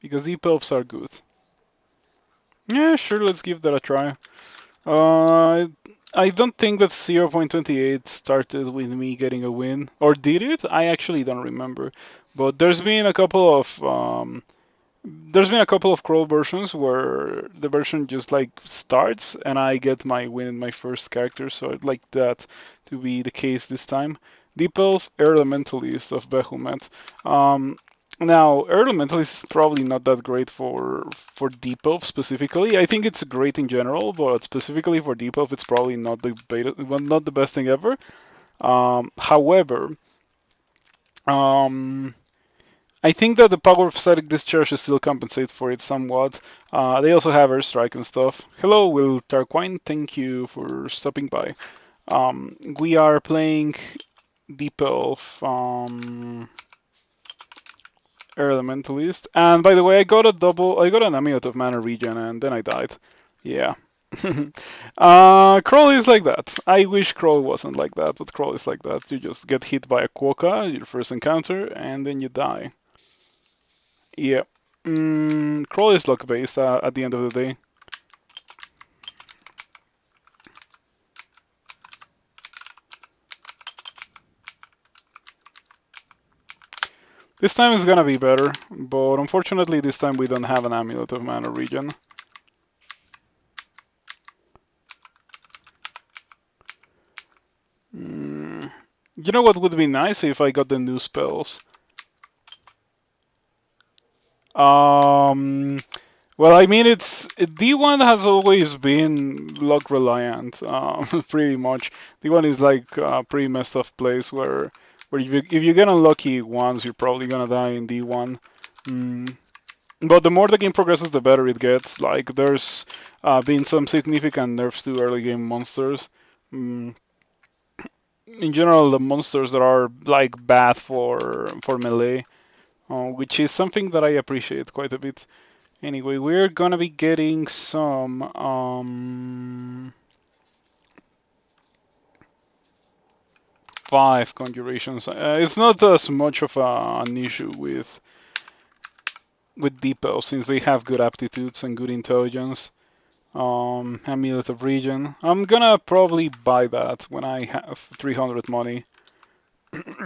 because deep elves are good. Yeah, sure, let's give that a try. Uh, I don't think that 0.28 started with me getting a win, or did it? I actually don't remember. But there's been a couple of crawl versions where the version just like starts and I get my win in my first character, so I'd like that to be the case this time. Deep Elf Elementalist of Behemoth. Um, Now, Elementalist is probably not that great for Deep Elf specifically. I think it's great in general, but specifically for Deep Elf, it's probably not the beta, well, not the best thing ever. However, um, I think that the power of static discharge still compensates for it somewhat. They also have airstrike and stuff. Hello, Will Tarquine. Thank you for stopping by. We are playing Deep Elf Elementalist. And by the way, I got an amulet of mana regen, and then I died. Yeah. Crawl is like that. I wish Crawl wasn't like that, but Crawl is like that. You just get hit by a Quokka, your first encounter, and then you die. Yeah. Crawl is luck based at the end of the day. This time is gonna be better, but unfortunately this time we don't have an amulet of mana regen. You know what would be nice if I got the new spells? Um, well, I mean, D1 has always been luck reliant, pretty much. D1 is like a pretty messed up place where if you get unlucky once, you're probably gonna die in D1. Mm. But the more the game progresses, the better it gets. Like there's been some significant nerfs to early game monsters. Mm. In general, the monsters that are like bad for melee, which is something that I appreciate quite a bit. Anyway, we're gonna be getting some 5 conjurations. It's not as much of an issue with Deep Elf since they have good aptitudes and good intelligence. Amulet of Regen. I'm gonna probably buy that when I have 300 money.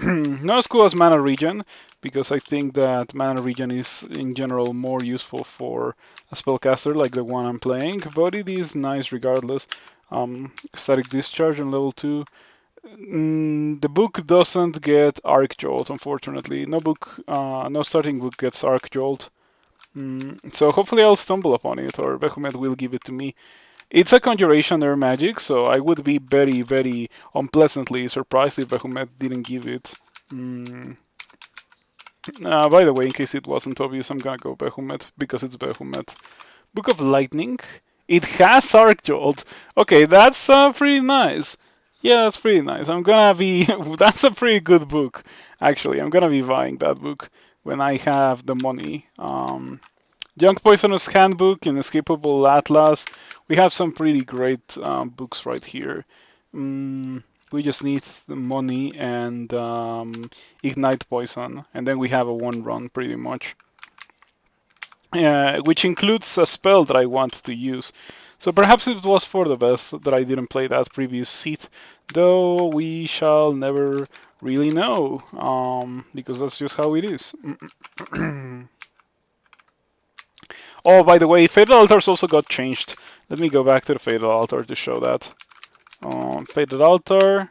Not as cool as Mana Regen, because I think that Mana Regen is in general more useful for a spellcaster like the one I'm playing, but it is nice regardless. Static Discharge on level 2. The book doesn't get Arc Jolt, unfortunately. No starting book gets Arc Jolt. So hopefully I'll stumble upon it, or Behemoth will give it to me. It's a conjuration air magic, so I would be very, very unpleasantly surprised if Behemoth didn't give it. Mm. By the way, in case it wasn't obvious, I'm gonna go Behemoth because it's Behemoth. Book of Lightning. It has Arc Jolt. Okay, that's pretty nice. Yeah, that's pretty nice. I'm gonna be. That's a pretty good book, actually. I'm gonna be buying that book when I have the money. Young Poisonous Handbook, Inescapable Atlas. We have some pretty great books right here. We just need the money and Ignite Poison, and then we have a one run pretty much, which includes a spell that I want to use. So perhaps it was for the best that I didn't play that previous seat, though we shall never really know, because that's just how it is. Oh, by the way, Fatal Altars also got changed. Let me go back to the Fatal Altar to show that. Fatal Altar.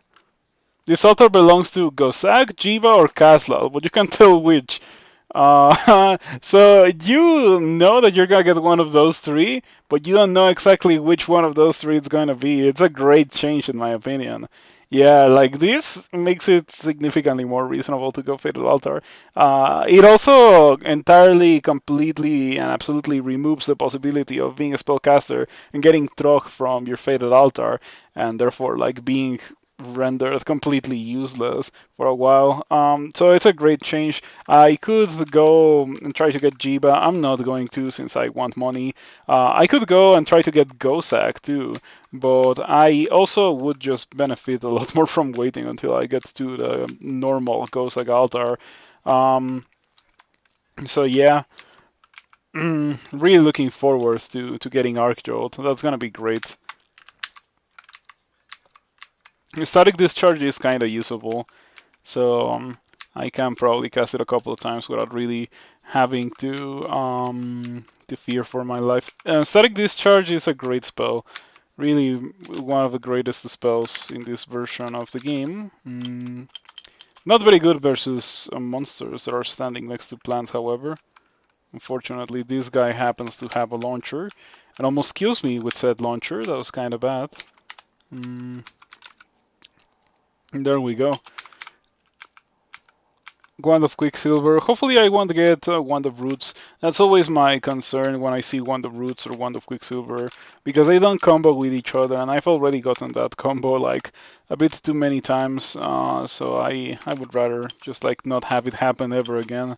This altar belongs to Gosag, Jiva, or Kaslal, but you can't tell which. So you know that you're gonna get one of those three, but you don't know exactly which one of those three it's gonna be. It's a great change in my opinion. Yeah, like this makes it significantly more reasonable to go Fatal Altar. It also entirely, completely, and absolutely removes the possibility of being a spellcaster and getting Trog from your Fatal Altar, and therefore like being rendered completely useless for a while. So it's a great change. I could go and try to get Jiba. I'm not going to since I want money. I could go and try to get Gosak too, but I also would just benefit a lot more from waiting until I get to the normal Gosak altar. Um, so yeah. Really looking forward to getting Arcjolt. That's gonna be great. Static Discharge is kind of usable, so I can probably cast it a couple of times without really having to fear for my life. Static Discharge is a great spell. Really, one of the greatest spells in this version of the game. Not very good versus monsters that are standing next to plants, however. Unfortunately, this guy happens to have a launcher and almost kills me with said launcher. That was kind of bad. Mm, there we go. Wand of Quicksilver. Hopefully I won't get Wand of Roots. That's always my concern when I see Wand of Roots or Wand of Quicksilver, because they don't combo with each other, and I've already gotten that combo like a bit too many times, so I would rather just like not have it happen ever again.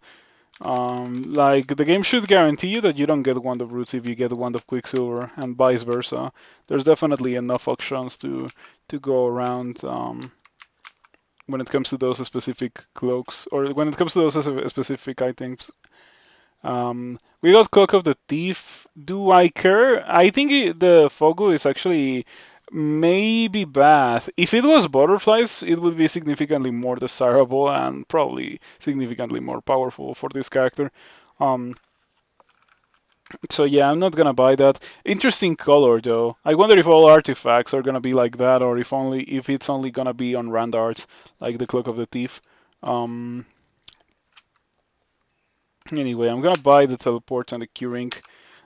Like the game should guarantee you that you don't get Wand of Roots if you get Wand of Quicksilver, and vice versa. There's definitely enough options to go around. When it comes to those specific cloaks, or when it comes to those specific items. We got Cloak of the Thief. Do I care? I think the Fogu is actually maybe bad. If it was butterflies, it would be significantly more desirable and probably significantly more powerful for this character. Um, so yeah, I'm not gonna buy that. Interesting color though. I wonder if all artifacts are gonna be like that, or if it's only gonna be on rand arts, like the Cloak of the Thief. Um, anyway, I'm gonna buy the teleport and the curing.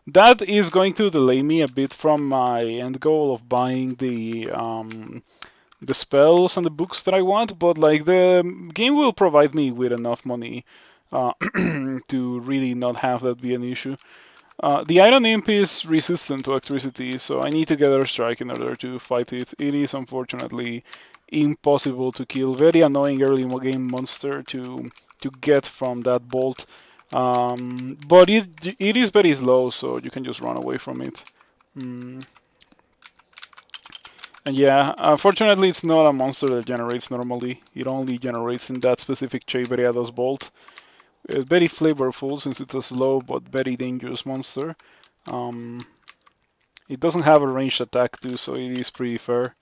That is going to delay me a bit from my end goal of buying the spells and the books that I want, but like the game will provide me with enough money to really not have that be an issue. The Iron Imp is resistant to electricity, so I need to get a strike in order to fight it. It is unfortunately impossible to kill. Very annoying early game monster to get from that bolt. But it is very slow, so you can just run away from it. Mm. And yeah, unfortunately, it's not a monster that generates normally. It only generates in that specific Cheveriados bolt. It's very flavorful since it's a slow but very dangerous monster. Um, it doesn't have a ranged attack too, so it is pretty fair.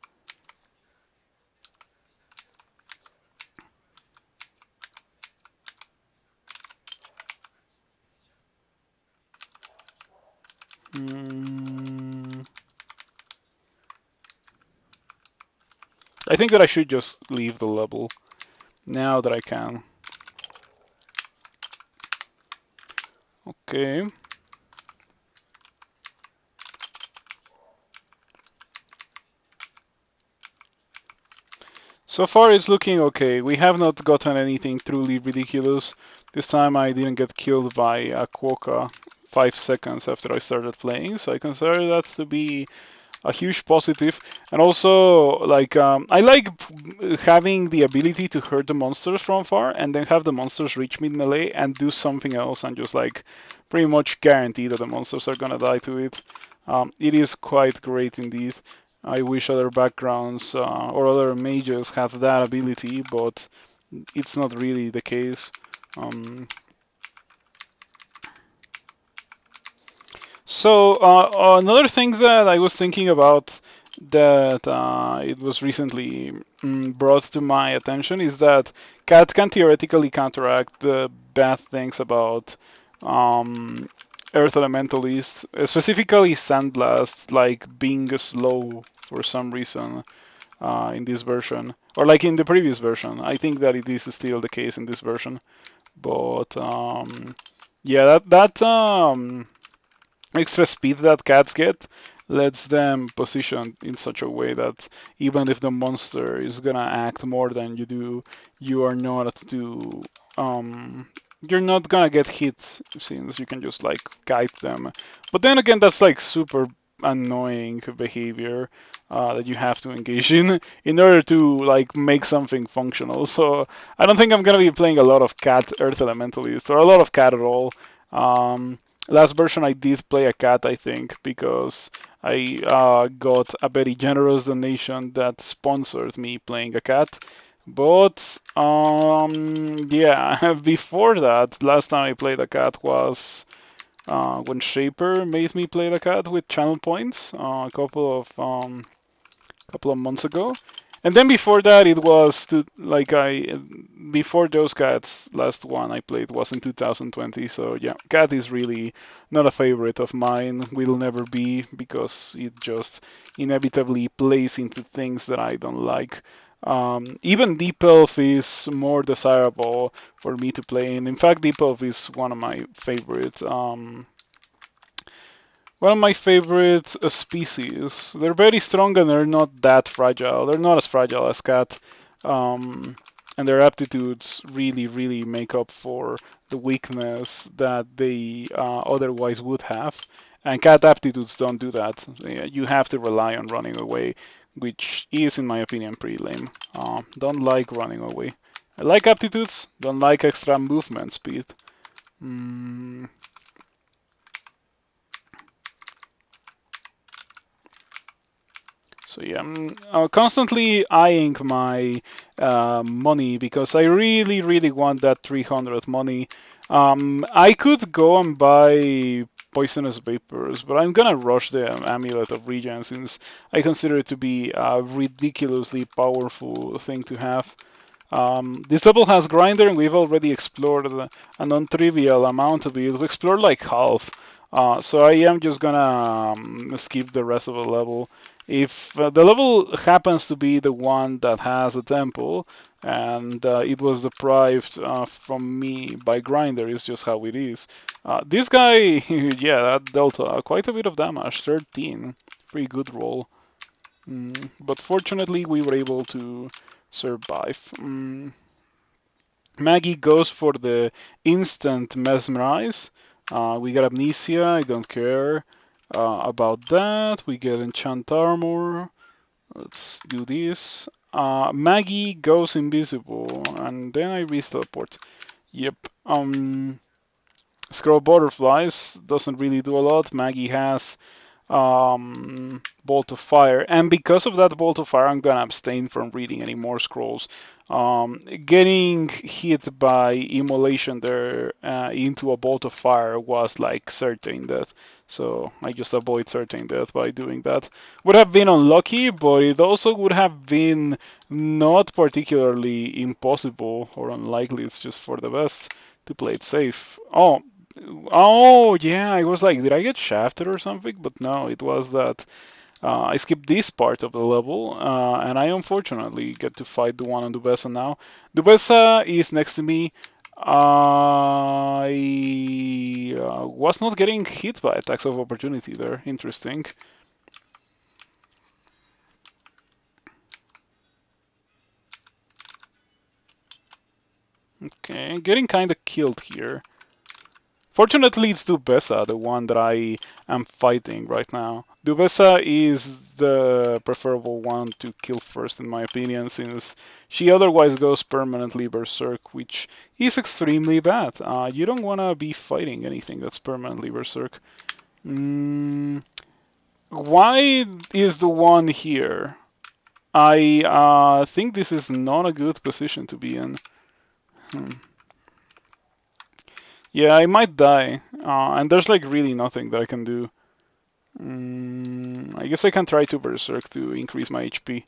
Mm, I think that I should just leave the level now that I can. Okay. So far it's looking okay. We have not gotten anything truly ridiculous. This time I didn't get killed by a Quokka 5 seconds after I started playing, so I consider that to be a huge positive. And also, like, I like having the ability to hurt the monsters from far and then have the monsters reach mid melee and do something else and just like pretty much guarantee that the monsters are gonna die to it. It is quite great indeed. I wish other backgrounds or other mages had that ability, but it's not really the case. Um, So another thing that I was thinking about that it was recently brought to my attention is that cat can theoretically counteract the bad things about um, Earth Elementalist, specifically Sandblast, like being slow for some reason in this version, or like in the previous version. I think that it is still the case in this version, but yeah, that extra speed that cats get lets them position in such a way that even if the monster is gonna act more than you do, you are not to you're not gonna get hit since you can just like guide them. But then again, that's like super annoying behavior that you have to engage in order to like make something functional. So I don't think I'm gonna be playing a lot of cat Earth Elementalist or a lot of cat at all. Um, Last version I did play a cat, I think, because I got a very generous donation that sponsored me playing a cat. But yeah, before that, last time I played a cat was when Shaper made me play the cat with channel points couple of months ago. And then before that, it was before those cats, last one I played was in 2020. So yeah, cat is really not a favorite of mine. Will never be because it just inevitably plays into things that I don't like. Even Deep Elf is more desirable for me to play in. In fact, Deep Elf is one of my favorite species. They're very strong and they're not that fragile. They're not as fragile as cat. Um, and their aptitudes really, really make up for the weakness that they otherwise would have. And cat aptitudes don't do that. You have to rely on running away, which is, in my opinion, pretty lame. Don't like running away. I like aptitudes, don't like extra movement speed. Mm, So yeah, I'm constantly eyeing my money because I really, really want that 300 money. I could go and buy poisonous vapors, but I'm gonna rush the amulet of regen since I consider it to be a ridiculously powerful thing to have. This level has grinder, and we've already explored a non-trivial amount of it. We've explored like half, so I am just gonna skip the rest of the level. If the level happens to be the one that has a temple, and it was deprived from me by grinder, it's just how it is. This guy, yeah, that dealt quite a bit of damage, 13, pretty good roll. But fortunately, we were able to survive. Maggie goes for the instant mesmerize. We got amnesia, I don't care about that. We get enchant armor. Let's do this. Maggie goes invisible, and then I re-teleport. Yep. Scroll butterflies doesn't really do a lot. Maggie has bolt of fire, and because of that bolt of fire, I'm gonna abstain from reading any more scrolls. Getting hit by immolation there into a bolt of fire was like certain death, so I just avoid certain death by doing that. Would have been unlucky, but it also would have been not particularly impossible or unlikely. It's just for the best to play it safe. Oh, yeah, I was like, did I get shafted or something? But no, it was that I skipped this part of the level, and I unfortunately get to fight the one on Dubessa now. Dubessa is next to me. I was not getting hit by attacks of opportunity there. Interesting. Okay, getting kind of killed here. Fortunately, it's Dubessa, the one that I am fighting right now. Dubessa is the preferable one to kill first, in my opinion, since she otherwise goes permanently berserk, which is extremely bad. You don't want to be fighting anything that's permanently berserk. Mm, why is the one here? I think this is not a good position to be in. Hmm. Yeah, I might die, and there's like really nothing that I can do. I guess I can try to Berserk to increase my HP.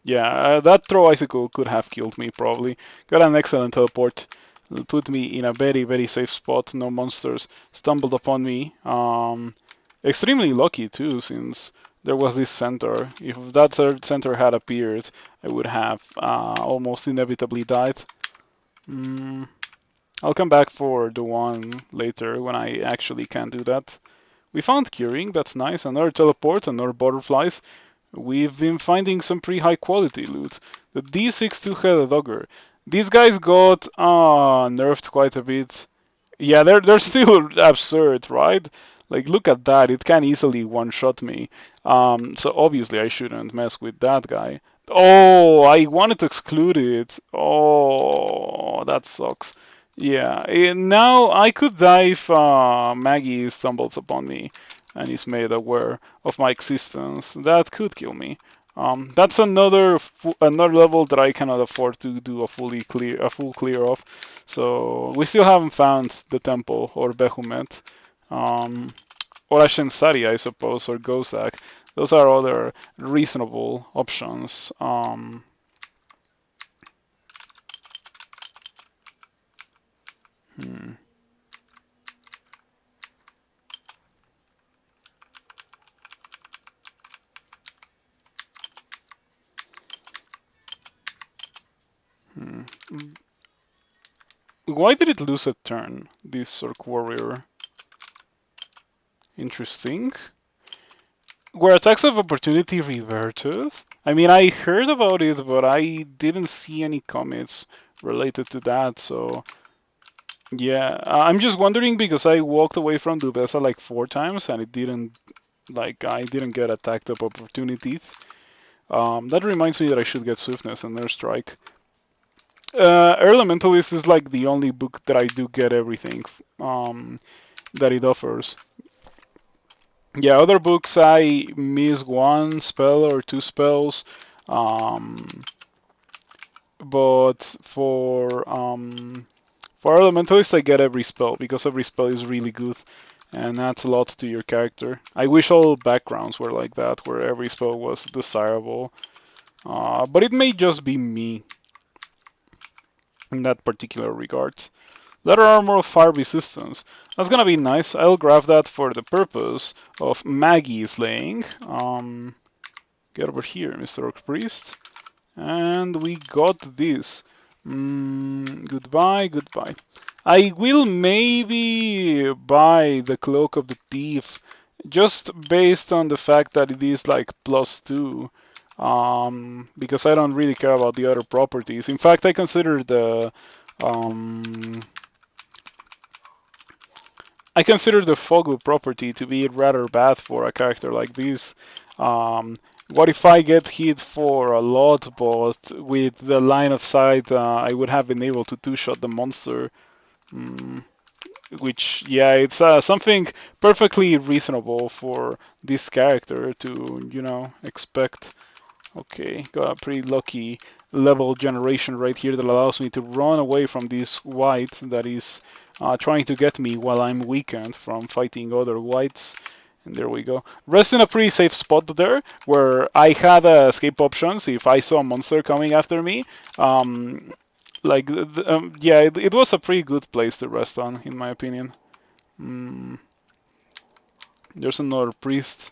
Yeah, that throw icicle could have killed me probably. Got an excellent teleport. It'll put me in a very, very safe spot. No monsters stumbled upon me. Extremely lucky too, since there was this center. If that center had appeared, I would have almost inevitably died. Mm, I'll come back for the one later when I actually can do that. We found curing, that's nice. Another teleport, another butterflies. We've been finding some pretty high quality loot. The D6 two-headed ogre. These guys got nerfed quite a bit. Yeah, they're still absurd, right? Like look at that, it can easily one-shot me. So obviously I shouldn't mess with that guy. Oh, I wanted to exclude it. Oh, that sucks. Yeah, now I could die if Maggie stumbles upon me and is made aware of my existence. That could kill me. That's another level that I cannot afford to do a full clear of. So we still haven't found the temple or Behumet, um, or Ashensari, I suppose, or Gozak. Those are other reasonable options. Hmm, hmm. Why did it lose a turn? This Orc Warrior. Interesting. Were attacks of opportunity reverted? I mean, I heard about it, but I didn't see any comments related to that. So yeah, I'm just wondering because I walked away from Dubesa like 4 times and it didn't I didn't get attacked of opportunities. That reminds me that I should get Swiftness and Air Strike. Elementalist is like the only book that I do get everything that it offers. Yeah, other books I miss one spell or two spells, um, but for Elementalist I get every spell because every spell is really good and adds a lot to your character. I wish all backgrounds were like that, where every spell was desirable, but it may just be me in that particular regard. Letter armor of fire resistance. That's gonna be nice. I'll grab that for the purpose of Maggie slaying. Get over here, Mr. Orc Priest. And we got this. Goodbye, goodbye. I will maybe buy the Cloak of the Thief just based on the fact that it is like +2. Because I don't really care about the other properties. In fact, um, I consider the Fogu property to be rather bad for a character like this. Um, what if I get hit for a lot, but with the line of sight, I would have been able to two-shot the monster? Mm, which, yeah, it's something perfectly reasonable for this character to, expect. Okay, got a pretty lucky level generation right here that allows me to run away from this white that is trying to get me while I'm weakened from fighting other whites. And there we go. Rest in a pretty safe spot there, where I had escape options if I saw a monster coming after me. Um, yeah, it was a pretty good place to rest on, in my opinion. Mm, there's another priest.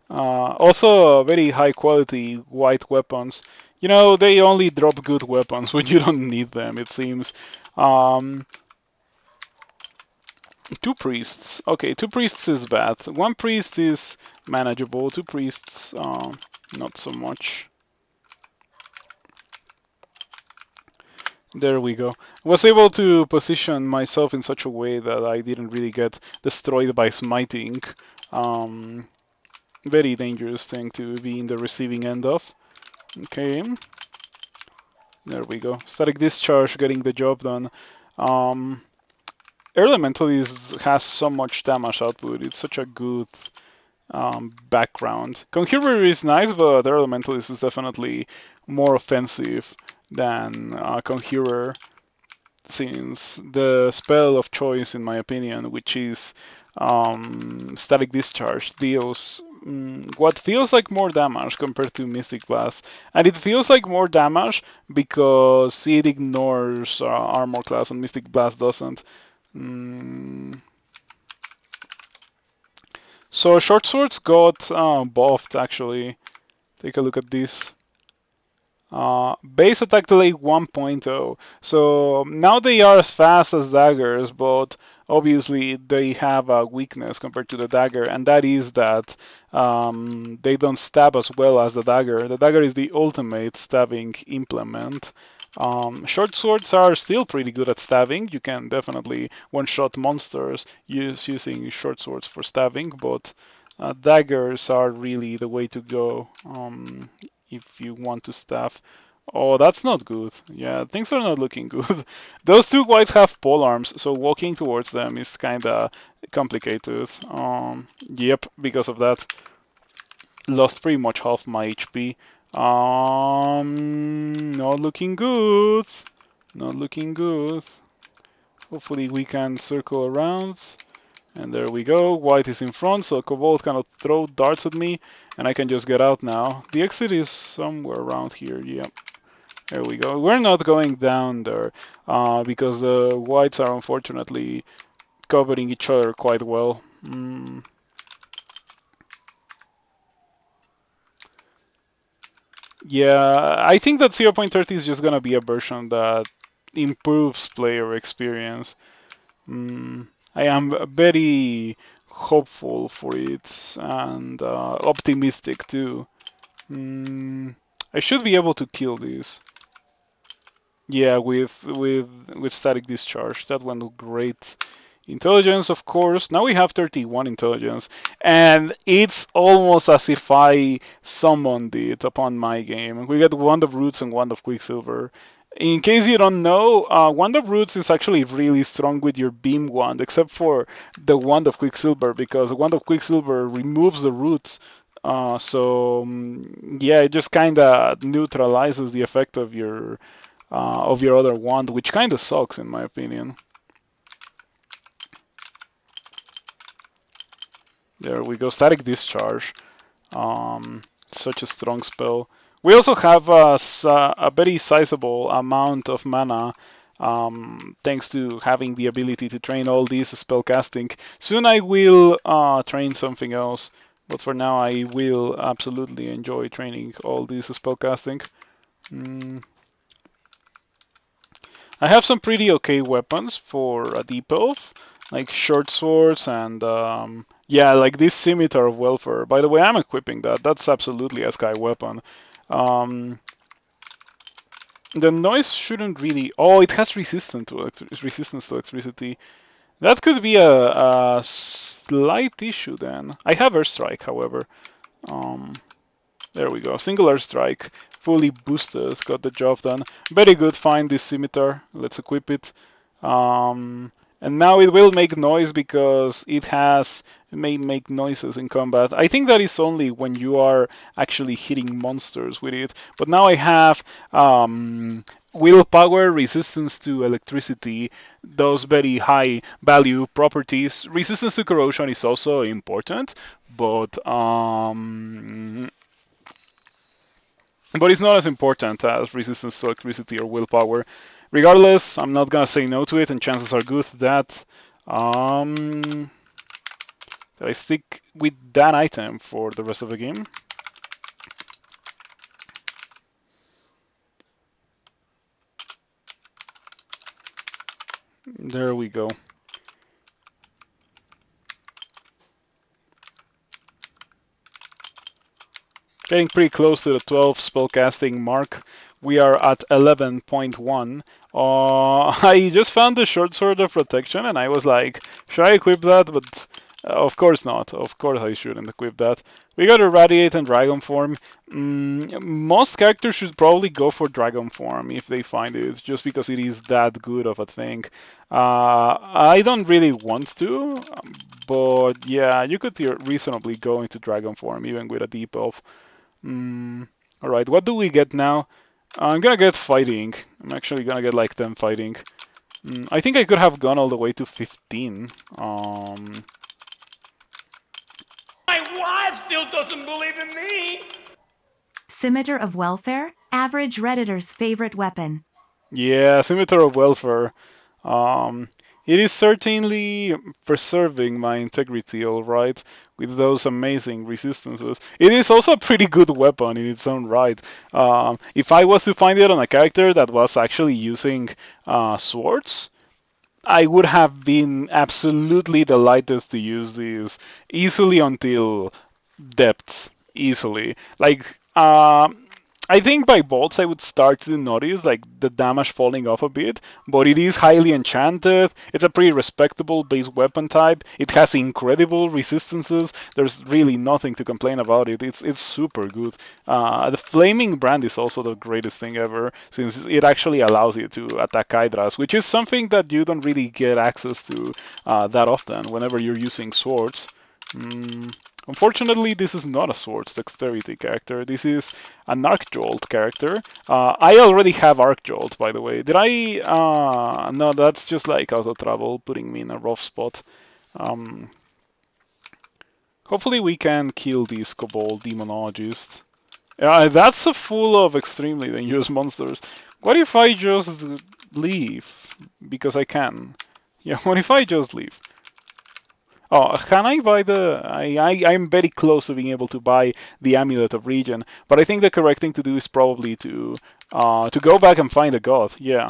Also, very high quality white weapons. They only drop good weapons when you don't need them, it seems. Um, two priests. Okay, two priests is bad. One priest is manageable. Two priests, not so much. There we go. Was able to position myself in such a way that I didn't really get destroyed by smiting. Um, Very dangerous thing to be in the receiving end of. Okay, there we go. Static discharge getting the job done. Um, has so much damage output. It's such a good background. Conjurer is nice, but Elementalist is definitely more offensive than Conjurer, since the spell of choice, in my opinion, which is Static Discharge, deals what feels like more damage compared to Mystic Blast. And it feels like more damage because it ignores Armor class and Mystic Blast doesn't. Mm. So Short Swords got buffed actually. Take a look at this. Base attack delay 1.0. So now they are as fast as daggers, but obviously they have a weakness compared to the dagger, and that is that they don't stab as well as the dagger. The dagger is the ultimate stabbing implement. Short swords are still pretty good at stabbing. You can definitely one-shot monsters using short swords for stabbing, but daggers are really the way to go. If you want to staff. Oh, that's not good. Yeah, things are not looking good. Those two whites have pole arms, so walking towards them is kinda complicated. Yep, because of that, lost pretty much half my HP. Not looking good. Not looking good. Hopefully we can circle around. And there we go. White is in front, so Kobold cannot throw darts at me, and I can just get out now. The exit is somewhere around here. Yeah, there we go. We're not going down there because the whites are unfortunately covering each other quite well. Yeah, I think that 0.30 is just gonna be a version that improves player experience. I am very hopeful for it and optimistic too. I should be able to kill this. Yeah, with static discharge. That went great. Intelligence, of course. Now we have 31 intelligence, and it's almost as if I summoned it upon my game. We get Wand of Roots and Wand of Quicksilver. In case you don't know, Wand of Roots is actually really strong with your Beam Wand, except for the Wand of Quicksilver, because the Wand of Quicksilver removes the roots. Yeah, it just kind of neutralizes the effect of your other wand, which kind of sucks in my opinion. There we go, Static Discharge. Such a strong spell. We also have a very sizable amount of mana, thanks to having the ability to train all these spell casting. Soon I will train something else, but for now I will absolutely enjoy training all these spell casting. I have some pretty okay weapons for a deep elf, like short swords and yeah, like this scimitar of welfare. By the way, I'm equipping that. That's absolutely a sky weapon. Um, the noise shouldn't really. Oh, it has resistance to electricity. That could be a slight issue then. I have airstrike, however. Um, There we go. Single airstrike, fully boosted, got the job done. Very good find this scimitar. Let's equip it. And now it will make noise because it may make noises in combat. I think that is only when you are actually hitting monsters with it. But now I have willpower, resistance to electricity, those very high value properties. Resistance to corrosion is also important, but it's not as important as resistance to electricity or willpower. Regardless, I'm not gonna say no to it, and chances are good um, that I stick with that item for the rest of the game. There we go. Getting pretty close to the 12 spellcasting mark. We are at 11.1. I just found the short sword of protection and I was like, should I equip that? But of course not. Of course I shouldn't equip that. We got Irradiate and Dragon Form. Most characters should probably go for Dragon Form if they find it, just because it is that good of a thing. I don't really want to, but yeah, you could reasonably go into Dragon Form even with a Deep Elf. Alright, what do we get now? I'm gonna get fighting. I'm actually gonna get like 10 fighting. I think I could have gone all the way to 15. My wife still doesn't believe in me! Scimitar of Welfare, average Redditor's favorite weapon. Yeah, Scimitar of Welfare. It is certainly preserving my integrity, alright, with those amazing resistances. It is also a pretty good weapon in its own right. If I was to find it on a character that was actually using swords, I would have been absolutely delighted to use these easily until depths. Easily. Like, I think by bolts I would start to notice like the damage falling off a bit, but it is highly enchanted. It's a pretty respectable base weapon type. It has incredible resistances. There's really nothing to complain about it. It's super good. The flaming brand is also the greatest thing ever, since it actually allows you to attack hydras, which is something that you don't really get access to that often whenever you're using swords. Mm, Unfortunately, this is not a Swords Dexterity character. This is an Arc Jolt character. I already have Arc Jolt, by the way. Did I? No, that's just like auto travel, putting me in a rough spot. Um, Hopefully, we can kill this Kobold Demonologist. That's a full of extremely dangerous monsters. What if I just leave? Because I can. Yeah, what if I just leave? Oh, can I buy the? I'm very close to being able to buy the Amulet of Regen, but I think the correct thing to do is probably to go back and find a god. Yeah,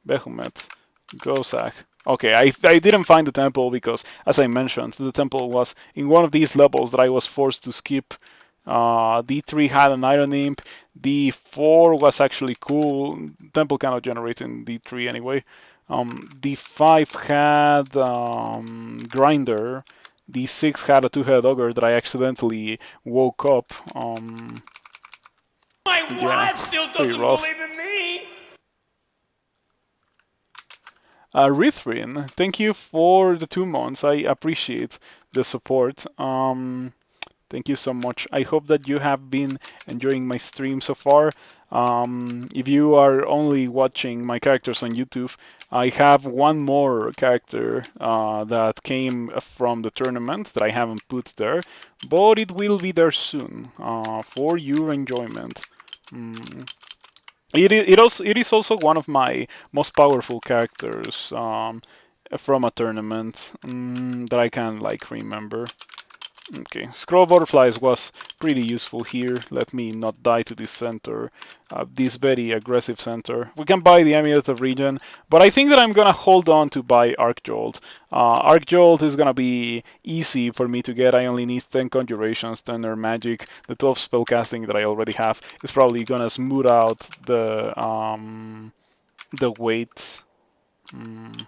Behemoth, Gozak. Okay, I didn't find the temple because, as I mentioned, the temple was in one of these levels that I was forced to skip. D3 had an Iron Imp. D4 was actually cool. Temple cannot generate in D3 anyway. D5 had Grinder. D6 had a two-headed ogre that I accidentally woke up. My Yeah, wife still pretty doesn't rough. believe in me. Rithrin, thank you for the 2 months. I appreciate the support. Thank you so much. I hope that you have been enjoying my stream so far. If you are only watching my characters on YouTube, I have one more character that came from the tournament that I haven't put there, but it will be there soon for your enjoyment. Mm. It is also one of my most powerful characters from a tournament that I can like remember. Okay, Scroll Butterflies was pretty useful here. Let me not die to this center, this very aggressive center. We can buy the Amulet of Regen, but I think that I'm gonna hold on to buy Arc Jolt. Arc Jolt is gonna be easy for me to get. I only need 10 Conjurations, 10 Air Magic. The 12 Spellcasting that I already have is probably gonna smooth out the weight. Mm.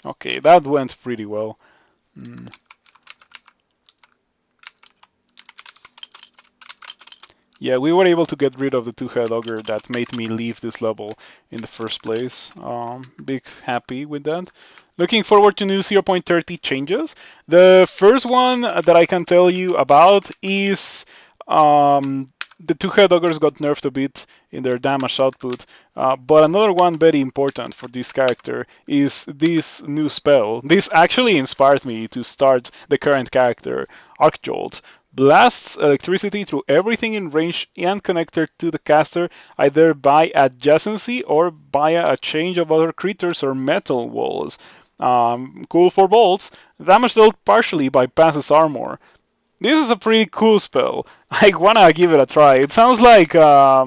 Okay, that went pretty well. Mm. Yeah, we were able to get rid of the two-head ogre that made me leave this level in the first place. Big happy with that. Looking forward to new 0.30 changes. The first one that I can tell you about is the two-head ogres got nerfed a bit in their damage output. But another one very important for this character is this new spell. This actually inspired me to start the current character, Arcjolt. Blasts electricity through everything in range and connected to the caster, either by adjacency or via a change of other creatures or metal walls. Cool for bolts. Damage dealt partially bypasses armor. This is a pretty cool spell. I wanna give it a try. It sounds like a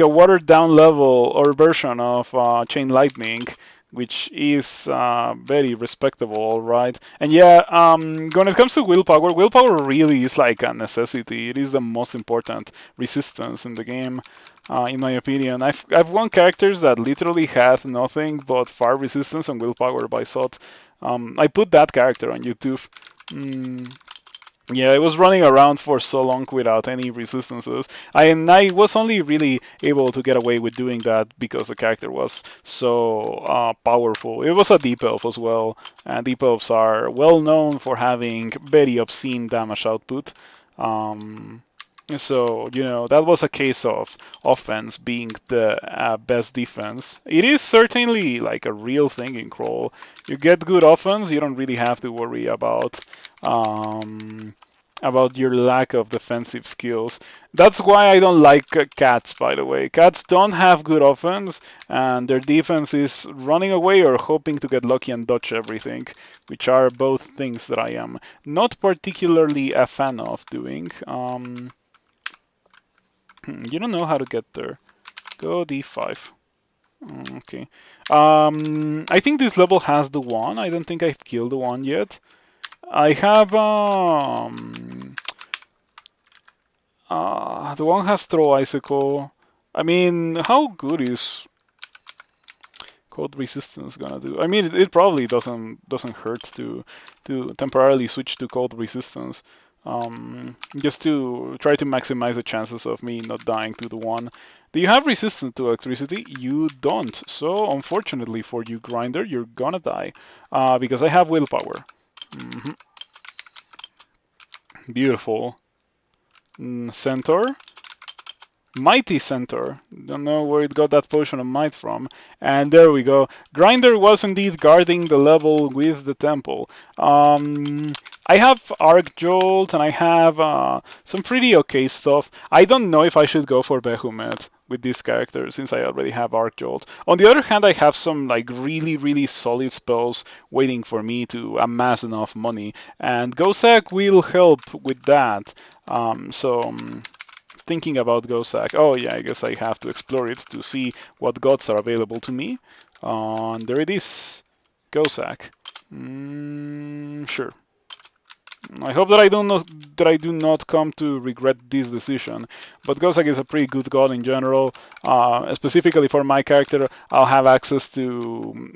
watered down level or version of Chain Lightning, which is very respectable, all right. And yeah, when it comes to willpower really is like a necessity. It is the most important resistance in the game, in my opinion. I've won characters that literally had nothing but fire resistance and willpower by SOT. I put that character on YouTube. Mm, yeah, I was running around for so long without any resistances. And I was only really able to get away with doing that because the character was so powerful. It was a deep elf as well, and deep elves are well known for having very obscene damage output. Um, so, that was a case of offense being the best defense. It is certainly like a real thing in Crawl. You get good offense, you don't really have to worry um, about your lack of defensive skills. That's why I don't like cats, by the way. Cats don't have good offense, and their defense is running away or hoping to get lucky and dodge everything, which are both things that I am not particularly a fan of doing. You don't know how to get there. Go D5. Okay. I think this level has the one. I don't think I've killed the one yet. I have the one has throw icicle. I mean, how good is cold resistance gonna do? I mean, it probably doesn't hurt to temporarily switch to cold resistance, just to try to maximize the chances of me not dying to the one. Do you have resistance to electricity? You don't. So unfortunately for you, Grinder, you're gonna die because I have willpower. Hmm. Beautiful. Centaur. Mighty Centaur. Don't know where it got that potion of might from. And there we go. Grinder was indeed guarding the level with the temple. I have Arc Jolt and I have some pretty okay stuff. I don't know if I should go for Behemoth with this character since I already have Arc Jolt. On the other hand, I have some like really solid spells waiting for me to amass enough money, and Gosak will help with that. Thinking about Gosak. Oh yeah, I guess I have to explore it to see what gods are available to me. And there it is, Gosak. Sure. I hope that I do not come to regret this decision. But Gosak is a pretty good god in general. Specifically for my character, I'll have access to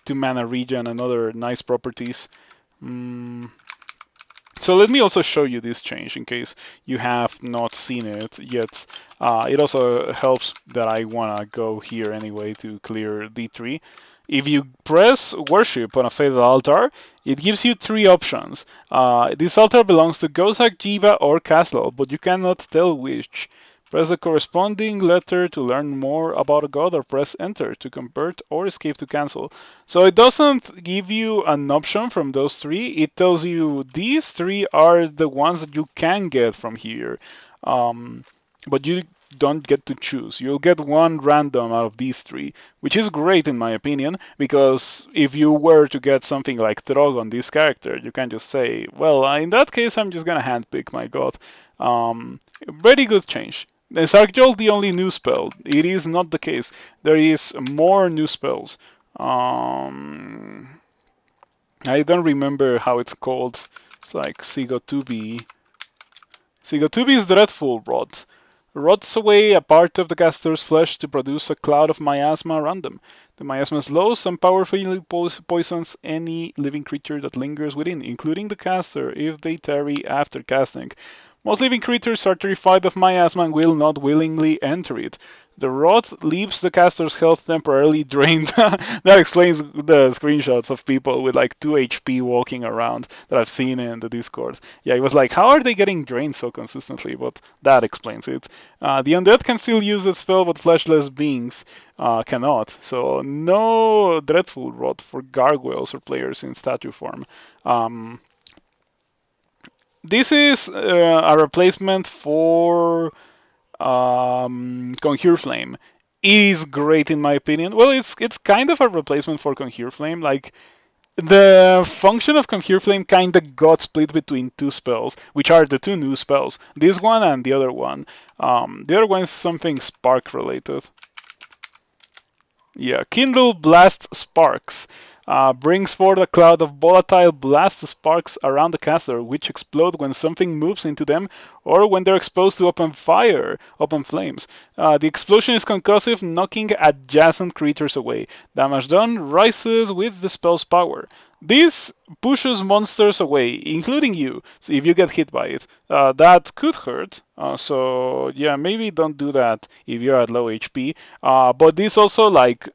mana regen and other nice properties. Mm, so let me also show you this change in case you have not seen it yet. It also helps that I want to go here anyway to clear D3. If you press Worship on a Fatal Altar, it gives you three options. This altar belongs to Gozak, Jiva, or Castle, but you cannot tell which. Press the corresponding letter to learn more about a god, or press Enter to convert or escape to cancel. So it doesn't give you an option from those three. It tells you these three are the ones that you can get from here. But you don't get to choose. You'll get one random out of these three, which is great in my opinion, because if you were to get something like Throg on this character, you can just say, well, in that case, I'm just gonna handpick my god. Very good change. Is Arcjolt the only new spell? It is not the case. There is more new spells. I don't remember how it's called. It's like Sigotubi. Sigotubi's Dreadful Rot. Rots away a part of the caster's flesh to produce a cloud of miasma around them. The miasma slows and powerfully poisons any living creature that lingers within, including the caster if they tarry after casting. Most living creatures are terrified of miasma and will not willingly enter it. The rot leaves the caster's health temporarily drained. That explains the screenshots of people with like 2 HP walking around that I've seen in the Discord. Yeah, it was like, how are they getting drained so consistently? But that explains it. The undead can still use the spell, but fleshless beings cannot. So no dreadful rot for gargoyles or players in statue form. This is a replacement for Conjure Flame. It is great in my opinion. Well, it's kind of a replacement for Conjure Flame. Like the function of Conjure Flame kind of got split between two spells, which are the two new spells. This one and the other one. The other one is something spark related. Yeah, Kindle Blast Sparks. Brings forth a cloud of volatile blast sparks around the caster, which explode when something moves into them or when they're exposed to open flames. The explosion is concussive, knocking adjacent creatures away. Damage done rises with the spell's power. This pushes monsters away, including you, so if you get hit by it. That could hurt, so yeah, maybe don't do that if you're at low HP. But this also like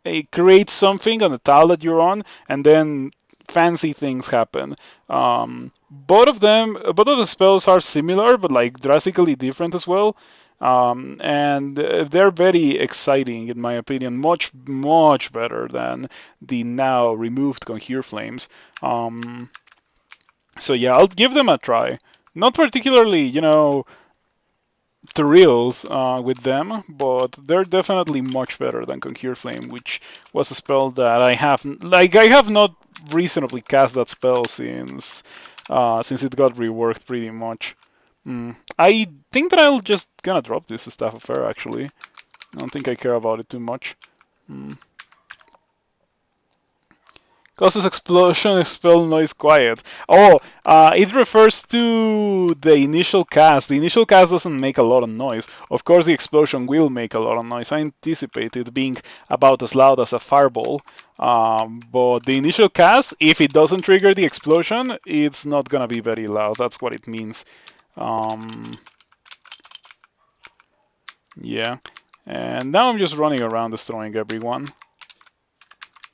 it creates something on the tile that you're on, and then fancy things happen. Both of the spells are similar, but like drastically different as well. And they're very exciting in my opinion, much better than the now removed Conjure Flames. So yeah, I'll give them a try. Not particularly, thrills with them, but they're definitely much better than Conjure Flame, which was a spell that I have not reasonably cast that spell since it got reworked pretty much. I think that I'll just gonna drop this Staff of Air actually. I don't think I care about it too much. Causes explosion, spell noise quiet. Oh, it refers to the initial cast. The initial cast doesn't make a lot of noise. Of course, the explosion will make a lot of noise. I anticipate it being about as loud as a fireball. But the initial cast, if it doesn't trigger the explosion, it's not gonna be very loud. That's what it means. Yeah. And now I'm just running around destroying everyone.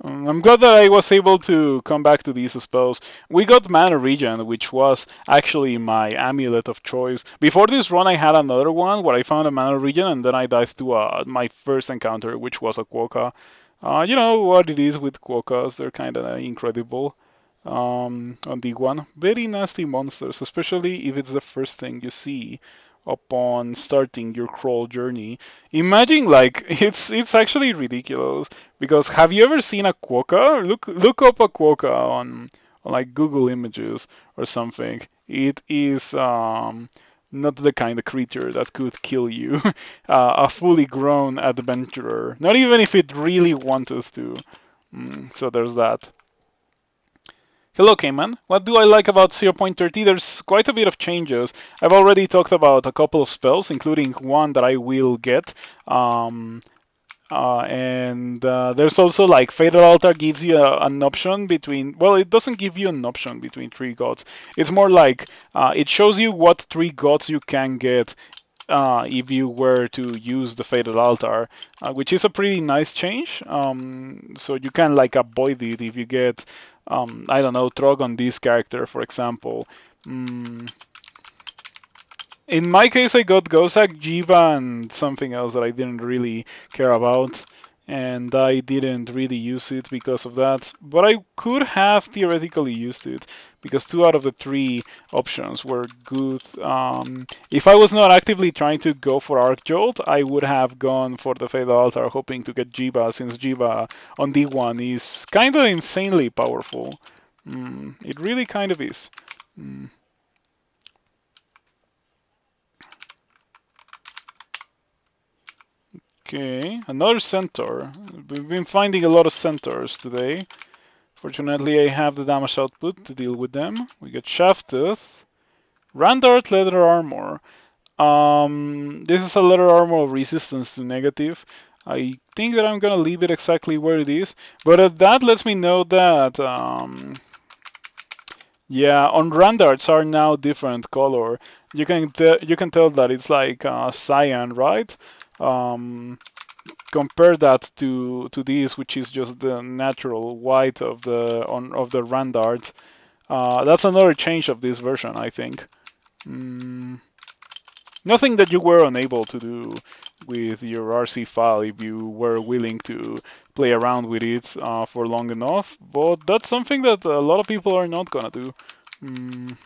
I'm glad that I was able to come back to these spells. We got Mana Regen, which was actually my amulet of choice. Before this run, I had another one where I found a Mana Regen, and then I dived to my first encounter, which was a Quokka. You know what it is with Quokkas, they're kind of incredible. On the one, very nasty monsters, especially if it's the first thing you see upon starting your crawl journey. Imagine like it's actually ridiculous because have you ever seen a quokka? Look up a quokka on like Google Images or something. It is not the kind of creature that could kill you. A fully grown adventurer, not even if it really wanted to. So there's that. Hello, Cayman. What do I like about 0.30? There's quite a bit of changes. I've already talked about a couple of spells, including one that I will get. Um, and there's also like Fatal Altar gives you an option between. Well, it doesn't give you an option between three gods. It's more like it shows you what three gods you can get if you were to use the Fatal Altar, which is a pretty nice change. So you can like avoid it if you get, I don't know, Trog on this character, for example. Mm, in my case, I got Gozak, Jiva, and something else that I didn't really care about, and I didn't really use it because of that. But I could have theoretically used it because two out of the three options were good. If I was not actively trying to go for Arc Jolt, I would have gone for the Fatal Altar, hoping to get Jiva, since Jiva on D1 is kind of insanely powerful. It really kind of is. Mm. Okay, another centaur. We've been finding a lot of centaurs today. Fortunately, I have the damage output to deal with them. We get Shafttooth, Randart Leather Armor. This is a leather armor of resistance to negative. I think that I'm gonna leave it exactly where it is, but that lets me know that yeah, on Randarts are now different color. You can tell that it's like cyan, right? Um, compare that to this, which is just the natural white of the Randart. That's another change of this version, I think. Mm, nothing that you were unable to do with your RC file if you were willing to play around with it for long enough, but that's something that a lot of people are not gonna do. Mm,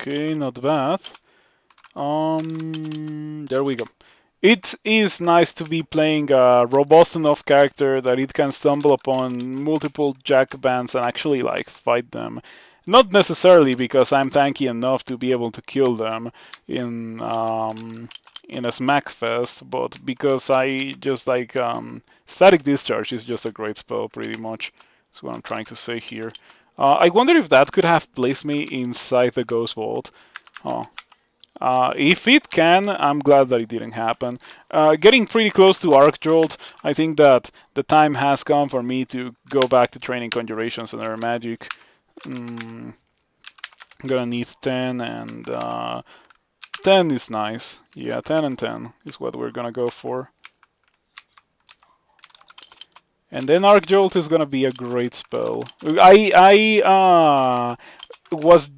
okay, not bad. There we go. It is nice to be playing a robust enough character that it can stumble upon multiple jack bands and actually like fight them. Not necessarily because I'm tanky enough to be able to kill them in in a smack fest, but because I just like static discharge is just a great spell pretty much. That's what I'm trying to say here. I wonder if that could have placed me inside the ghost vault. Oh, if it can, I'm glad that it didn't happen. Getting pretty close to Arc Jolt, I think that the time has come for me to go back to training Conjurations and Air Magic. I'm gonna need 10 and 10 is nice. Yeah, 10 and 10 is what we're gonna go for. And then Arc Jolt is gonna be a great spell. I was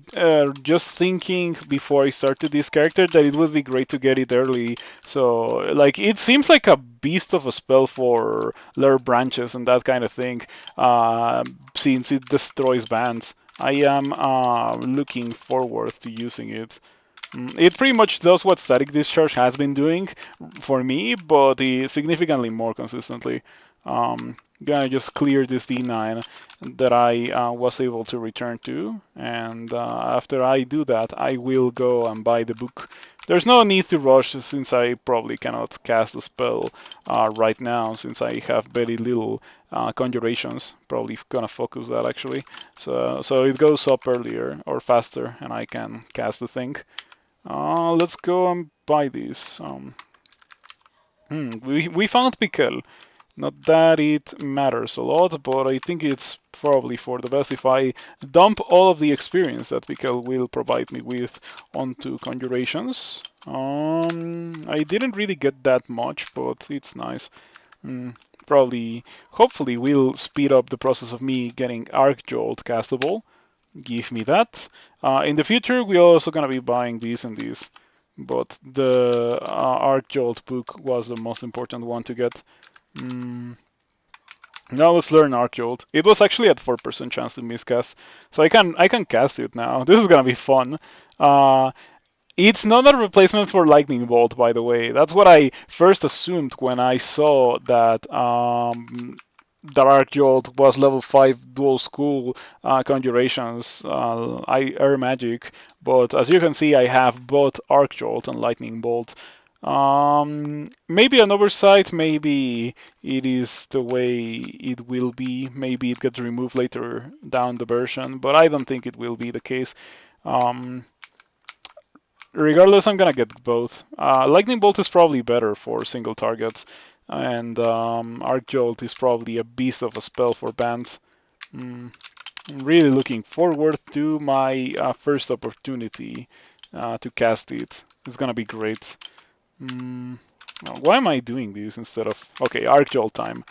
just thinking before I started this character that it would be great to get it early. So, like, it seems like a beast of a spell for layer branches and that kind of thing, since it destroys bands. I am looking forward to using it. It pretty much does what Static Discharge has been doing for me, but significantly more consistently. Gonna just clear this D9 that I was able to return to, and after I do that, I will go and buy the book. There's no need to rush since I probably cannot cast the spell right now since I have very little conjurations. Probably gonna focus that actually. So it goes up earlier or faster, and I can cast the thing. Let's go and buy these. We found Piquel. Not that it matters a lot, but I think it's probably for the best if I dump all of the experience that Piquel will provide me with onto conjurations. I didn't really get that much, but it's nice. Mm, Probably, hopefully, will speed up the process of me getting Arc Jolt castable. Give me that. In the future, we're also gonna be buying these and these, but the Arc Jolt book was the most important one to get. Mm, Now let's learn Arc Jolt. It was actually at 4% chance to miscast, so I can cast it now. This is gonna be fun. Uh, it's not a replacement for Lightning Bolt, by the way. That's what I first assumed when I saw that Arc Jolt was level 5 dual school conjurations, air magic. But as you can see, I have both Arc Jolt and Lightning Bolt. Maybe an oversight, maybe it is the way it will be. Maybe it gets removed later down the version, but I don't think it will be the case. Um, Regardless, I'm gonna get both. Lightning Bolt is probably better for single targets, and Arc Jolt is probably a beast of a spell for bands. Mm, I'm really looking forward to my first opportunity to cast it. It's gonna be great. Mm, why am I doing this instead of... Okay, Arc Jolt time.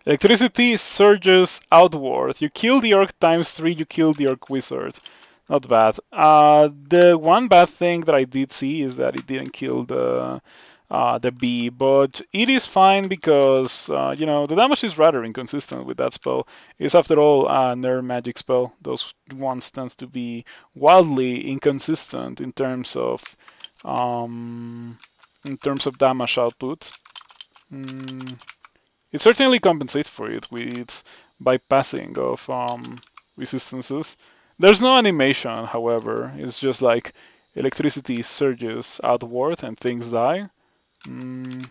Electricity surges outward. You kill the orc times 3, you kill the orc wizard. Not bad. The one bad thing that I did see is that it didn't kill the bee, but it is fine because the damage is rather inconsistent with that spell. It's after all a nerve magic spell. Those ones tend to be wildly inconsistent um, in terms of damage output. Mm, it certainly compensates for it with bypassing of resistances. There's no animation, however. It's just like electricity surges outward and things die. Mm,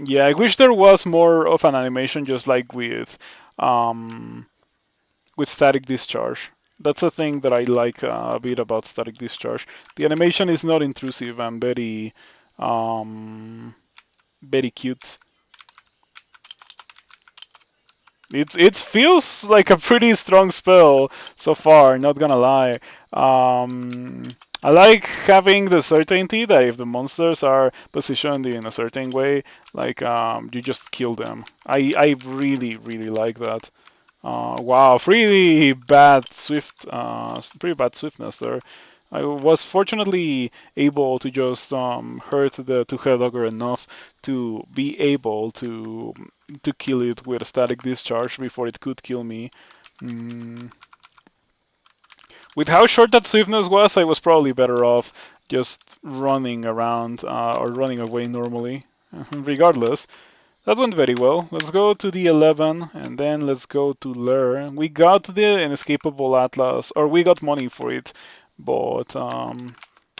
yeah, I wish there was more of an animation, just like with static discharge. That's a thing that I like a bit about static discharge. The animation is not intrusive and um, very cute. It feels like a pretty strong spell so far, not gonna lie. I like having the certainty that if the monsters are positioned in a certain way, like you just kill them. I really really like that. Wow, pretty bad swiftness there. I was fortunately able to just hurt the two-head ogre enough to be able to kill it with a static discharge before it could kill me. Mm. With how short that swiftness was, I was probably better off just running around or running away normally. Regardless, that went very well. Let's go to the 11 and then let's go to Lure. We got the Inescapable Atlas, or we got money for it, but I'm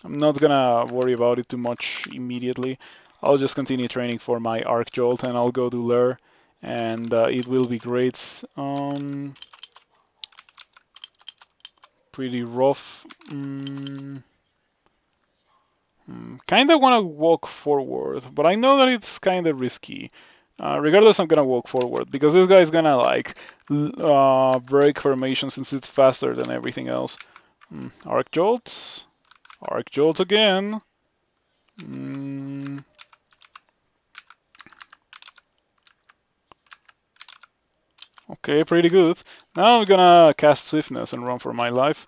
not gonna worry about it too much immediately. I'll just continue training for my Arc Jolt and I'll go to Lure and it will be great. Pretty rough. Kinda wanna walk forward, but I know that it's kinda risky. Regardless, I'm gonna walk forward because this guy's gonna like break formation since it's faster than everything else. Arc Jolts. Arc Jolt again. Mm, okay, pretty good. Now I'm gonna cast Swiftness and run for my life.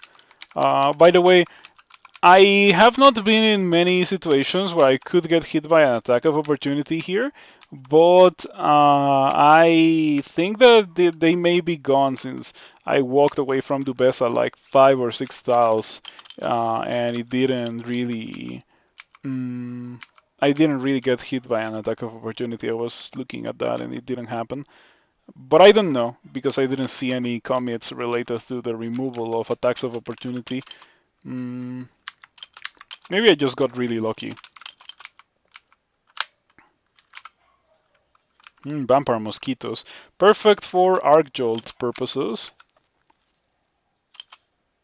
By the way, I have not been in many situations where I could get hit by an attack of opportunity here, but I think that they may be gone since I walked away from Dubesa like 5 or 6 tiles, and it didn't really. Mm, I didn't really get hit by an attack of opportunity. I was looking at that and it didn't happen. But I don't know because I didn't see any commits related to the removal of attacks of opportunity. Mm, Maybe I just got really lucky. Vampire mosquitoes. Perfect for Arc Jolt purposes.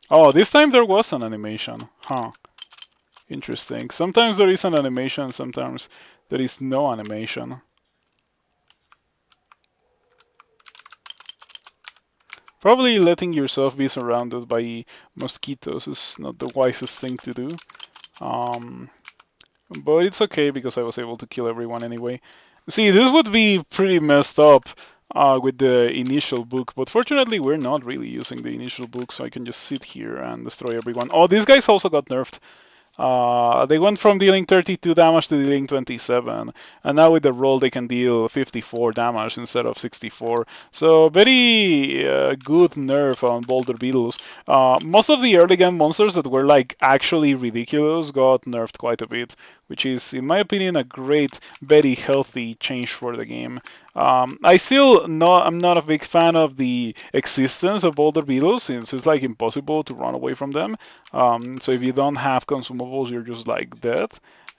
Oh, this time there was an animation. Huh. Interesting. Sometimes there is an animation, sometimes there is no animation. Probably letting yourself be surrounded by mosquitoes is not the wisest thing to do. Um, but it's okay because I was able to kill everyone anyway. See, this would be pretty messed up with the initial book, but fortunately we're not really using the initial book, so I can just sit here and destroy everyone. Oh, these guys also got nerfed. They went from dealing 32 damage to dealing 27, and now with the roll they can deal 54 damage instead of 64. So very good nerf on Boulder Beetles. Most of the early game monsters that were like actually ridiculous got nerfed quite a bit, which is, in my opinion, a great, very healthy change for the game. I'm not a big fan of the existence of Boulder Beetles since it's like impossible to run away from them. So if you don't have consumables, you're just like dead.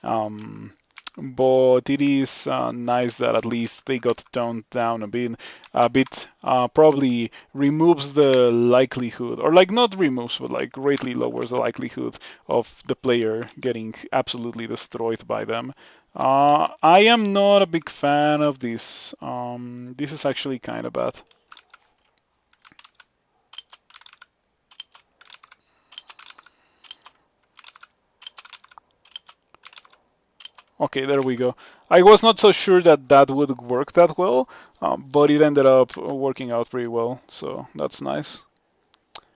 Um, but it is nice that at least they got toned down a bit. Probably removes the likelihood, or like not removes, but like greatly lowers the likelihood of the player getting absolutely destroyed by them. I am not a big fan of this. This is actually kind of bad. Okay, there we go. I was not so sure that that would work that well, but it ended up working out pretty well, so that's nice.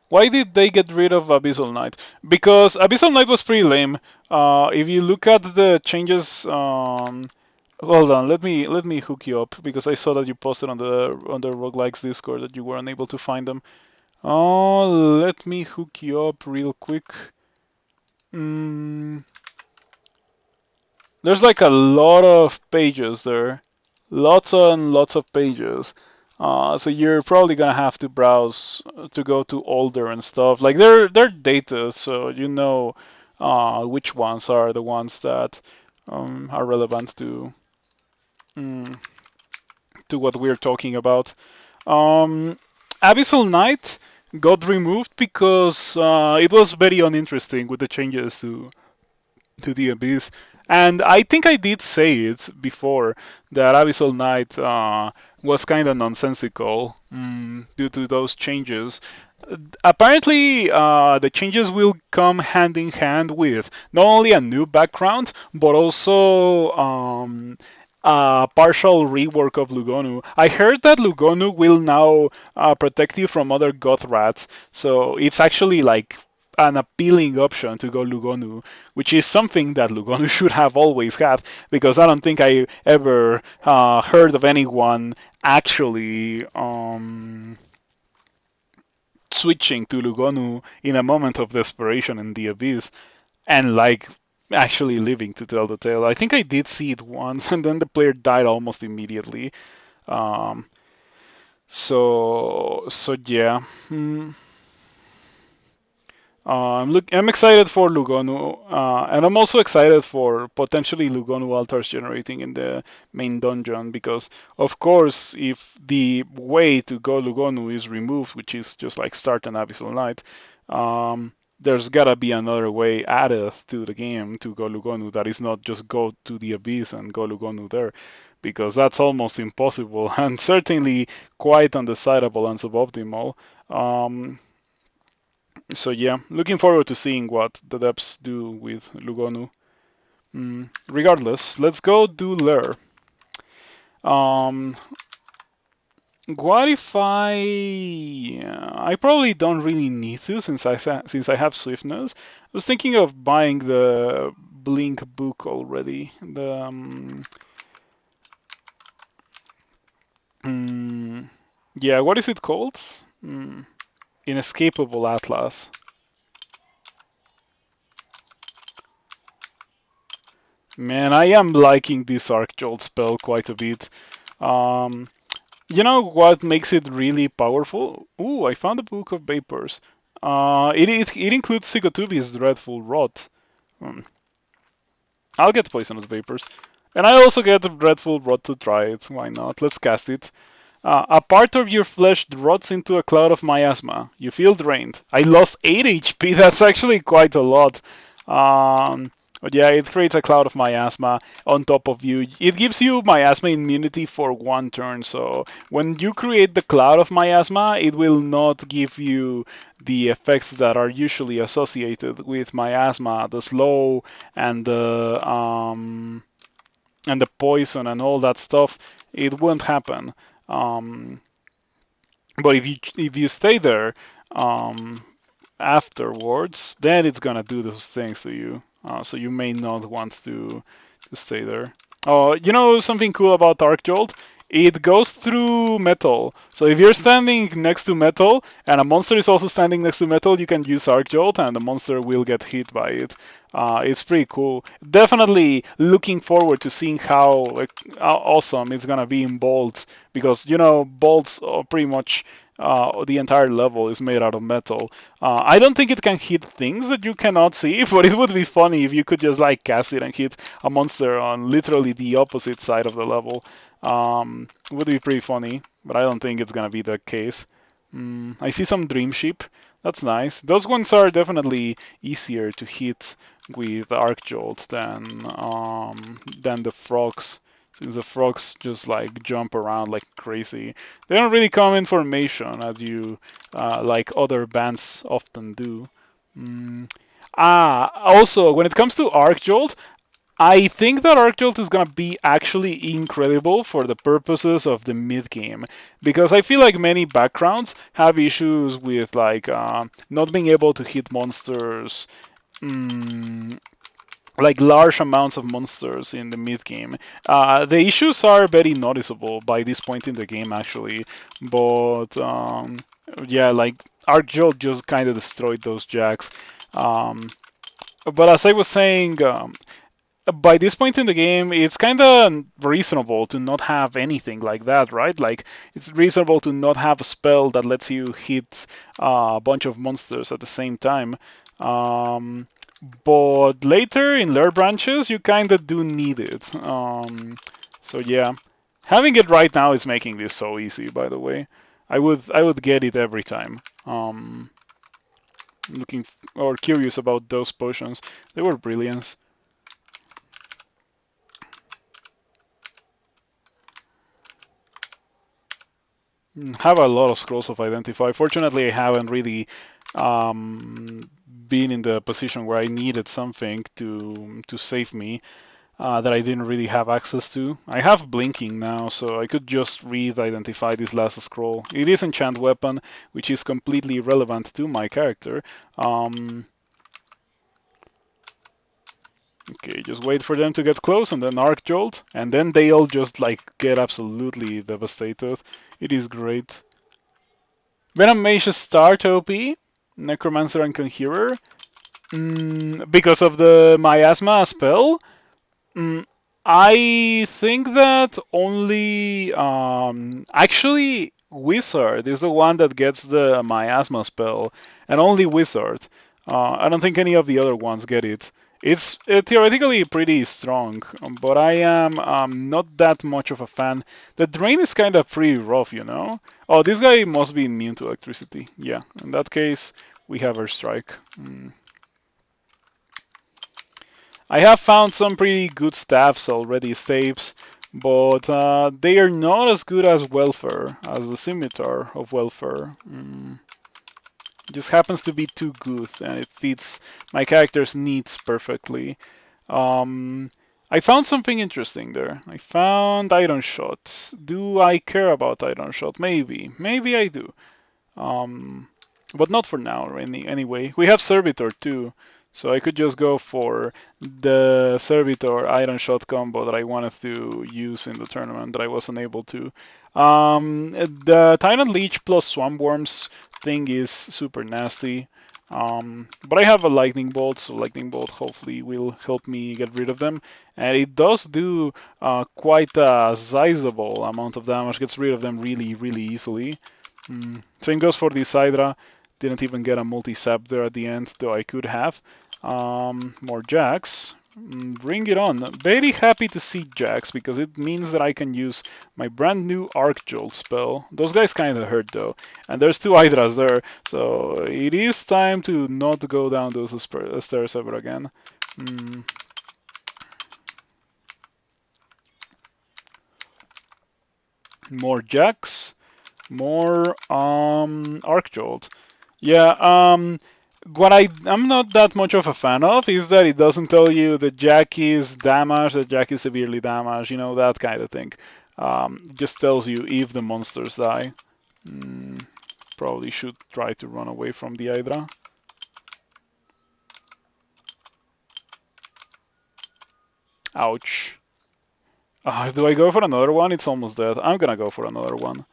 Why did they get rid of Abyssal Knight? Because Abyssal Knight was pretty lame. If you look at the changes, hold on, let me hook you up because I saw that you posted on the Roguelikes Discord that you were unable to find them. Oh, let me hook you up real quick. Mm, there's like a lot of pages there, lots and lots of pages. So you're probably gonna have to browse to go to older and stuff. Like they're data, so you know which ones are the ones that are relevant mm, to what we're talking about. Um, Abyssal Knight got removed because it was very uninteresting with the changes to the Abyss. And I think I did say it before that Abyssal Knight was kind of nonsensical due to those changes. Apparently, the changes will come hand in hand with not only a new background, but also a partial rework of Lugonu. I heard that Lugonu will now protect you from other goth rats, so it's actually like an appealing option to go Lugonu, which is something that Lugonu should have always had, because I don't think I ever heard of anyone actually switching to Lugonu in a moment of desperation in the Abyss and like actually living to tell the tale. I think I did see it once, and then the player died almost immediately. Um, so yeah. I'm excited for Lugonu, and I'm also excited for potentially Lugonu altars generating in the main dungeon because, of course, if the way to go Lugonu is removed, which is just like start an Abyssal Knight, there's gotta be another way added to the game to go Lugonu that is not just go to the Abyss and go Lugonu there, because that's almost impossible and certainly quite undecidable and suboptimal. Um, so yeah, looking forward to seeing what the depths do with Lugonu. Regardless, let's go do Lair. Um, what if I probably don't really need to since I have swiftness. I was thinking of buying the Blink book already. The yeah, what is it called? Inescapable Atlas. Man, I am liking this Arc Jolt spell quite a bit. Um, You know what makes it really powerful? Ooh, I found a book of vapors. It includes Sigotubi's dreadful rot. Hmm. I'll get poisonous vapors, and I also get the dreadful rot to try it. Why not? Let's cast it. A part of your flesh rots into a cloud of miasma. You feel drained. I lost 8 HP. That's actually quite a lot. Um, but yeah, it creates a cloud of miasma on top of you. It gives you miasma immunity for 1 turn. So when you create the cloud of miasma, it will not give you the effects that are usually associated with miasma, the slow and the poison and all that stuff. It won't happen. Um, but if you stay there um, afterwards, then it's gonna do those things to you. So you may not want to stay there. Oh, you know something cool about Arc Jolt? It goes through metal. So if you're standing next to metal and a monster is also standing next to metal, you can use Arc Jolt and the monster will get hit by it. It's pretty cool. Definitely looking forward to seeing how awesome it's gonna be in bolts because bolts are pretty much the entire level is made out of metal. I don't think it can hit things that you cannot see, but it would be funny if you could just like cast it and hit a monster on literally the opposite side of the level. It would be pretty funny, but I don't think it's gonna be the case. I see some Dream Sheep. That's nice. Those ones are definitely easier to hit with Arc Jolt than the frogs, since the frogs just like jump around like crazy. They don't really come in formation as you like other bands often do. Mm. Also, when it comes to Arc Jolt, I think that Arc Jolt is gonna be actually incredible for the purposes of the mid game, because I feel like many backgrounds have issues with like not being able to hit monsters. Mm, like large amounts of monsters in the mid game. The issues are very noticeable by this point in the game, actually. But yeah, like Arcjolt just kind of destroyed those jacks. Um, but as I was saying, by this point in the game, it's kind of reasonable to not have anything like that, right? Like, it's reasonable to not have a spell that lets you hit a bunch of monsters at the same time. Um, but later in layer branches, you kind of do need it. So yeah, having it right now is making this so easy. By the way, I would get it every time. Looking or curious about those potions, they were brilliant. Have a lot of scrolls of identify. Fortunately, I haven't really been in the position where I needed something to save me that I didn't really have access to. I have blinking now, so I could just read identify this last scroll. It is enchant weapon, which is completely irrelevant to my character. Okay, just wait for them to get close and then arc jolt, and then they all just like get absolutely devastated. It is great. Venom Mage start OP, Necromancer and Conjurer. Because of the Miasma spell, mm, I think that only actually Wizard is the one that gets the Miasma spell, and only Wizard. I don't think any of the other ones get it. It's theoretically pretty strong, but I am not that much of a fan. The drain is kind of pretty rough, you know? Oh, this guy must be immune to electricity. Yeah, in that case, we have our strike. I have found some pretty good staffs already, staves, but they are not as good as Welfare, as the Scimitar of Welfare. Just happens to be too good, and it fits my character's needs perfectly. I found something interesting there. I found Iron Shot. Do I care about Iron Shot? Maybe I do. But not for now, anyway. We have Servitor too, so I could just go for the Servitor Iron Shot combo that I wanted to use in the tournament that I wasn't able to. The Tyrant Leech plus Swamp Worms thing is super nasty. But I have a Lightning Bolt, so Lightning Bolt hopefully will help me get rid of them. And it does do quite a sizable amount of damage, gets rid of them really, really easily. Same goes for the Hydra. Didn't even get a multi-sap there at the end, though I could have. More jacks. Bring it on. Very happy to see Jax because it means that I can use my brand new Arc Jolt spell. Those guys kind of hurt though, and there's two Hydras there, so it is time to not go down those stairs ever again. Mm. More Jax, more Arc Jolt. Yeah, what I'm not that much of a fan of is that it doesn't tell you that Jack is damaged, that Jack is severely damaged, that kind of thing. It just tells you if the monsters die. Mm, Probably should try to run away from the Hydra. Ouch. Do I go for another one? It's almost dead. I'm gonna go for another one.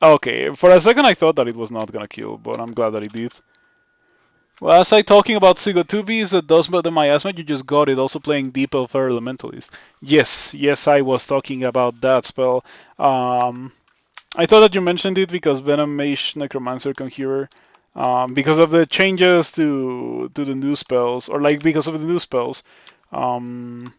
Okay, for a second I thought that it was not gonna kill, but I'm glad that it did. Well, as I talking about Sigotubis that does the miasma, you just got it. Also playing Deep Elfer Elementalist. Yes, I was talking about that spell. I thought that you mentioned it because Venom Mage Necromancer Conjurer. Because of the changes to the new spells, or like because of the new spells. Um,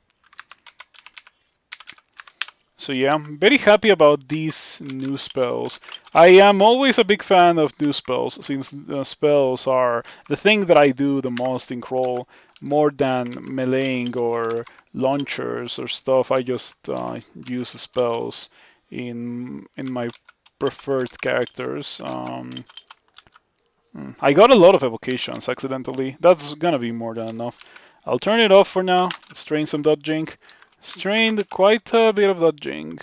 So yeah, I'm very happy about these new spells. I am always a big fan of new spells, since spells are the thing that I do the most in Crawl, more than meleeing or launchers or stuff. I just use spells in my preferred characters. I got a lot of evocations accidentally. That's gonna be more than enough. I'll turn it off for now. Strain some dodging. Strained quite a bit of dodging.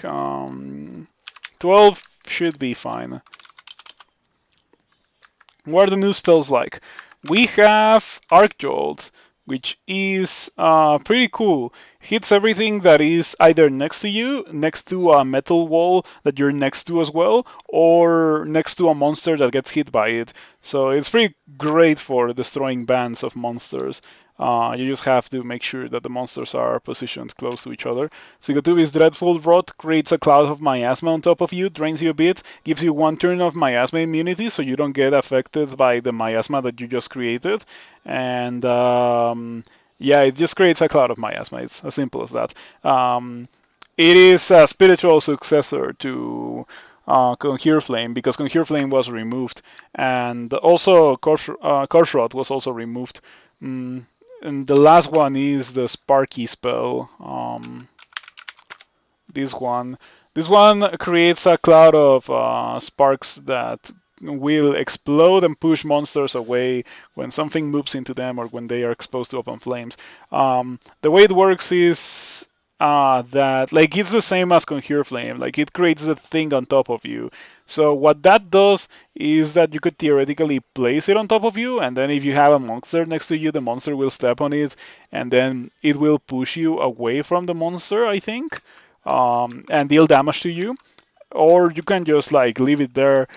12 should be fine. What are the new spells like? We have Arc Jolt, which is pretty cool. Hits everything that is either next to you, next to a metal wall that you're next to as well, or next to a monster that gets hit by it. So it's pretty great for destroying bands of monsters. You just have to make sure that the monsters are positioned close to each other. Sigatubi's Dreadful Rot creates a cloud of miasma on top of you, drains you a bit, gives you one turn of miasma immunity so you don't get affected by the miasma that you just created. And yeah, it just creates a cloud of miasma. It's as simple as that. It is a spiritual successor to Conjure Flame because Conjure Flame was removed, and also Corpse Rot was also removed. Mm, and the last one is the Sparky spell. This one, this one creates a cloud of sparks that will explode and push monsters away when something moves into them or when they are exposed to open flames. The way it works is that like it's the same as Conjure Flame. Like it creates the thing on top of you. So what that does is that you could theoretically place it on top of you, and then if you have a monster next to you, the monster will step on it, and then it will push you away from the monster, I think, and deal damage to you. Or you can just like leave it there,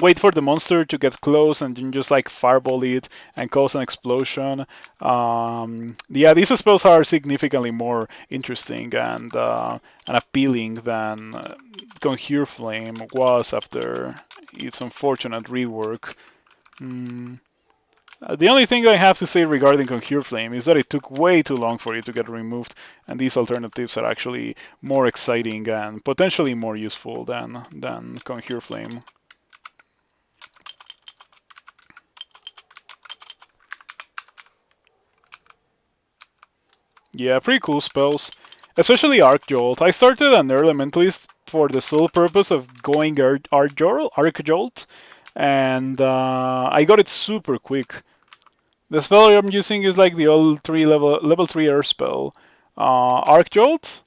wait for the monster to get close, and then just like fireball it and cause an explosion. Yeah, these spells are significantly more interesting and appealing than Conjure Flame was after its unfortunate rework. Mm. The only thing I have to say regarding Conjure Flame is that it took way too long for it to get removed, and these alternatives are actually more exciting and potentially more useful than Conjure Flame. Yeah, pretty cool spells, especially Arc Jolt. I started an Elementalist for the sole purpose of going Arc Jolt, and I got it super quick. The spell I'm using is like the old level 3 air spell. Arc Jolt,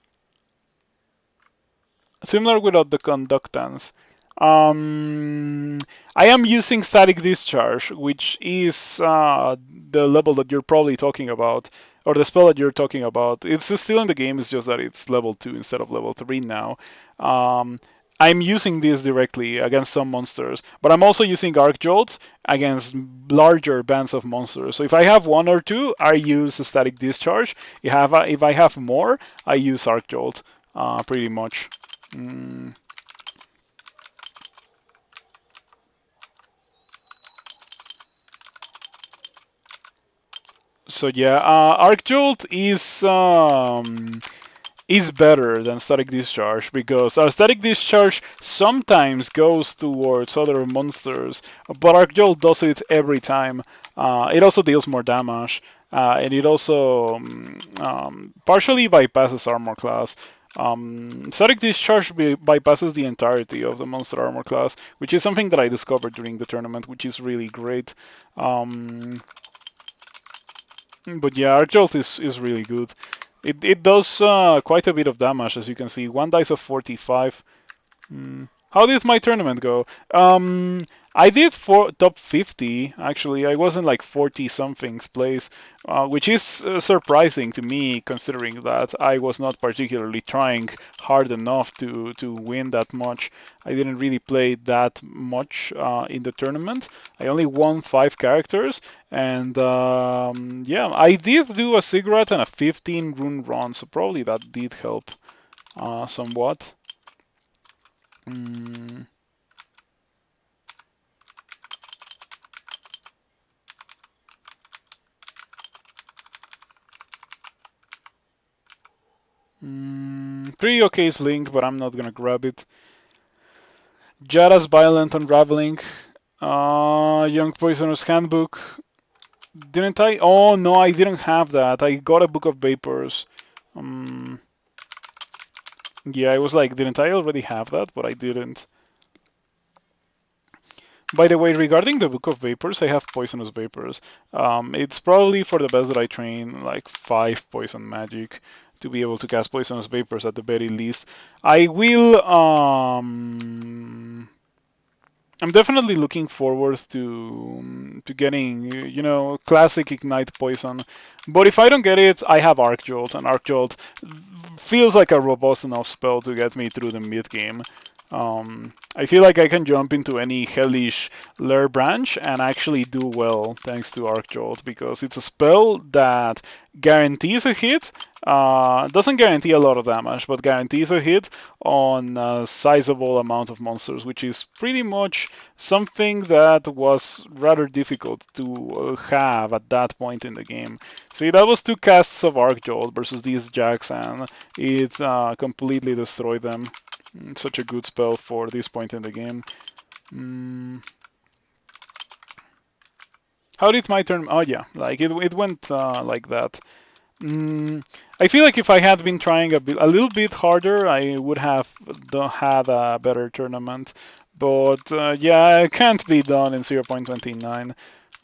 similar without the conductance. Um, I am using Static Discharge, which is the level that you're probably talking about, or the spell that you're talking about. It's still in the game, it's just that it's level 2 instead of level 3 now. Um, I'm using this directly against some monsters, but I'm also using Arc Jolt against larger bands of monsters. So if I have one or two, I use Static Discharge. If I have more, I use Arc Jolt, pretty much. Mm. So yeah, Arc Jolt is better than Static Discharge because our Static Discharge sometimes goes towards other monsters, but Arc Jolt does it every time. It also deals more damage, and it also partially bypasses armor class. Static Discharge bypasses the entirety of the monster armor class, which is something that I discovered during the tournament, which is really great. Um, but yeah, Arcjolt is really good. It does quite a bit of damage, as you can see. One dice of 45. How did my tournament go? I did top 50 actually. I was in like 40 somethings place, which is surprising to me considering that I was not particularly trying hard enough to win that much. I didn't really play that much in the tournament. I only won 5 characters, and yeah, I did do a cigarette and a 15 rune run, so probably that did help somewhat. Mm. Pretty okay's link, but I'm not gonna grab it. Jada's Violent Unraveling. Young Poisoner's Handbook. Didn't I? Oh no, I didn't have that. I got a Book of Vapors. Um, yeah, I was like, didn't I already have that? But I didn't. By the way, regarding the Book of Vapors, I have Poisonous Vapors. It's probably for the best that I train like 5 Poison Magic to be able to cast Poisonous Vapors at the very least. I will. I'm definitely looking forward to getting classic Ignite Poison. But if I don't get it, I have Arc Jolt, and Arc Jolt feels like a robust enough spell to get me through the mid game. I feel like I can jump into any hellish Lair branch and actually do well thanks to Arc Jolt because it's a spell that guarantees a hit. Doesn't guarantee a lot of damage, but guarantees a hit on a sizable amount of monsters, which is pretty much something that was rather difficult to have at that point in the game. See, that was 2 casts of Arc Jolt versus these Jacks, and it completely destroyed them. Such a good spell for this point in the game. How did my turn? Oh yeah, like it went like that. I feel like if I had been trying a little bit harder, I would have had a better tournament. But yeah, it can't be done in 0.29.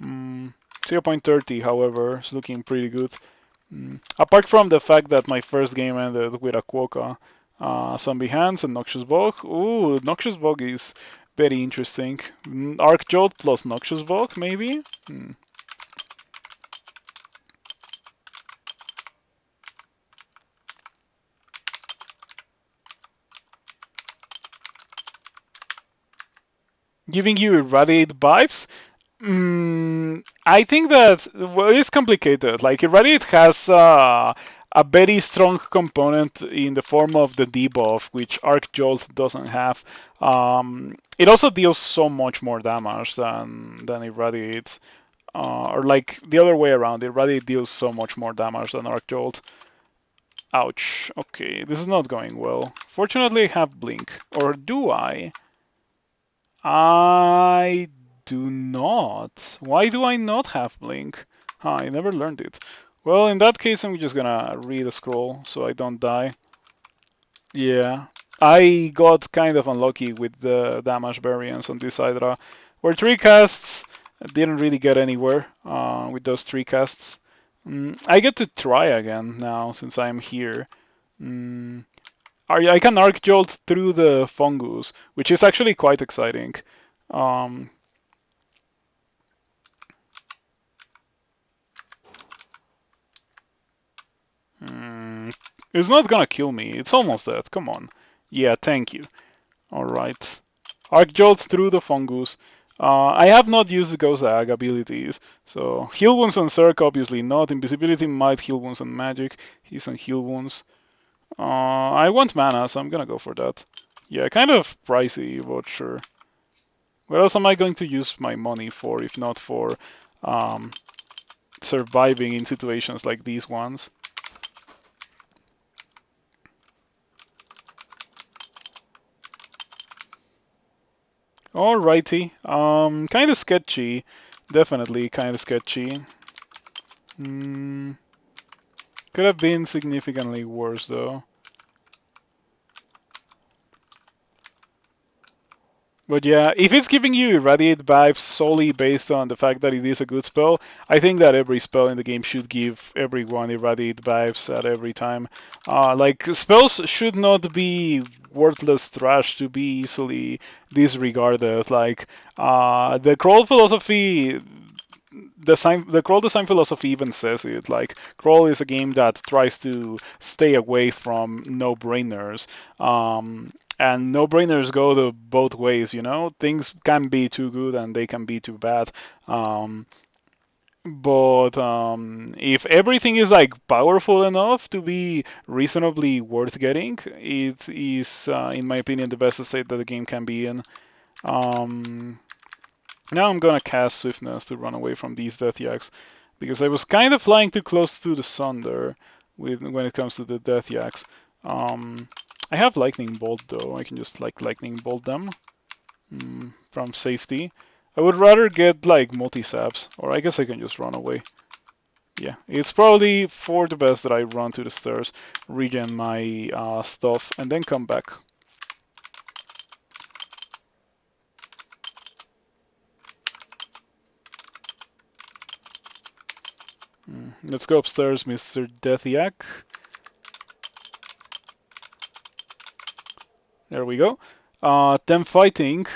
0.30, however, is looking pretty good. Apart from the fact that my first game ended with a Quokka, Zombie Hands, and Noxious Bog. Ooh, Noxious Bog is very interesting. Arc Jolt plus Noxious Bog, maybe? Giving you Irradiate vibes? I think that well, it's complicated. Like Irradiate has a very strong component in the form of the debuff, which Arc Jolt doesn't have. It also deals so much more damage than Irradiate, or like the other way around. Irradiate deals so much more damage than Arc Jolt. Ouch. Okay, this is not going well. Fortunately, I have Blink, or do I? I do not. Why do I not have Blink? Huh, I never learned it. Well, in that case, I'm just gonna read a scroll so I don't die. Yeah, I got kind of unlucky with the damage variance on this Hydra. Where 3 casts didn't really get anywhere with those 3 casts. I get to try again now since I'm here. I can Arc Jolt through the fungus, which is actually quite exciting. Um, it's not gonna kill me. It's almost dead. Come on. Yeah, thank you. Alright. Arc Jolt through the fungus. I have not used the Gozag abilities, so Heal Wounds on Zerk obviously not. Invisibility might heal wounds on magic. He's on heal wounds. I want mana, so I'm gonna go for that. Yeah, kind of pricey, but sure. What else am I going to use my money for if not for surviving in situations like these ones. Alrighty. Kind of sketchy. Definitely kind of sketchy. Could have been significantly worse though. But yeah, if it's giving you Irradiate vibes solely based on the fact that it is a good spell, I think that every spell in the game should give everyone Irradiate vibes at every time. Like, spells should not be worthless trash to be easily disregarded. Like, the Crawl philosophy the Crawl design philosophy even says it. Like, Crawl is a game that tries to stay away from no-brainers. And no-brainers go the both ways, you know? Things can be too good and they can be too bad. But if everything is like powerful enough to be reasonably worth getting, it is, in my opinion, the best state that the game can be in. Now I'm gonna cast Swiftness to run away from these Death Yaks, because I was kind of flying too close to the sun there when it comes to the Death Yaks. I have Lightning Bolt though. I can just like Lightning Bolt them from safety. I would rather get like multi-saps, or I guess I can just run away. Yeah, it's probably for the best that I run to the stairs, regen my stuff, and then come back. Let's go upstairs, Mr. Death Yak. There we go. Them fighting.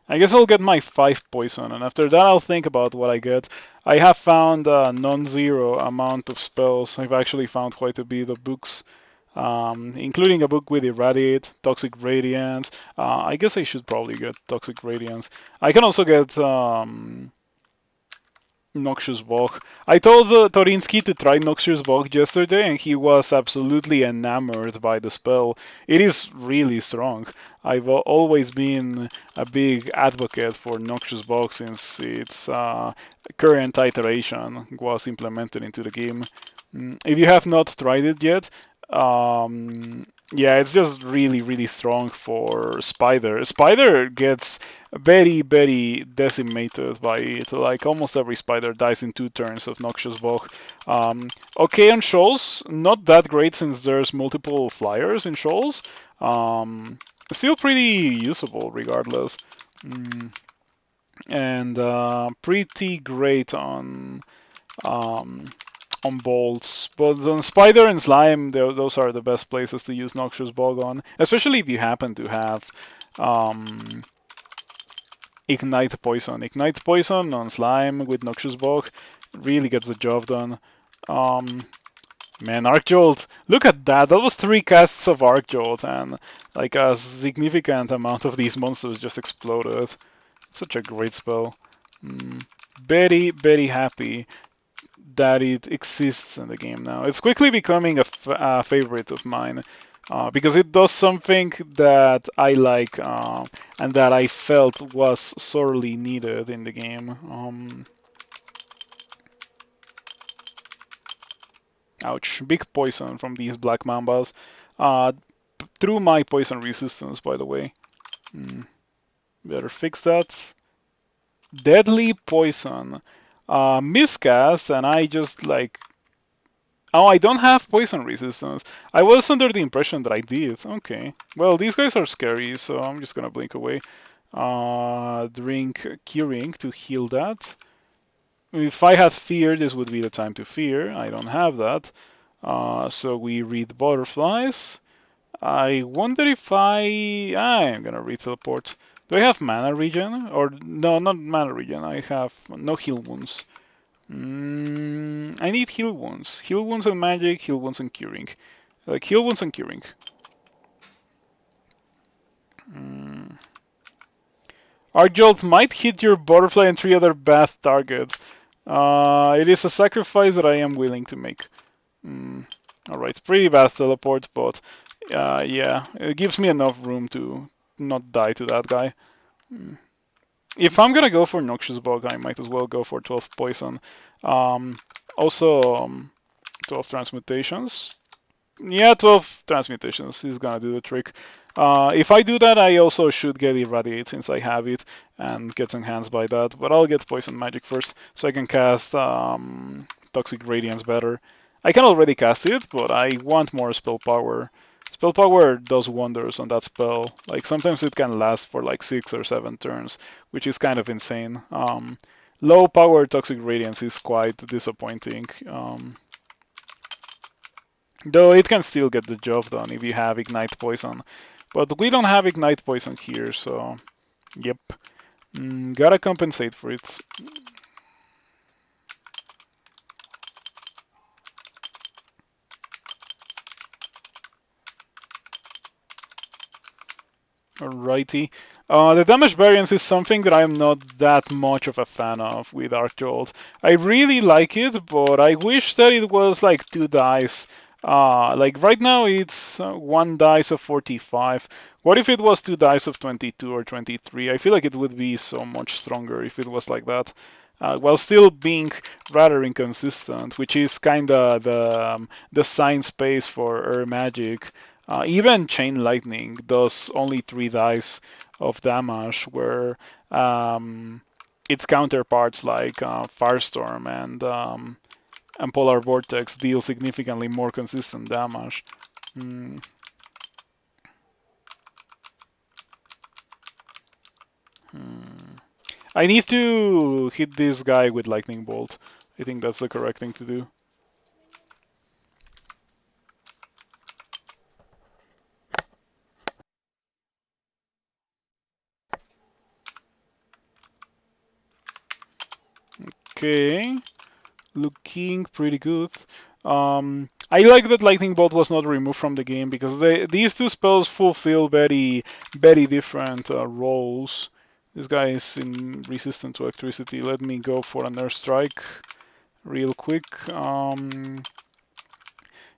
I guess I'll get my 5 poison, and after that I'll think about what I get. I have found a non-zero amount of spells. I've actually found quite a bit of books, including a book with Irradiate, Toxic Radiance. I guess I should probably get Toxic Radiance. I can also get Noxious Vogue. I told Torinsky to try Noxious Vogue yesterday, and he was absolutely enamored by the spell. It is really strong. I've always been a big advocate for Noxious Vogue since its current iteration was implemented into the game. If you have not tried it yet, yeah, it's just really, really strong for Spider. Spider gets very, very decimated by it. Like, almost every Spider dies in 2 turns of Noxious Vogue. Okay on Shoals, not that great since there's multiple flyers in Shoals. Still pretty usable regardless. And pretty great on bolts, but on Spider and Slime, those are the best places to use Noxious Bog on, especially if you happen to have Ignite Poison. Ignite Poison on Slime with Noxious Bog really gets the job done. Man, Arc Jolt, look at that! That was 3 casts of Arc Jolt, and like a significant amount of these monsters just exploded. Such a great spell. Very, very happy that it exists in the game now. It's quickly becoming a favorite of mine because it does something that I like and that I felt was sorely needed in the game. Ouch, big poison from these black mambas. Through my poison resistance, by the way. Better fix that. Deadly poison. Miscast, and I just like... Oh, I don't have poison resistance. I was under the impression that I did. Okay. Well, these guys are scary, so I'm just gonna blink away. Drink Curing to heal that. If I had Fear, this would be the time to Fear. I don't have that. So we read Butterflies. I wonder if I am gonna read Teleport. Do I have mana regen? Or no, not mana regen. I have no heal wounds. I need heal wounds. Heal wounds and magic, heal wounds and curing. Like heal wounds and curing. Arjolt might hit your butterfly and 3 other bath targets. It is a sacrifice that I am willing to make. Alright, pretty bad teleport, but Yeah, it gives me enough room to not die to that guy. If I'm gonna go for Noxious Bug, I might as well go for 12 Poison. Um, also, 12 Transmutations. Yeah, 12 Transmutations is gonna do the trick. If I do that, I also should get Irradiate since I have it and get enhanced by that. But I'll get Poison Magic first so I can cast Toxic Radiance better. I can already cast it, but I want more spell power. Spell power does wonders on that spell. Like sometimes it can last for like 6 or 7 turns, which is kind of insane. Low power Toxic Radiance is quite disappointing. Though it can still get the job done if you have Ignite Poison. But we don't have Ignite Poison here, so yep. Gotta compensate for it. Alrighty. The damage variance is something that I'm not that much of a fan of with Arc Jolt. I really like it, but I wish that it was like 2 dice. Like right now it's 1 dice of 45. What if it was 2 dice of 22 or 23? I feel like it would be so much stronger if it was like that. While still being rather inconsistent, which is kinda the sign space for Air Magic. Even Chain Lightning does only 3 dice of damage, where its counterparts like Firestorm and Polar Vortex deal significantly more consistent damage. Mm, hmm. I need to hit this guy with Lightning Bolt. I think that's the correct thing to do. Okay. Looking pretty good. I like that Lightning Bolt was not removed from the game because these two spells fulfill very different roles. This guy is resistant to electricity. Let me go for an Earth Strike real quick.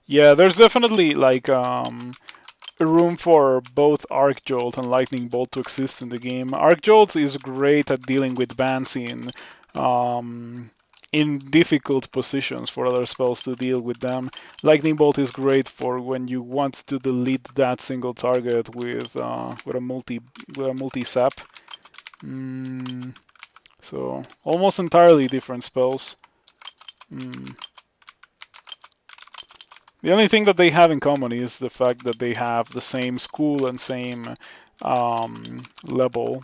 Yeah, there's definitely like room for both Arc Jolt and Lightning Bolt to exist in the game. Arc Jolt is great at dealing with bans um, in difficult positions for other spells to deal with them. Lightning Bolt is great for when you want to delete that single target with a multi sap. Mm, so almost entirely different spells. Mm. The only thing that they have in common is the fact that they have the same school and same level.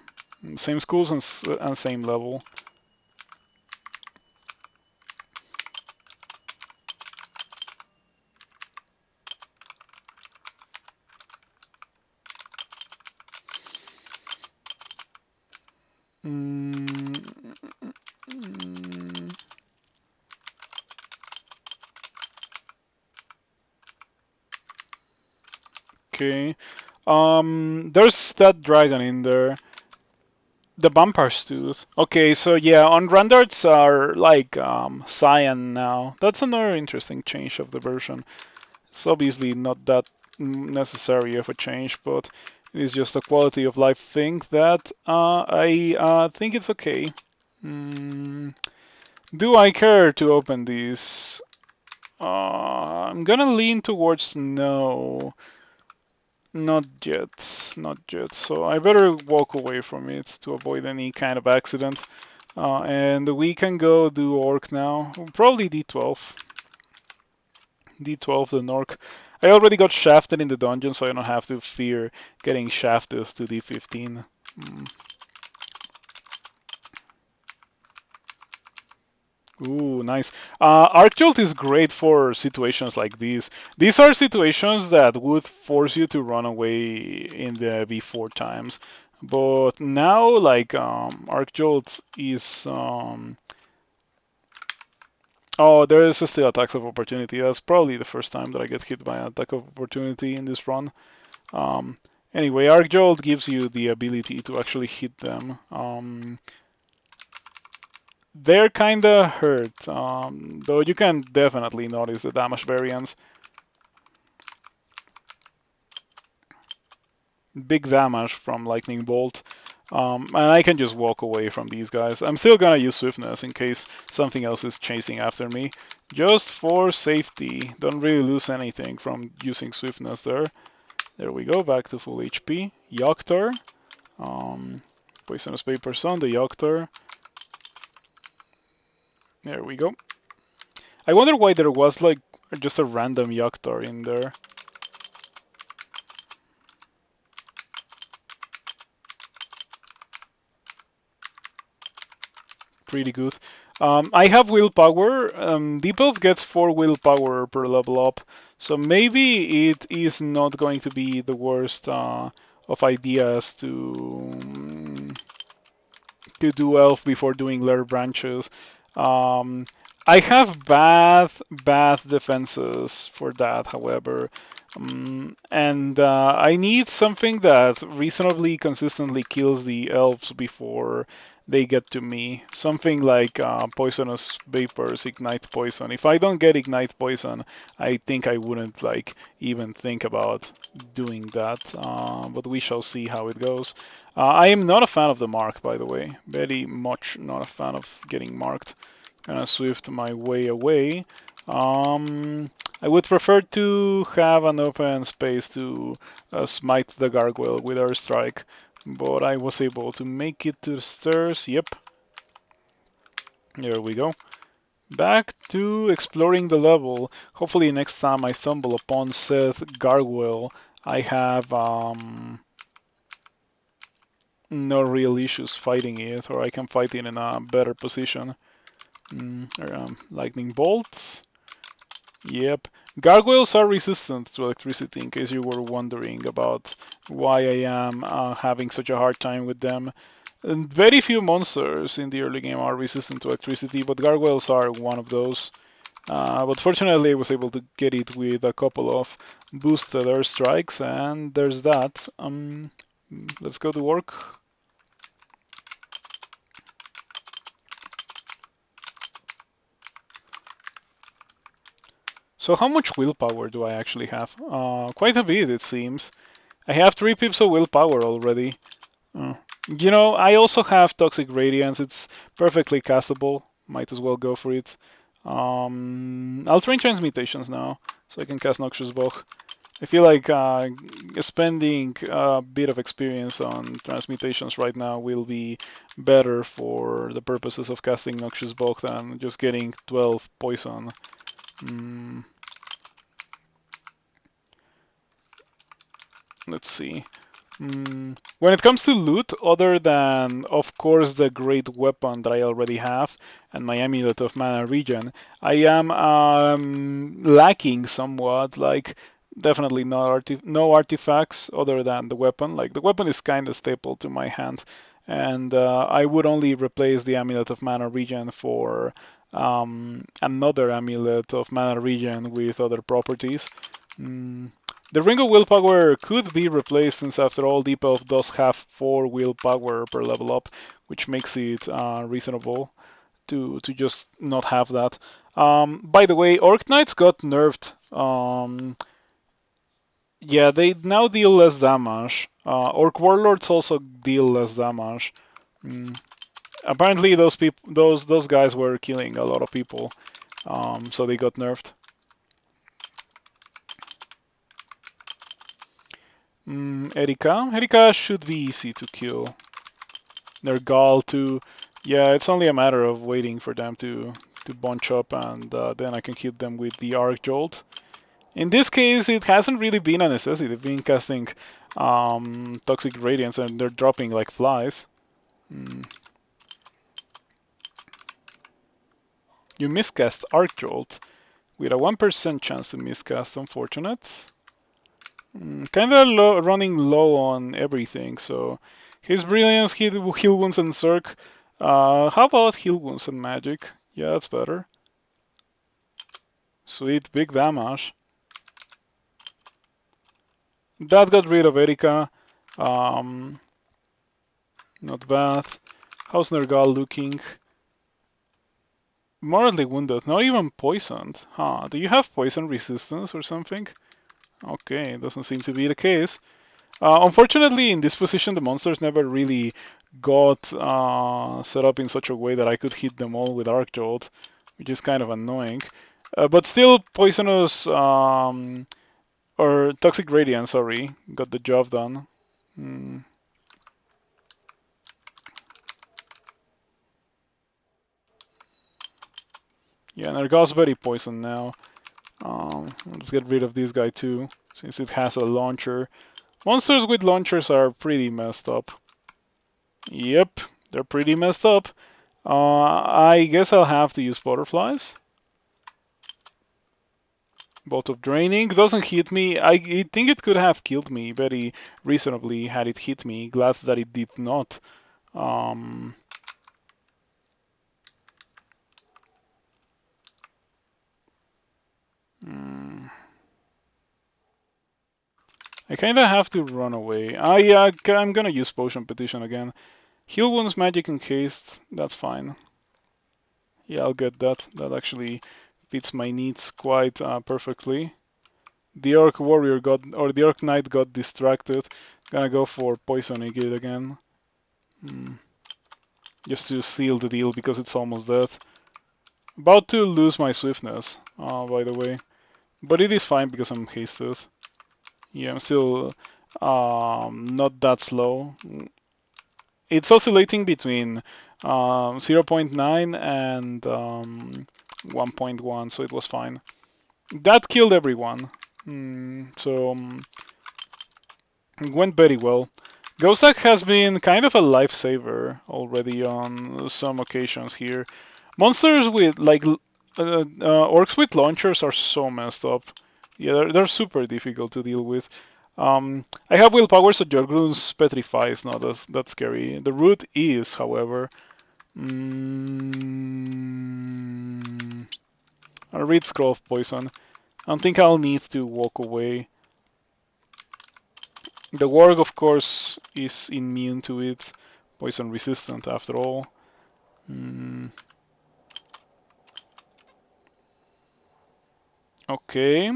Same schools and same level. Mm, mm, okay. There's that dragon in there. The Vampire's Tooth. Okay, so yeah, on Randarts are like cyan now. That's another interesting change of the version. It's obviously not that necessary of a change, but it is just a quality of life thing that I think it's okay. Mm, do I care to open these? I'm gonna lean towards no. Not yet, not yet. So I better walk away from it to avoid any kind of accident. And we can go do Orc now. Probably D12. D12 the Orc. I already got shafted in the dungeon, so I don't have to fear getting shafted to D15. Mm. Ooh, nice. Arcjolt is great for situations like these. These are situations that would force you to run away in the before times. But now, like, Arcjolt is. Oh, there is still attacks of opportunity. That's probably the first time that I get hit by an attack of opportunity in this run. Um, anyway, Arcjolt gives you the ability to actually hit them. They're kinda hurt, though you can definitely notice the damage variance. big damage from Lightning Bolt. And I can just walk away from these guys. I'm still gonna use Swiftness in case something else is chasing after me. Just for safety. Don't really lose anything from using Swiftness there. There we go, back to full HP. Yoctor. Poisonous Papers on the Yoctor. There we go. I wonder why there was like just a random Yoctor in there. Pretty good. I have willpower. Debuff gets 4 willpower per level up, so maybe it is not going to be the worst of ideas to do elf before doing lair branches. Um, I have bad defenses for that, however. And I need something that reasonably consistently kills the elves before they get to me. Something like poisonous vapors, ignite poison. If I don't get ignite poison, I think I wouldn't like even think about doing that. But we shall see how it goes. I am not a fan of the mark, by the way. Very much not a fan of getting marked. Gonna swift my way away. I would prefer to have an open space to smite the gargoyle with our strike, but I was able to make it to the stairs. Yep. There we go. Back to exploring the level. Hopefully next time I stumble upon said gargoyle, I have no real issues fighting it, or I can fight it in a better position. Lightning bolts. Yep. Gargoyles are resistant to electricity, in case you were wondering about why I am having such a hard time with them. And very few monsters in the early game are resistant to electricity, but gargoyles are one of those. But fortunately, I was able to get it with a couple of boosted airstrikes, and there's that. Let's go to work. So how much willpower do I actually have? Quite a bit, it seems. I have 3 pips of willpower already. You know, I also have Toxic Radiance. It's perfectly castable. Might as well go for it. I'll train Transmutations now, so I can cast Noxious Bog. I feel like spending a bit of experience on Transmutations right now will be better for the purposes of casting Noxious Bog than just getting 12 poison. Let's see. When it comes to loot, other than, of course, the great weapon that I already have and my Amulet of Mana Regen, I am lacking somewhat. Like, definitely no artifacts other than the weapon. Like, the weapon is kind of staple to my hand, and I would only replace the Amulet of Mana Regen for another Amulet of Mana Regen with other properties. The Ring of Willpower could be replaced, since after all Deep-Elf does have 4 willpower per level up, which makes it reasonable to just not have that. By the way, Orc Knights got nerfed. Yeah, they now deal less damage. Orc Warlords also deal less damage. Apparently, those guys were killing a lot of people, so they got nerfed. Erika should be easy to kill. Nergal too. Yeah, it's only a matter of waiting for them to bunch up, and then I can hit them with the Arc Jolt. In this case, it hasn't really been a necessity. They've been casting Toxic Radiance, and they're dropping like flies. You miscast Arc Jolt with a 1% chance to miscast. Unfortunate. Kinda running low on everything, so his Brilliance, Heal Wounds, and Circ. How about Heal Wounds and Magic? Yeah, that's better. Sweet, big damage. That got rid of Erika. Not bad. How's Nergal looking? Moderately wounded, not even poisoned. Huh, do you have poison resistance or something? Okay, doesn't seem to be the case. Unfortunately, in this position, the monsters never really got set up in such a way that I could hit them all with Arc Jolt, which is kind of annoying. But still, Poisonous or Toxic Radiant, sorry, got the job done. Mm. Yeah, Nergal's very poisoned now. Let's get rid of this guy too, since it has a launcher. Monsters with launchers are pretty messed up. Yep, they're pretty messed up. I guess I'll have to use butterflies. Bolt of Draining doesn't hit me. I think it could have killed me very reasonably had it hit me. Glad that it did not. Um, mm, I kind of have to run away. Yeah, I'm gonna use Potion Petition again. Heal Wounds, Magic, and Haste. That's fine. Yeah, I'll get that. That actually fits my needs quite perfectly. The Orc Warrior got, or the Orc Knight got distracted. Gonna go for Poisoning it again. Mm, just to seal the deal because it's almost dead. About to lose my swiftness, by the way. But it is fine because I'm hasted. Yeah, I'm still not that slow. It's oscillating between 0.9 and 1.1, so it was fine. That killed everyone. It went very well. Ghostak has been kind of a lifesaver already on some occasions here. Monsters with like orcs with launchers are so messed up. Yeah, they're super difficult to deal with. I have willpower, so Jorgrun's Petrify is not as that scary. The root is, however. A read Scroll of Poison. I think I'll need to walk away. The Warg, of course, is immune to it. Poison resistant, after all. Okay.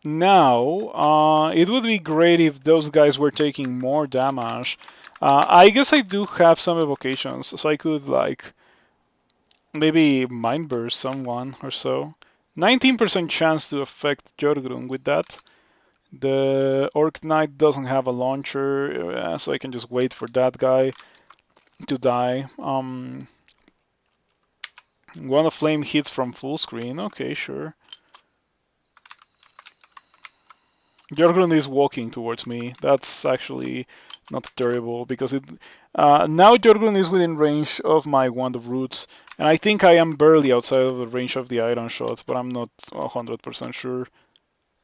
Now, it would be great if those guys were taking more damage. I guess I do have some evocations, so I could, like, maybe Mind Burst someone or so. 19% chance to affect Jorgrun with that. The Orc Knight doesn't have a launcher, so I can just wait for that guy to die. One of Flame hits from full screen. Okay, sure. Jorgrun is walking towards me. That's actually not terrible because it now Jorgrun is within range of my Wand of Roots, and I think I am barely outside of the range of the Iron Shot, but I'm not 100% sure.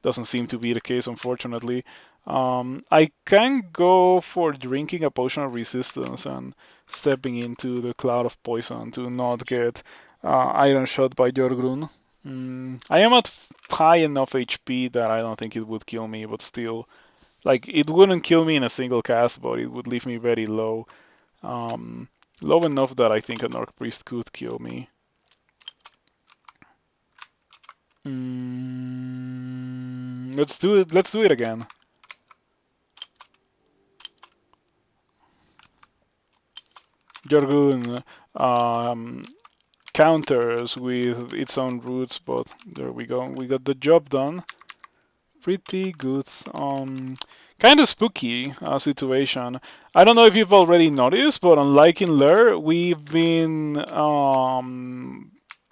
Doesn't seem to be the case, unfortunately. I can go for drinking a potion of resistance and stepping into the cloud of poison to not get Iron Shot by Jorgrun. I am at high enough HP that I don't think it would kill me, but still, like it wouldn't kill me in a single cast, but it would leave me very low, low enough that I think an Orc Priest could kill me. Let's do it. Let's do it again. Jorgun counters with its own roots, but there we go. We got the job done. Pretty good. Kind of spooky situation. I don't know if you've already noticed, but unlike in Lair, we've been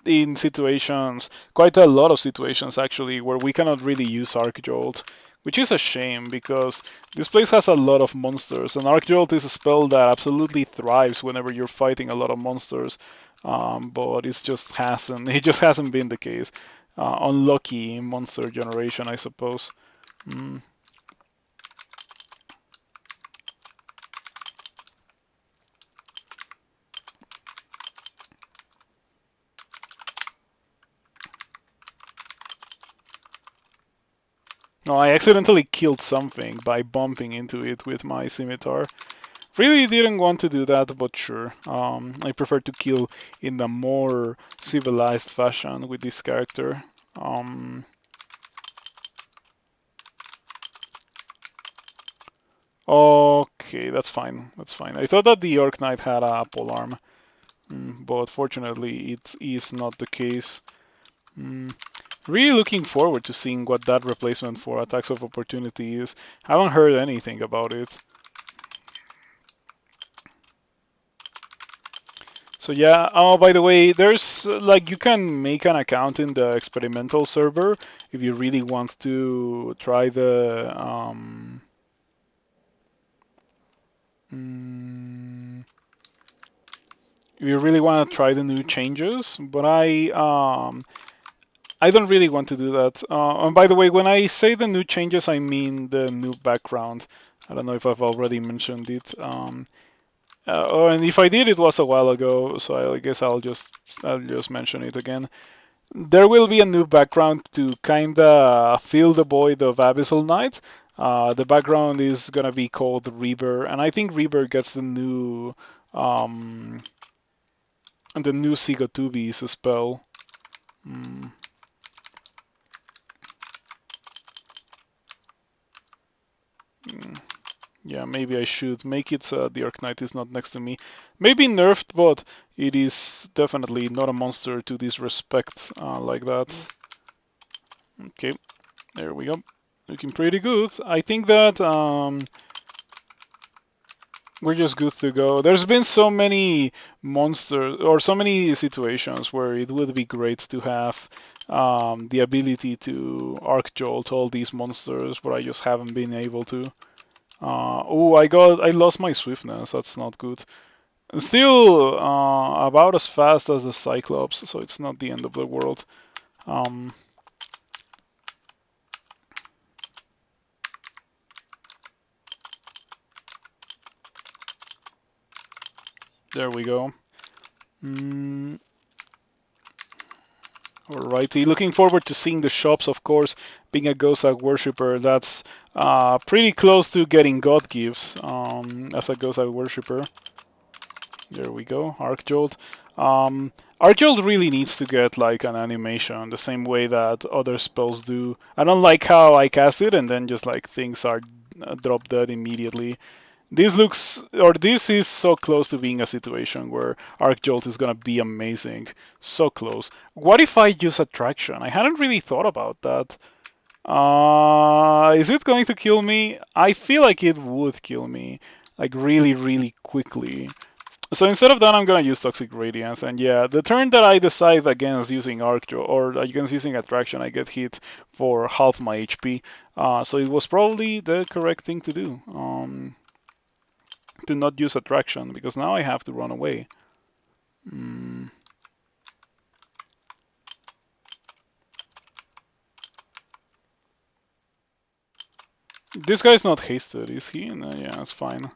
in situations, quite a lot of situations actually, where we cannot really use Arc Jolt, which is a shame because this place has a lot of monsters, and Arc Jolt is a spell that absolutely thrives whenever you're fighting a lot of monsters. But it just hasn't been the case. Unlucky monster generation, I suppose. Mm. No, I accidentally killed something by bumping into it with my scimitar. Really didn't want to do that, but sure. I prefer to kill in a more civilized fashion with this character. Um, Okay, that's fine. That's fine. I thought that the Orc Knight had a polearm, but fortunately it is not the case. Really looking forward to seeing what that replacement for attacks of opportunity is. Haven't heard anything about it. So yeah, oh by the way, there's like you can make an account in the experimental server if you really want to try the if you really want to try the new changes, but I don't really want to do that. And by the way, when I say the new changes, I mean the new background. I don't know if I've already mentioned it. And if I did, it was a while ago, so I guess I'll just mention it again. There will be a new background to kinda fill the void of Abyssal Knight. The background is gonna be called Reaver, and I think Reaver gets um, the new Sigatubi's spell. Mm, mm, yeah, maybe I should make it so the Arc Knight is not next to me. Maybe nerfed, but it is definitely not a monster to disrespect like that. Okay, there we go. Looking pretty good. I think that we're just good to go. There's been so many monsters or so many situations where it would be great to have the ability to arc jolt all these monsters, but I just haven't been able to. Oh, I lost my swiftness. That's not good. Still about as fast as the Cyclops, so it's not the end of the world. Um, there we go. Mm, Alrighty, looking forward to seeing the shops, of course. Being a Ghost worshipper, that's pretty close to getting God gifts as a Ghost worshipper. There we go, Arcjolt. Arcjolt really needs to get like an animation, the same way that other spells do. I don't like how I cast it and then just like things are drop dead immediately. This is so close to being a situation where Arc Jolt is gonna be amazing. So close. What if I use Attraction? I hadn't really thought about that. Is it going to kill me? I feel like it would kill me, like really, really quickly. So instead of that, I'm gonna use Toxic Radiance, and yeah, the turn that I decide against using Arc Jolt or against using Attraction, I get hit for half my HP. So it was probably the correct thing to do. To not use attraction because now I have to run away. Mm. This guy's not hasted, is he? No, yeah, it's fine.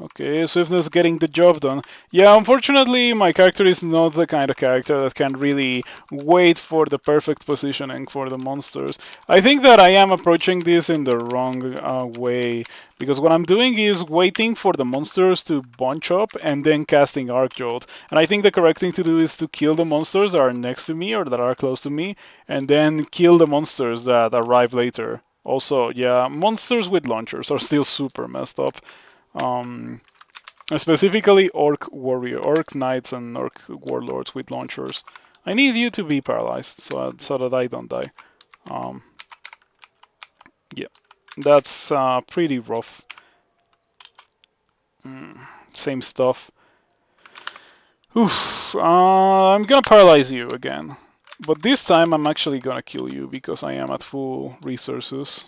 Okay, Swiftness getting the job done. Yeah, unfortunately, my character is not the kind of character that can really wait for the perfect positioning for the monsters. I think that I am approaching this in the wrong way, because what I'm doing is waiting for the monsters to bunch up and then casting Arc Jolt. And I think the correct thing to do is to kill the monsters that are next to me or that are close to me, and then kill the monsters that arrive later. Also, yeah, monsters with launchers are still super messed up. Um, Specifically orc knights and orc warlords with launchers. I need you to be paralyzed so that I don't die. Um, yeah, that's pretty rough. Same stuff. Oof, I'm gonna paralyze you again, but this time I'm actually gonna kill you because I am at full resources.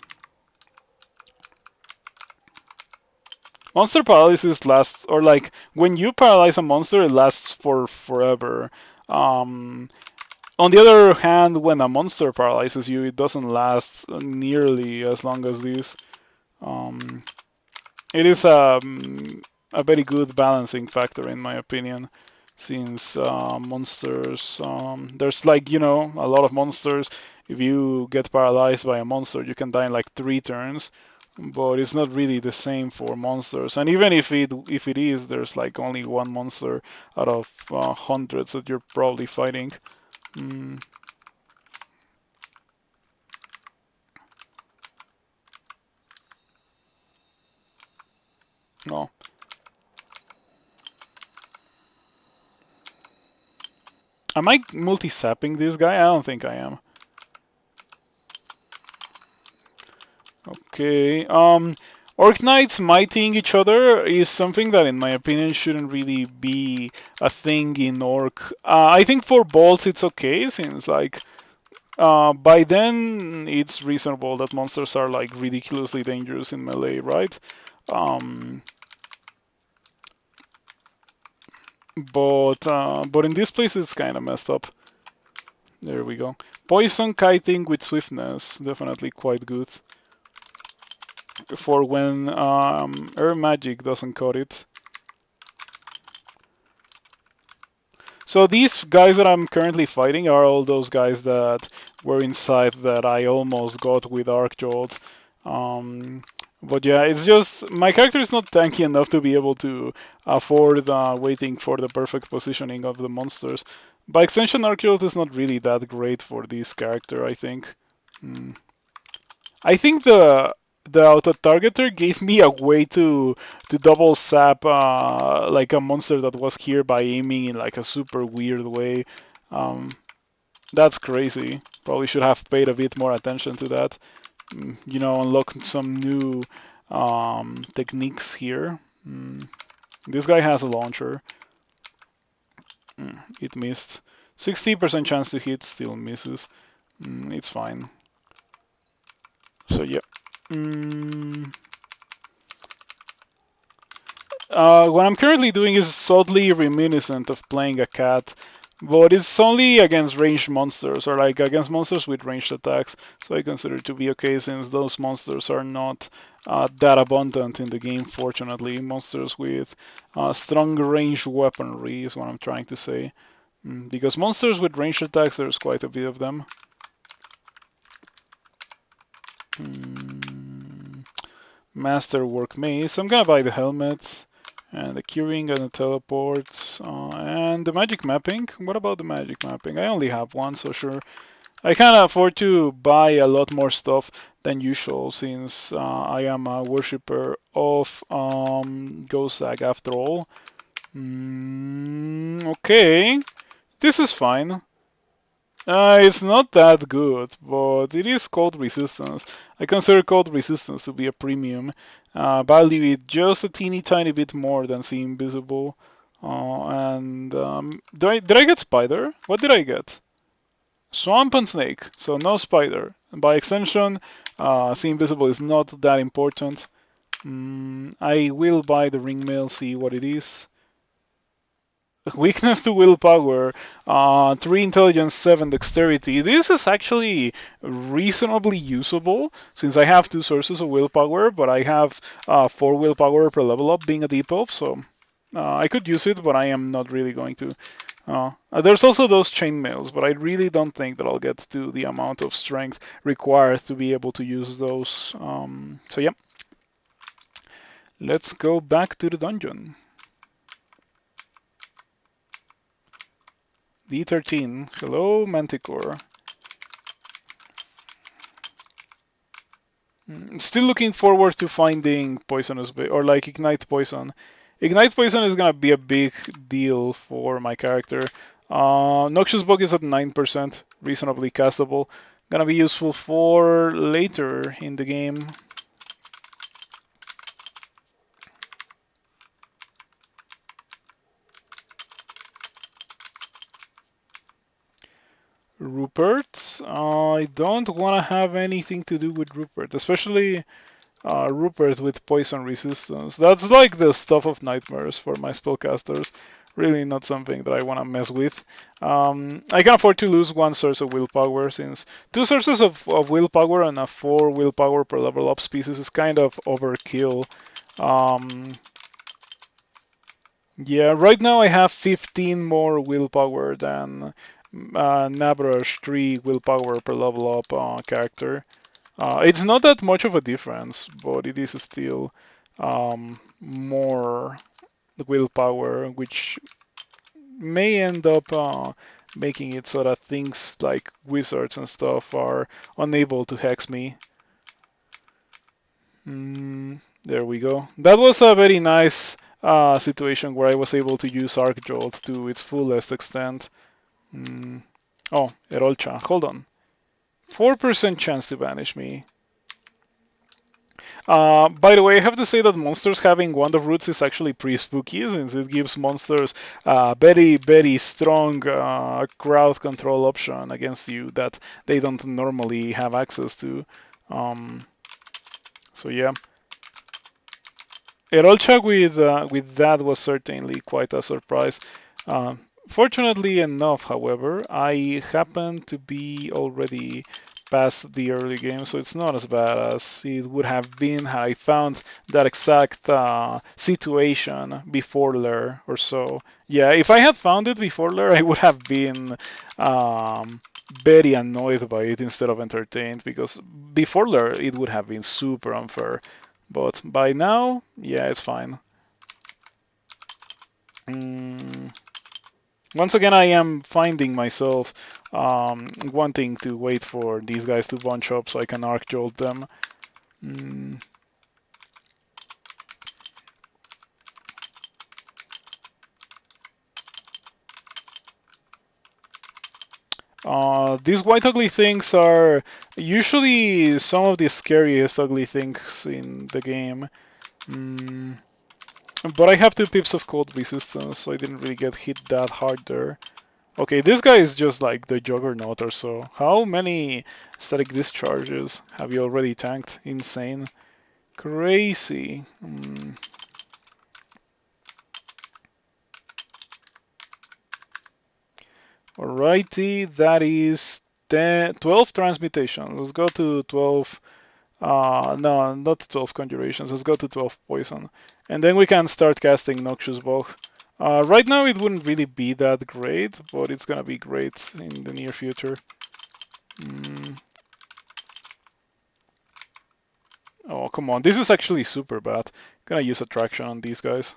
Monster paralysis lasts, or like when you paralyze a monster, it lasts for forever. On the other hand, when a monster paralyzes you, it doesn't last nearly as long as this. Um, it is a very good balancing factor, in my opinion, since monsters, there's like, a lot of monsters. If you get paralyzed by a monster, you can die in like 3 turns, but it's not really the same for monsters. And even if it is, there's like only one monster out of hundreds that you're probably fighting. Mm. No. Am I multi-sapping this guy? I don't think I am. Okay. Orc Knights mightying each other is something that, in my opinion, shouldn't really be a thing in Orc. I think for bolts it's okay, since like by then it's reasonable that monsters are like ridiculously dangerous in melee, right? Um, but in this place it's kind of messed up. There we go. Poison kiting with swiftness, definitely quite good for when air magic doesn't cut it. So these guys that I'm currently fighting are all those guys that were inside that I almost got with Arcjolt. Um, but yeah, it's just my character is not tanky enough to be able to afford waiting for the perfect positioning of the monsters. By extension, Arcjolt is not really that great for this character, I think. Mm. I think the auto targeter gave me a way to double sap like a monster that was here by aiming in like a super weird way. Um, that's crazy. Probably should have paid a bit more attention to that. You know, unlock some new techniques here. This guy has a launcher. It missed. 60% chance to hit, still misses. It's fine. So yeah. What I'm currently doing is oddly reminiscent of playing a cat, but it's only against ranged monsters, or like against monsters with ranged attacks, so I consider it to be okay since those monsters are not that abundant in the game, fortunately. Monsters with strong ranged weaponry is what I'm trying to say. Because monsters with ranged attacks, there's quite a bit of them. Masterwork Mace. I'm gonna buy the helmet. And the curing and the teleports and the magic mapping. What about the magic mapping? I only have one, so sure. I can afford to buy a lot more stuff than usual since I am a worshipper of Gosag after all. Okay, this is fine. It's not that good, but it is cold resistance. I consider cold resistance to be a premium. Value it just a teeny tiny bit more than see invisible. And did I get spider? What did I get? Swamp and snake, so no spider. And by extension, see invisible is not that important. I will buy the ring mail, see what it is. Weakness to willpower, 3 intelligence, 7 dexterity. This is actually reasonably usable since I have 2 sources of willpower, but I have 4 willpower per level up being a deep elf, so I could use it, but I am not really going to. There's also those chainmails, but I really don't think that I'll get to the amount of strength required to be able to use those. So yeah, let's go back to the dungeon. D13. Hello, Manticore. Still looking forward to finding poisonous or like ignite poison. Ignite poison is gonna be a big deal for my character. Noxious bug is at 9%, reasonably castable. Gonna be useful for later in the game. Rupert. I don't want to have anything to do with Rupert, especially Rupert with poison resistance. That's like the stuff of nightmares for my spellcasters. Really not something that I want to mess with. I can afford to lose 1 source of willpower since 2 sources of willpower and a 4 willpower per level up species is kind of overkill. Yeah, right now I have 15 more willpower than Nabrush 3 willpower per level up character. It's not that much of a difference, but it is still more willpower, which may end up making it so that things like wizards and stuff are unable to hex me. There we go. That was a very nice situation where I was able to use Arc Jolt to its fullest extent. Mm. Oh, Erolcha, hold on. 4% chance to banish me. By the way, I have to say that monsters having Wand of Roots is actually pretty spooky since it gives monsters very, very strong crowd control option against you that they don't normally have access to. Um, so yeah. Erolcha with that was certainly quite a surprise. Um, Fortunately enough, however, I happened to be already past the early game, so it's not as bad as it would have been had I found that exact situation before Lair or so. Yeah, if I had found it before Lair, I would have been um, very annoyed by it instead of entertained because before Lair it would have been super unfair. But by now, yeah, it's fine. Mm. Once again, I am finding myself wanting to wait for these guys to bunch up so I can arc jolt them. Mm. These white ugly things are usually some of the scariest ugly things in the game. Mm. But I have 2 pips of cold resistance, so I didn't really get hit that hard there. Okay, this guy is just like the Juggernaut or so. How many static discharges have you already tanked? Insane. Crazy. Alrighty, that is 12 transmutation. Let's go to 12. No, not 12 conjurations. Let's go to 12 poison. And then we can start casting Noxious Bog. Right now it wouldn't really be that great, but it's gonna be great in the near future. Mm. Oh, come on. This is actually super bad. Gonna use attraction on these guys.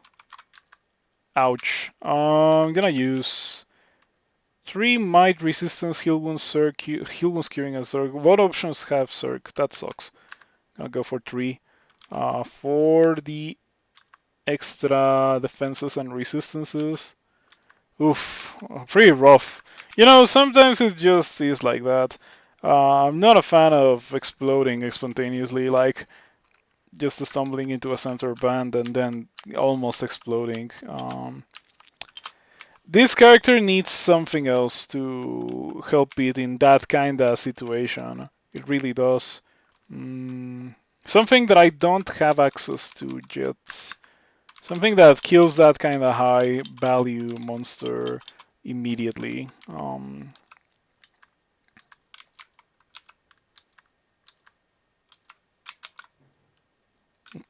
Ouch. I'm gonna use 3 might resistance, heal wounds, Zerg, heal wounds curing as Zerg. What options have Zerg? That sucks. Gonna go for 3. For the extra defenses and resistances. Oof, pretty rough. You know, sometimes it just is like that. I'm not a fan of exploding spontaneously. Like, just stumbling into a center band and then almost exploding. This character needs something else to help it in that kind of situation. It really does. Something that I don't have access to yet. Something that kills that kind of high value monster immediately.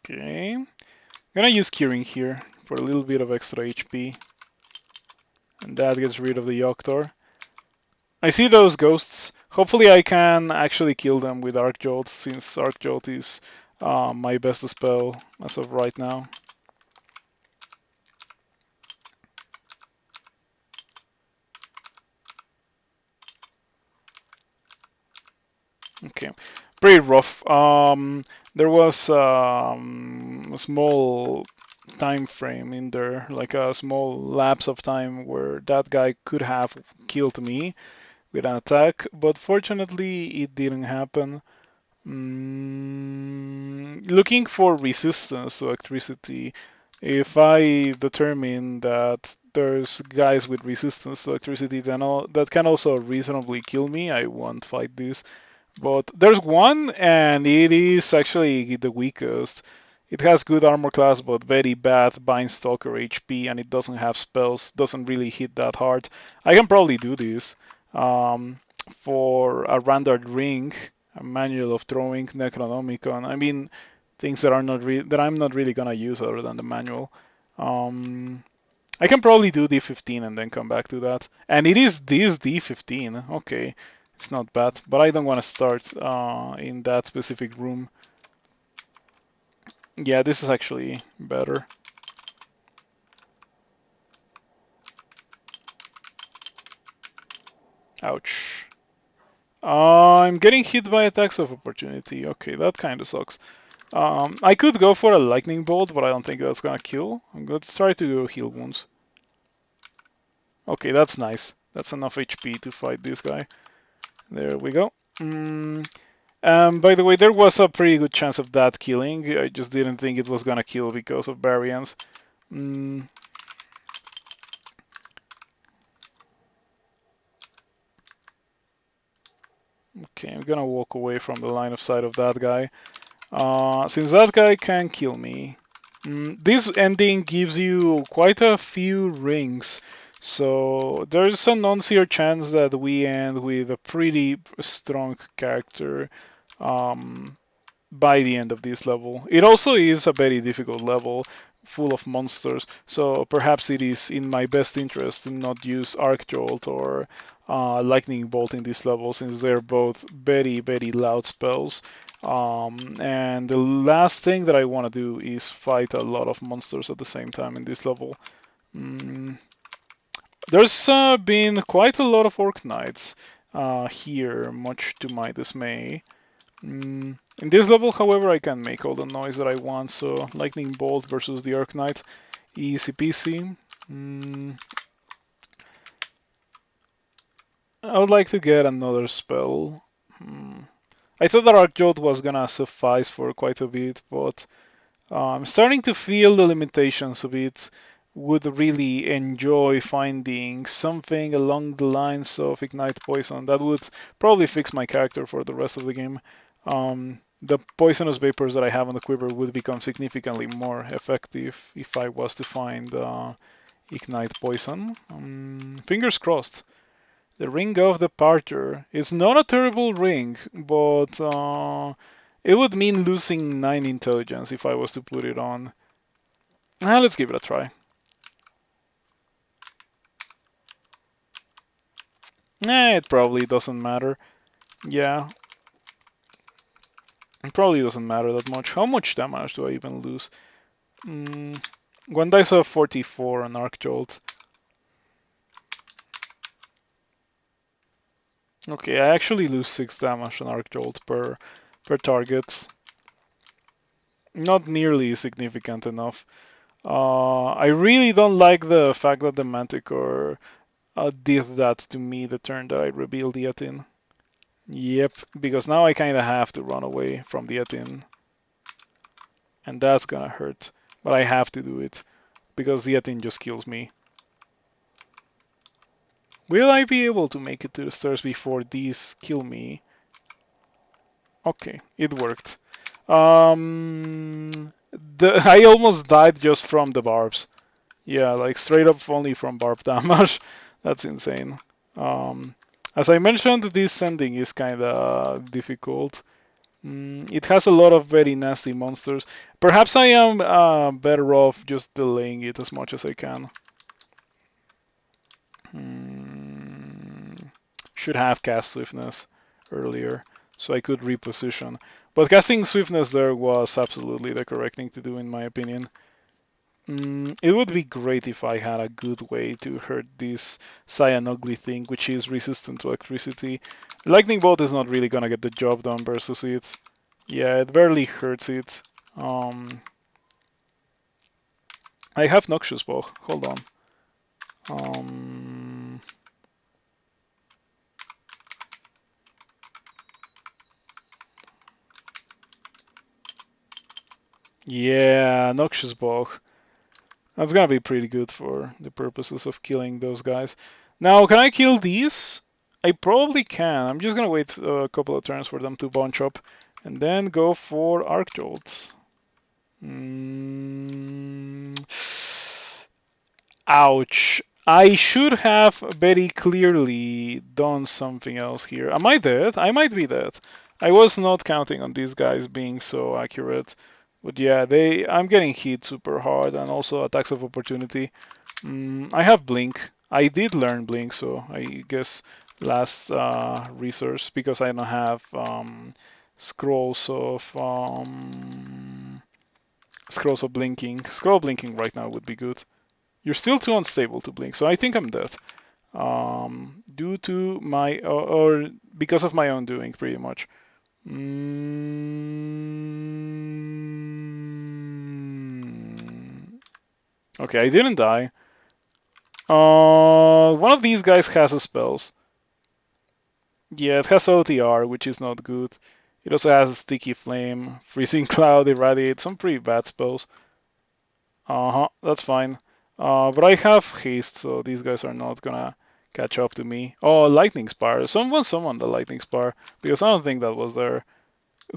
Okay. I'm gonna use Curing here for a little bit of extra HP. And that gets rid of the Yoctor. I see those ghosts. Hopefully I can actually kill them with Arc Jolt, since Arc Jolt is my best spell as of right now. Okay, pretty rough. There was a small time frame in there, like a small lapse of time where that guy could have killed me with an attack, but fortunately it didn't happen. Looking for resistance to electricity. If I determine that there's guys with resistance to electricity, then that can also reasonably kill me. I won't fight this. But there's one, and it is actually the weakest. It has good armor class, but very bad Bind Stalker HP, and it doesn't have spells, doesn't really hit that hard. I can probably do this. For a Randard Ring, a Manual of Throwing, Necronomicon. I mean, things that are not that I'm not really gonna use other than the manual. Um, I can probably do D15 and then come back to that. And it is this D15. Okay, it's not bad, but I don't want to start in that specific room. Yeah, this is actually better. Ouch. I'm getting hit by attacks of opportunity. Okay, that kind of sucks. I could go for a lightning bolt, but I don't think that's gonna kill. I'm going to try to do heal wounds. Okay, that's nice. That's enough HP to fight this guy. There we go. By the way, there was a pretty good chance of that killing. I just didn't think it was gonna kill because of variance. Mm, okay, I'm gonna walk away from the line of sight of that guy. Since that guy can kill me, this ending gives you quite a few rings. So there's a non-zero chance that we end with a pretty strong character. Um, by the end of this level. It also is a very difficult level full of monsters, so perhaps it is in my best interest to not use Arc Jolt or Lightning Bolt in this level, since they're both very, very loud spells. And the last thing that I want to do is fight a lot of monsters at the same time in this level. Mm, there's been quite a lot of Orc Knights here, much to my dismay. In this level, however, I can make all the noise that I want, so Lightning Bolt versus the Arc Knight, easy peasy. I would like to get another spell. I thought that Arc Jolt was gonna suffice for quite a bit, but I'm starting to feel the limitations of it. Would really enjoy finding something along the lines of Ignite Poison that would probably fix my character for the rest of the game. The poisonous vapors that I have on the quiver would become significantly more effective if I was to find Ignite Poison. Fingers crossed. The Ring of Departure is not a terrible ring, but it would mean losing 9 intelligence if I was to put it on. Let's give it a try. It probably doesn't matter. Yeah, it probably doesn't matter that much. How much damage do I even lose? One dice of 44 on Arc Jolt. Okay, I actually lose 6 damage on Arc Jolt per target. Not nearly significant enough. I really don't like the fact that the Manticore did that to me the turn that I revealed the Atin. Yep, because now I kind of have to run away from the Atin. And that's gonna hurt. But I have to do it, because the Atin just kills me. Will I be able to make it to the stairs before these kill me? Okay, it worked. I almost died just from the barbs. Yeah, like straight up only from barb damage. That's insane. As I mentioned, this sending is kind of difficult. It has a lot of very nasty monsters. Perhaps I am better off just delaying it as much as I can. Should have cast Swiftness earlier, so I could reposition. But casting Swiftness there was absolutely the correct thing to do, in my opinion. It would be great if I had a good way to hurt this Cyan Ugly thing, which is resistant to electricity. Lightning Bolt is not really gonna get the job done versus it. Yeah, it barely hurts it. I have Noxious Bow. Hold on. Yeah, Noxious Bow. That's gonna be pretty good for the purposes of killing those guys. Now, can I kill these? I probably can. I'm just gonna wait a couple of turns for them to bunch up, and then go for Arc Jolts. Ouch. I should have very clearly done something else here. Am I dead? I might be dead. I was not counting on these guys being so accurate. But yeah, I'm getting hit super hard, and also attacks of opportunity. I have Blink. I did learn Blink, so I guess last resource, because I don't have scrolls of blinking. Scroll blinking right now would be good. You're still too unstable to blink, so I think I'm dead. due to my or because of my own doing, pretty much. Okay, I didn't die. One of these guys has a spells. Yeah, it has OTR, which is not good. It also has Sticky Flame, Freezing Cloud, Irradiate, some pretty bad spells. Uh-huh, that's fine. But I have haste, so these guys are not gonna catch up to me. Oh, Lightning Spire. Someone summoned the Lightning Spire, because I don't think that was there.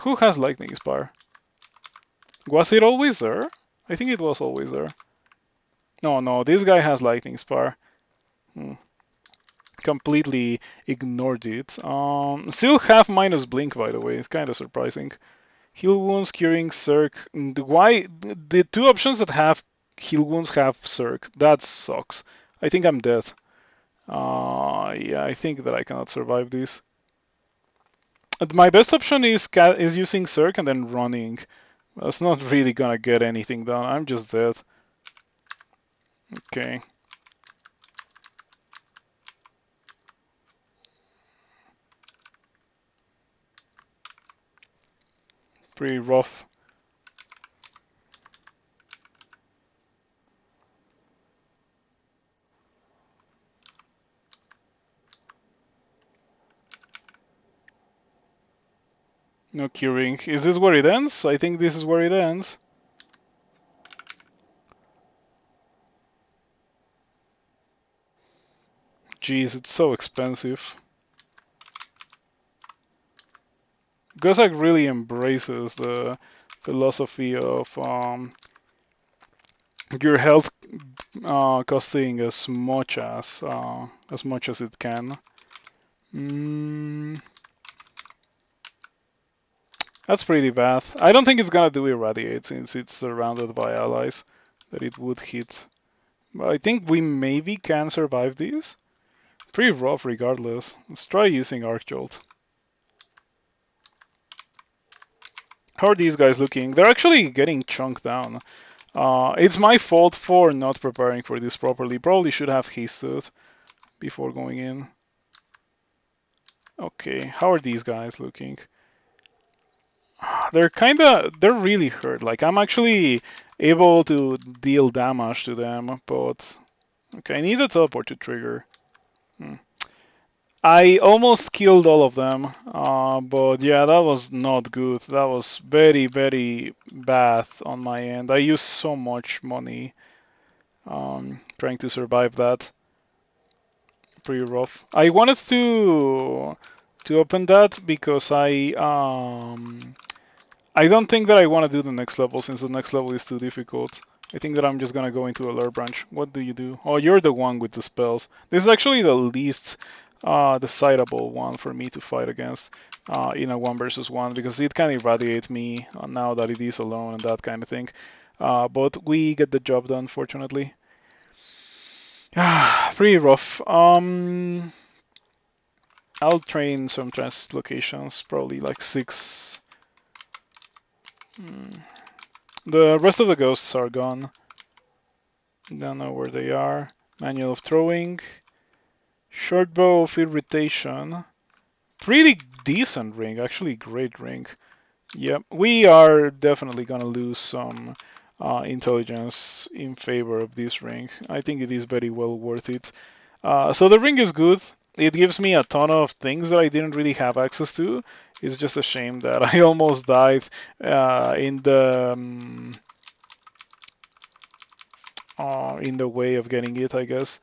Who has Lightning Spire? Was it always there? I think it was always there. No, no, this guy has Lightning Spire. Hmm. Completely ignored it. Still have minus Blink, by the way. It's kind of surprising. Heal wounds, curing, Circ. Why the two options that have heal wounds have Circ? That sucks. I think I'm dead. Yeah, I think that I cannot survive this. My best option is using Circ and then running. That's not really gonna get anything done. I'm just dead. Okay. Pretty rough. No curing. Is this where it ends? I think this is where it ends. Jeez, it's so expensive. Gozak really embraces the philosophy of your health costing as much as it can. That's pretty bad. I don't think it's gonna do irradiate since it's surrounded by allies that it would hit. But I think we maybe can survive these. Pretty rough regardless. Let's try using Arc Jolt. How are these guys looking? They're actually getting chunked down. It's my fault for not preparing for this properly. Probably should have hasted before going in. Okay, how are these guys looking? They're really hurt. Like, I'm actually able to deal damage to them, but... Okay, I need a teleport to trigger. I almost killed all of them, but yeah, that was not good. That was very, very bad on my end. I used so much money trying to survive that. Pretty rough. I wanted to open that because I don't think that I want to do the next level since the next level is too difficult. I think that I'm just gonna go into a lure branch. What do you do? Oh, you're the one with the spells. This is actually the least decidable one for me to fight against in a 1 versus 1 because it can irradiate me now that it is alone and that kind of thing. But we get the job done, fortunately. Pretty rough. I'll train some translocations, probably like 6. The rest of the ghosts are gone. Don't know where they are. Manual of throwing. Short bow of irritation. Pretty decent ring, actually great ring. Yep, we are definitely gonna lose some intelligence in favor of this ring. I think it is very well worth it. So the ring is good. It gives me a ton of things that I didn't really have access to. It's just a shame that I almost died in the way of getting it, I guess.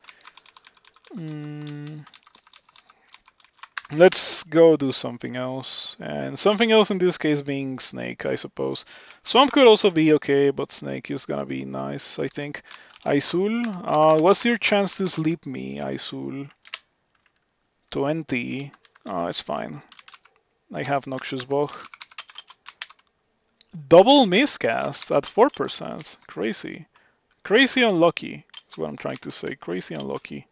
Let's go do something else. And something else in this case being Snake, I suppose. Swamp could also be okay, but Snake is gonna be nice, I think. Aisul, what's your chance to sleep me, Aisul? 20. It's fine. I have Noxious Bog. Double miscast at 4%. Crazy. Crazy unlucky, is what I'm trying to say. Crazy unlucky.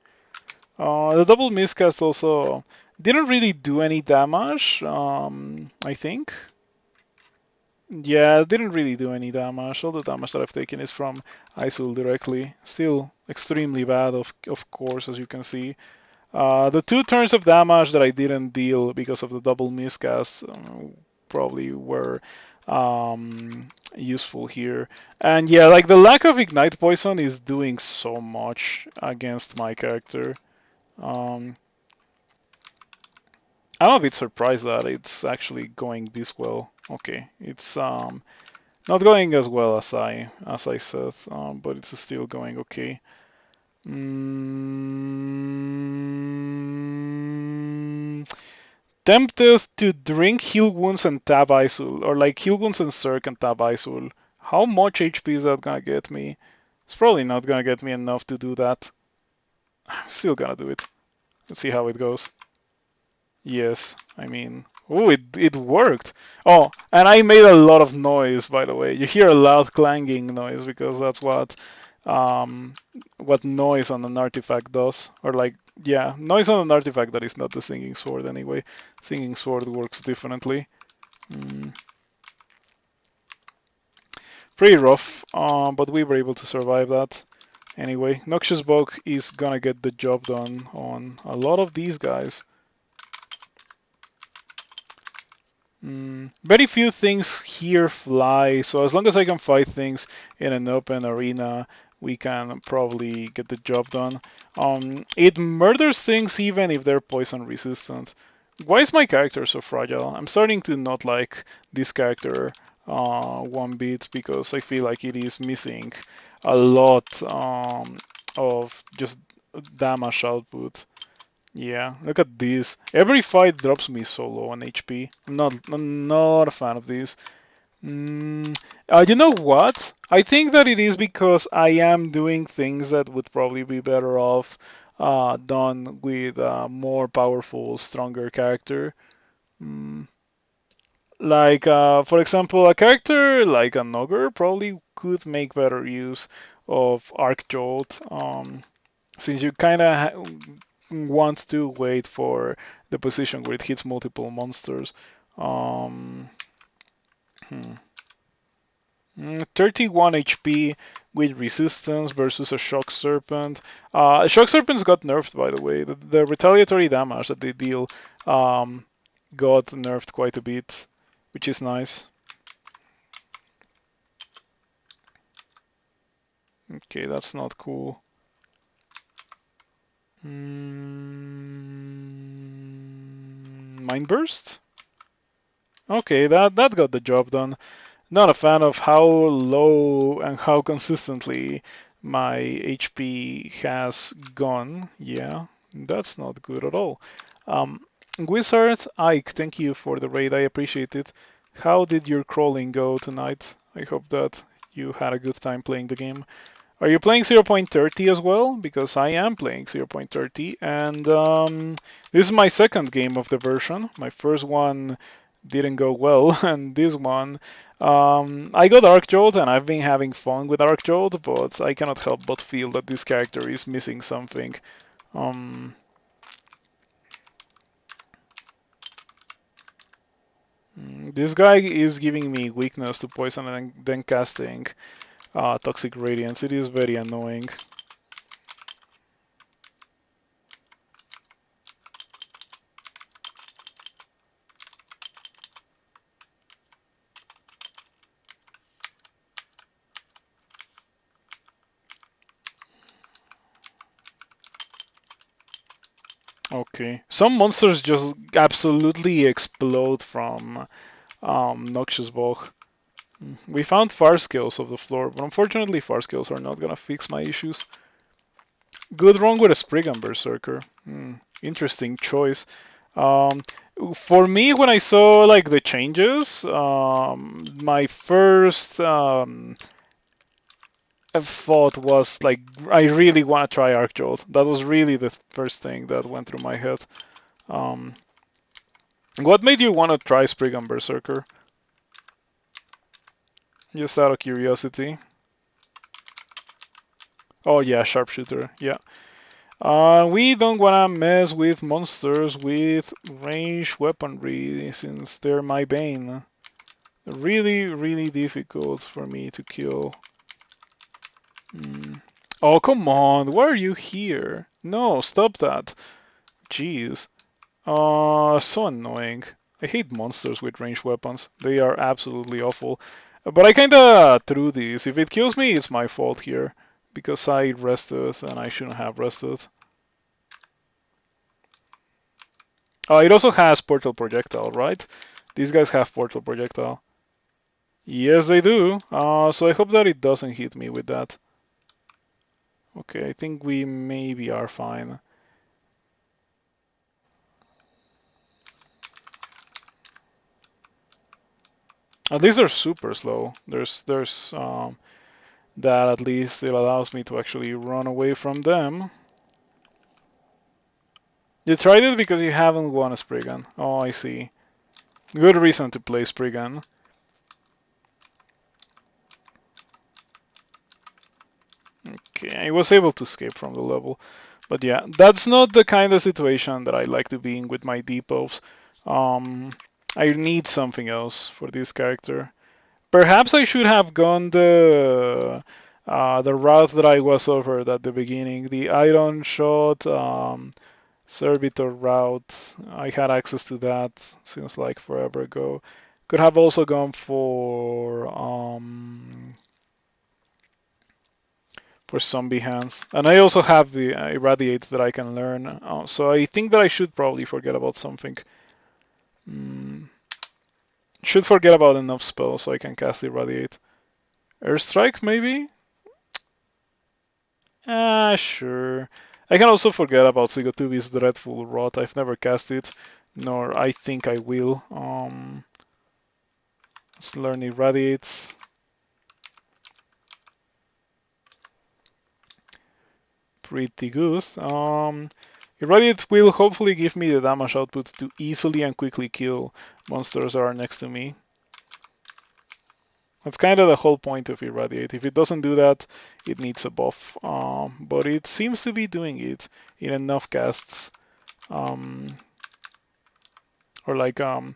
The double miscast also didn't really do any damage, I think. Yeah, it didn't really do any damage. All the damage that I've taken is from Isul directly. Still extremely bad, of course, as you can see. The 2 turns of damage that I didn't deal because of the double miscast probably were useful here. And yeah, like the lack of ignite poison is doing so much against my character. Um, I'm a bit surprised that it's actually going this well. Okay, it's not going as well as I said, but it's still going okay. Mm, tempted to drink heal wounds and tab Isul, or like heal wounds and Circ and tab Isul. How much HP is that gonna get me? It's probably not gonna get me enough to do that. I'm still gonna do it. Let's see how it goes. Yes, I mean, oh, it worked. Oh, and I made a lot of noise, by the way. You hear a loud clanging noise because that's um, what noise on an artifact does, or like, yeah, noise on an artifact that is not the singing sword anyway. Singing sword works differently. Mm, pretty rough, but we were able to survive that. Anyway, Noxious Bog is gonna get the job done on a lot of these guys. Very few things here fly, so as long as I can fight things in an open arena, we can probably get the job done. It murders things even if they're poison resistant. Why is my character so fragile? I'm starting to not like this character one bit because I feel like it is missing a lot of just damage output. Yeah, look at this. Every fight drops me so low on HP. I'm not a fan of this. You know what? I think that it is because I am doing things that would probably be better off done with a more powerful, stronger character. Mm, like, for example, a character like a Nogger probably could make better use of Arc Jolt. Since you kind of want to wait for the position where it hits multiple monsters. Um, hmm. 31 HP with resistance versus a Shock Serpent. Shock Serpents got nerfed, by the way. The retaliatory damage that they deal got nerfed quite a bit, which is nice. Okay, that's not cool. Mind Burst? Okay, that got the job done. Not a fan of how low and how consistently my HP has gone. Yeah, that's not good at all. Wizard Ike, thank you for the raid. I appreciate it. How did your crawling go tonight? I hope that you had a good time playing the game. Are you playing 0.30 as well? Because I am playing 0.30, and this is my second game of the version. My first one didn't go well, and this one, I got Arc Jolt, and I've been having fun with Arc Jolt, but I cannot help but feel that this character is missing something. This guy is giving me weakness to poison and then casting Toxic Radiance. It is very annoying. Okay. Some monsters just absolutely explode from Noxious Bog. We found fire skills of the floor, but unfortunately fire skills are not gonna fix my issues. Good wrong with a Spriggan Berserker. Interesting choice. Um, for me, when I saw like the changes, my first thought was like, I really want to try Arc Jolt. That was really the first thing that went through my head. Um, what made you want to try Spriggan Berserker? Just out of curiosity. Oh yeah, sharpshooter. Yeah. We don't wanna mess with monsters with ranged weaponry since they're my bane. Really, really difficult for me to kill. Oh, come on. Why are you here? No, stop that. Jeez. So annoying. I hate monsters with ranged weapons. They are absolutely awful. But I kinda threw these. If it kills me, it's my fault here. Because I rested and I shouldn't have rested. It also has portal projectile, right? These guys have portal projectile. Yes, they do. So I hope that it doesn't hit me with that. Okay, I think we maybe are fine. At least they're super slow. There's that at least it allows me to actually run away from them. You tried it because you haven't won a Spriggan. Oh, I see. Good reason to play Spriggan. Okay, I was able to escape from the level. But yeah, that's not the kind of situation that I like to be in with my depots. Um, I need something else for this character. Perhaps I should have gone the route that I was offered at the beginning, the iron shot servitor route. I had access to that since like forever ago. Could have also gone for zombie hands, and I also have the irradiate that I can learn. So I think that I should probably forget about something. Mm, should forget about enough spells so I can cast irradiate. Airstrike maybe? Sure. I can also forget about Sigotubi's Dreadful Rot. I've never cast it, nor I think I will. Let's learn Irradiates. Pretty good. Irradiate will hopefully give me the damage output to easily and quickly kill monsters that are next to me. That's kind of the whole point of Irradiate. If it doesn't do that, it needs a buff. But it seems to be doing it in enough casts. Or like I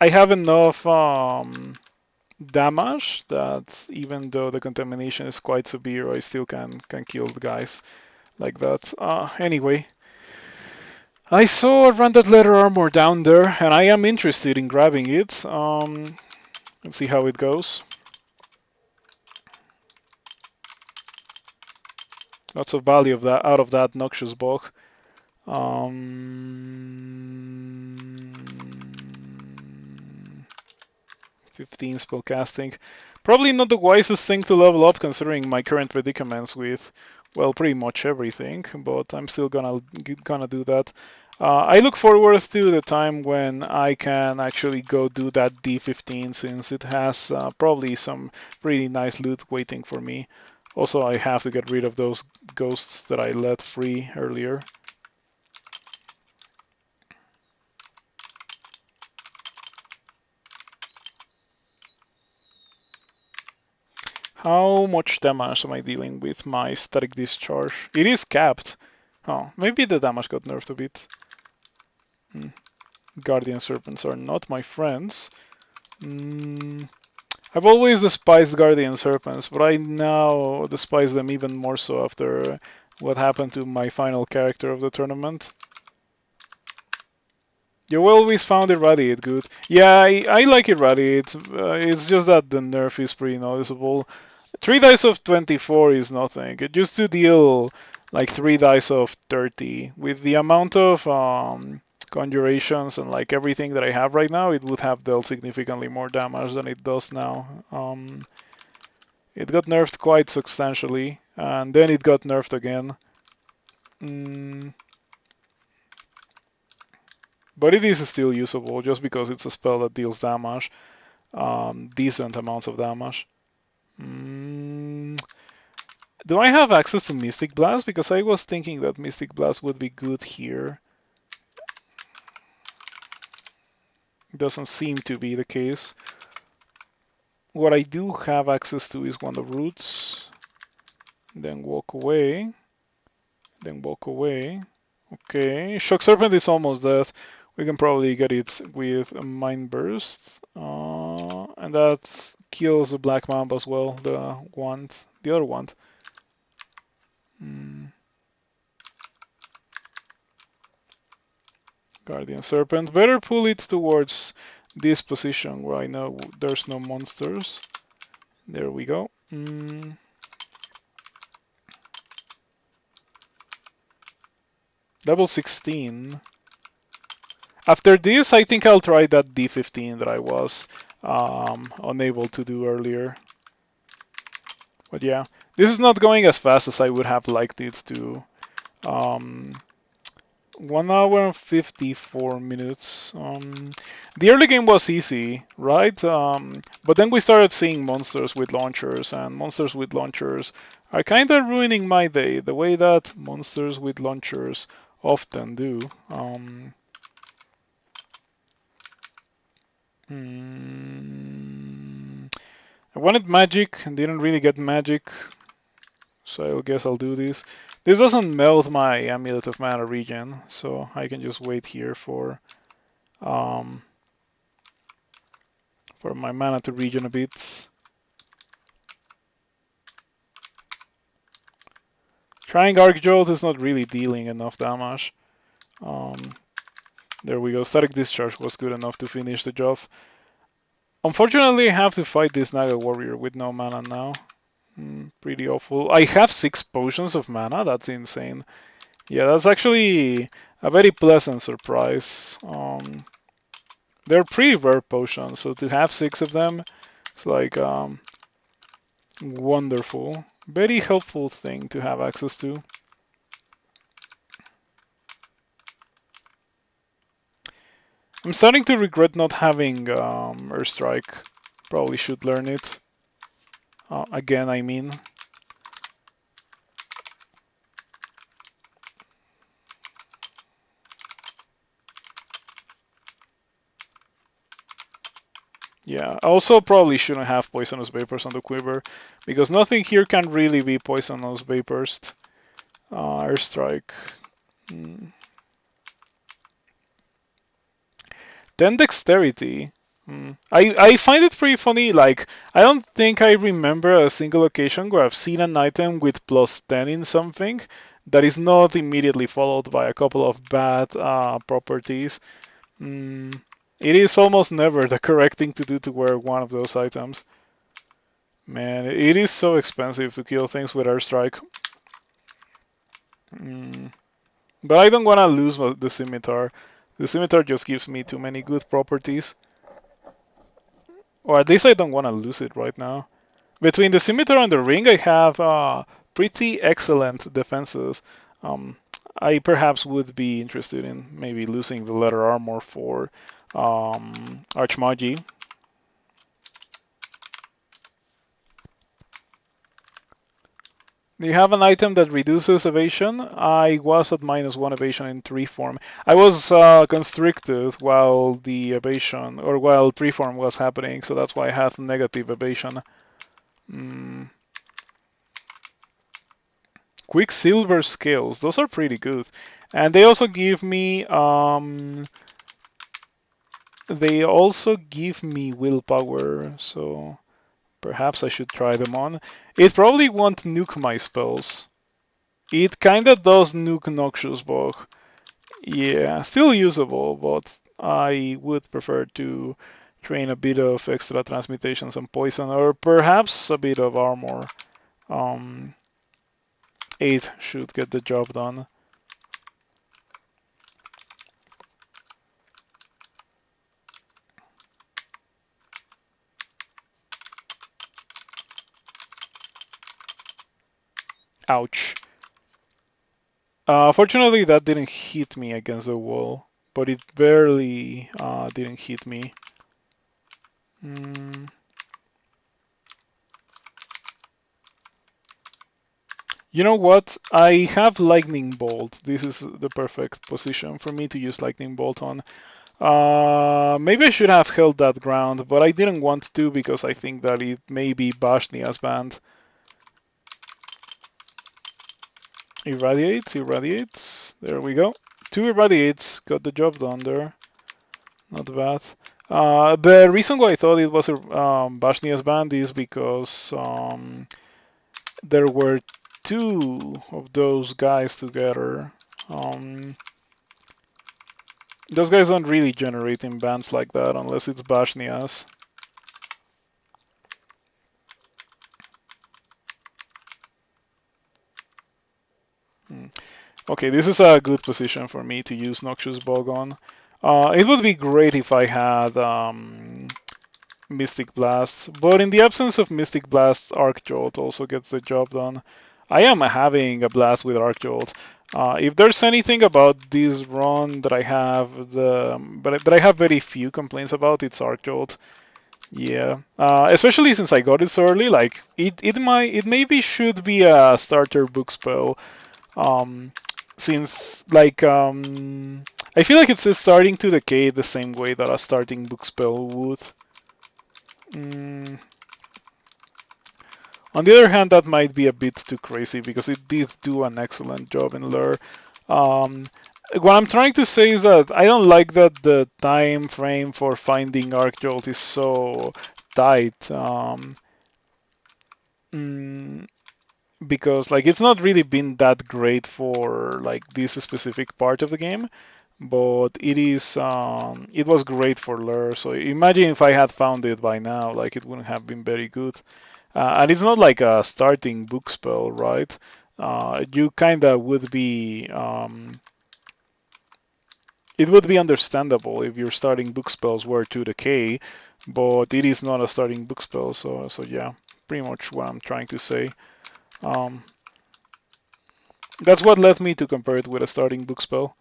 have enough damage that even though the contamination is quite severe, I still can kill the guys like that. Anyway, I saw a Randad Leather Armor down there, and I am interested in grabbing it. Let's see how it goes. Lots of value of that out of that Noxious Bog. 15 spell casting. Probably not the wisest thing to level up considering my current predicaments with, well, pretty much everything, but I'm still gonna do that. I look forward to the time when I can actually go do that D15 since it has probably some pretty nice loot waiting for me. Also, I have to get rid of those ghosts that I let free earlier. How much damage am I dealing with my static discharge? It is capped. Oh, maybe the damage got nerfed a bit. Guardian serpents are not my friends. I've always despised guardian serpents, but I now despise them even more so after what happened to my final character of the tournament. You always found Irradiate good. Yeah, I like Irradiate. It's just that the nerf is pretty noticeable. 3 dice of 24 is nothing. It used to deal like 3 dice of 30. With the amount of conjurations and like everything that I have right now, it would have dealt significantly more damage than it does now. It got nerfed quite substantially, and then it got nerfed again. But it is still usable just because it's a spell that deals damage, decent amounts of damage. Do I have access to Mystic Blast? Because I was thinking that Mystic Blast would be good here. Doesn't seem to be the case. What I do have access to is Wand of Roots. Then walk away. Then walk away. Okay, Shock Serpent is almost dead. We can probably get it with a Mind Burst. And that kills the Black Mamba as well, the other wand. Guardian Serpent. Better pull it towards this position where I know there's no monsters. There we go. Level 16. After this, I think I'll try that D15 that I was unable to do earlier. But yeah, this is not going as fast as I would have liked it to. 1 hour and 54 minutes. The early game was easy, right? But then we started seeing monsters with launchers, and monsters with launchers are kind of ruining my day, the way that monsters with launchers often do. I wanted magic and didn't really get magic, so I guess I'll do this. This doesn't melt my Amulet of Mana regen, so I can just wait here for my mana to regen a bit. Trying Arc Jolt is not really dealing enough damage. There we go. Static Discharge was good enough to finish the job. Unfortunately, I have to fight this Naga Warrior with no mana now. Pretty awful. I have 6 potions of mana. That's insane. Yeah, that's actually a very pleasant surprise. They're pretty rare potions, so to have 6 of them, it's like wonderful. Very helpful thing to have access to. I'm starting to regret not having Earthstrike. Probably should learn it. Again, I mean. Yeah, I also probably shouldn't have Poisonous Vapors on the quiver, because nothing here can really be Poisonous Vapors. Airstrike. 10 Dexterity. I find it pretty funny, like, I don't think I remember a single occasion where I've seen an item with plus 10 in something that is not immediately followed by a couple of bad properties. It is almost never the correct thing to do to wear one of those items. Man, it is so expensive to kill things with Airstrike. But I don't want to lose the Scimitar. The Scimitar just gives me too many good properties. Or at least I don't want to lose it right now. Between the Scimitar and the Ring, I have pretty excellent defenses. I perhaps would be interested in maybe losing the leather armor for Archmagi. Do you have an item that reduces evasion? I was at -1 evasion in tree form. I was constricted while the evasion, or while tree form was happening, so that's why I had negative evasion. Quicksilver scales, those are pretty good. And they also give me willpower, so perhaps I should try them on. It probably won't nuke my spells. It kinda does nuke Noxious Bog. Yeah, still usable, but I would prefer to train a bit of extra transmutations and poison, or perhaps a bit of armor. 8 should get the job done. Ouch. Fortunately, that didn't hit me against the wall, but it barely didn't hit me. You know what? I have Lightning Bolt. This is the perfect position for me to use Lightning Bolt on. Maybe I should have held that ground, but I didn't want to because I think that it may be Bashnia's band. Irradiates. There we go. 2 irradiates. Got the job done there. Not bad. The reason why I thought it was Bashnia's band is because there were 2 of those guys together. Those guys don't really generate in bands like that unless it's Bashnias. Hmm. Okay, this is a good position for me to use Noxious Bog on. It would be great if I had Mystic Blast, but in the absence of Mystic Blast, Arc Jolt also gets the job done. I am having a blast with Arc Jolt. If there's anything about this run that I have but that I have very few complaints about, it's Arc Jolt. Yeah, especially since I got it so early, like it maybe should be a starter book spell. Um, since I feel like it's starting to decay the same way that a starting book spell would. Mm, on the other hand, that might be a bit too crazy because it did do an excellent job in lure. Um, what I'm trying to say is that I don't like that the time frame for finding Arc Jolt is so tight. Mm, because like it's not really been that great for like this specific part of the game, but it was great for lure. So imagine if I had found it by now, like it wouldn't have been very good. And it's not like a starting book spell, right? You kinda would be it would be understandable if your starting book spells were to decay, but it is not a starting book spell. So yeah, pretty much what I'm trying to say. Um, that's what led me to compare it with a starting book spell.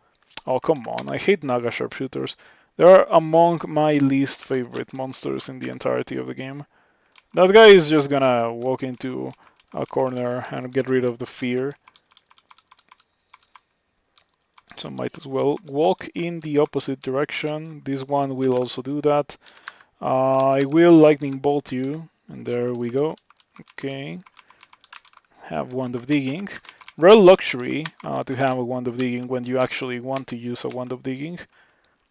Oh, come on, I hate Naga sharpshooters. They are among my least favorite monsters in the entirety of the game. That guy is just gonna walk into a corner and get rid of the fear. So might as well walk in the opposite direction. This one will also do that. I will lightning bolt you, and there we go. Okay, have Wand of Digging. Real luxury to have a Wand of Digging when you actually want to use a Wand of Digging.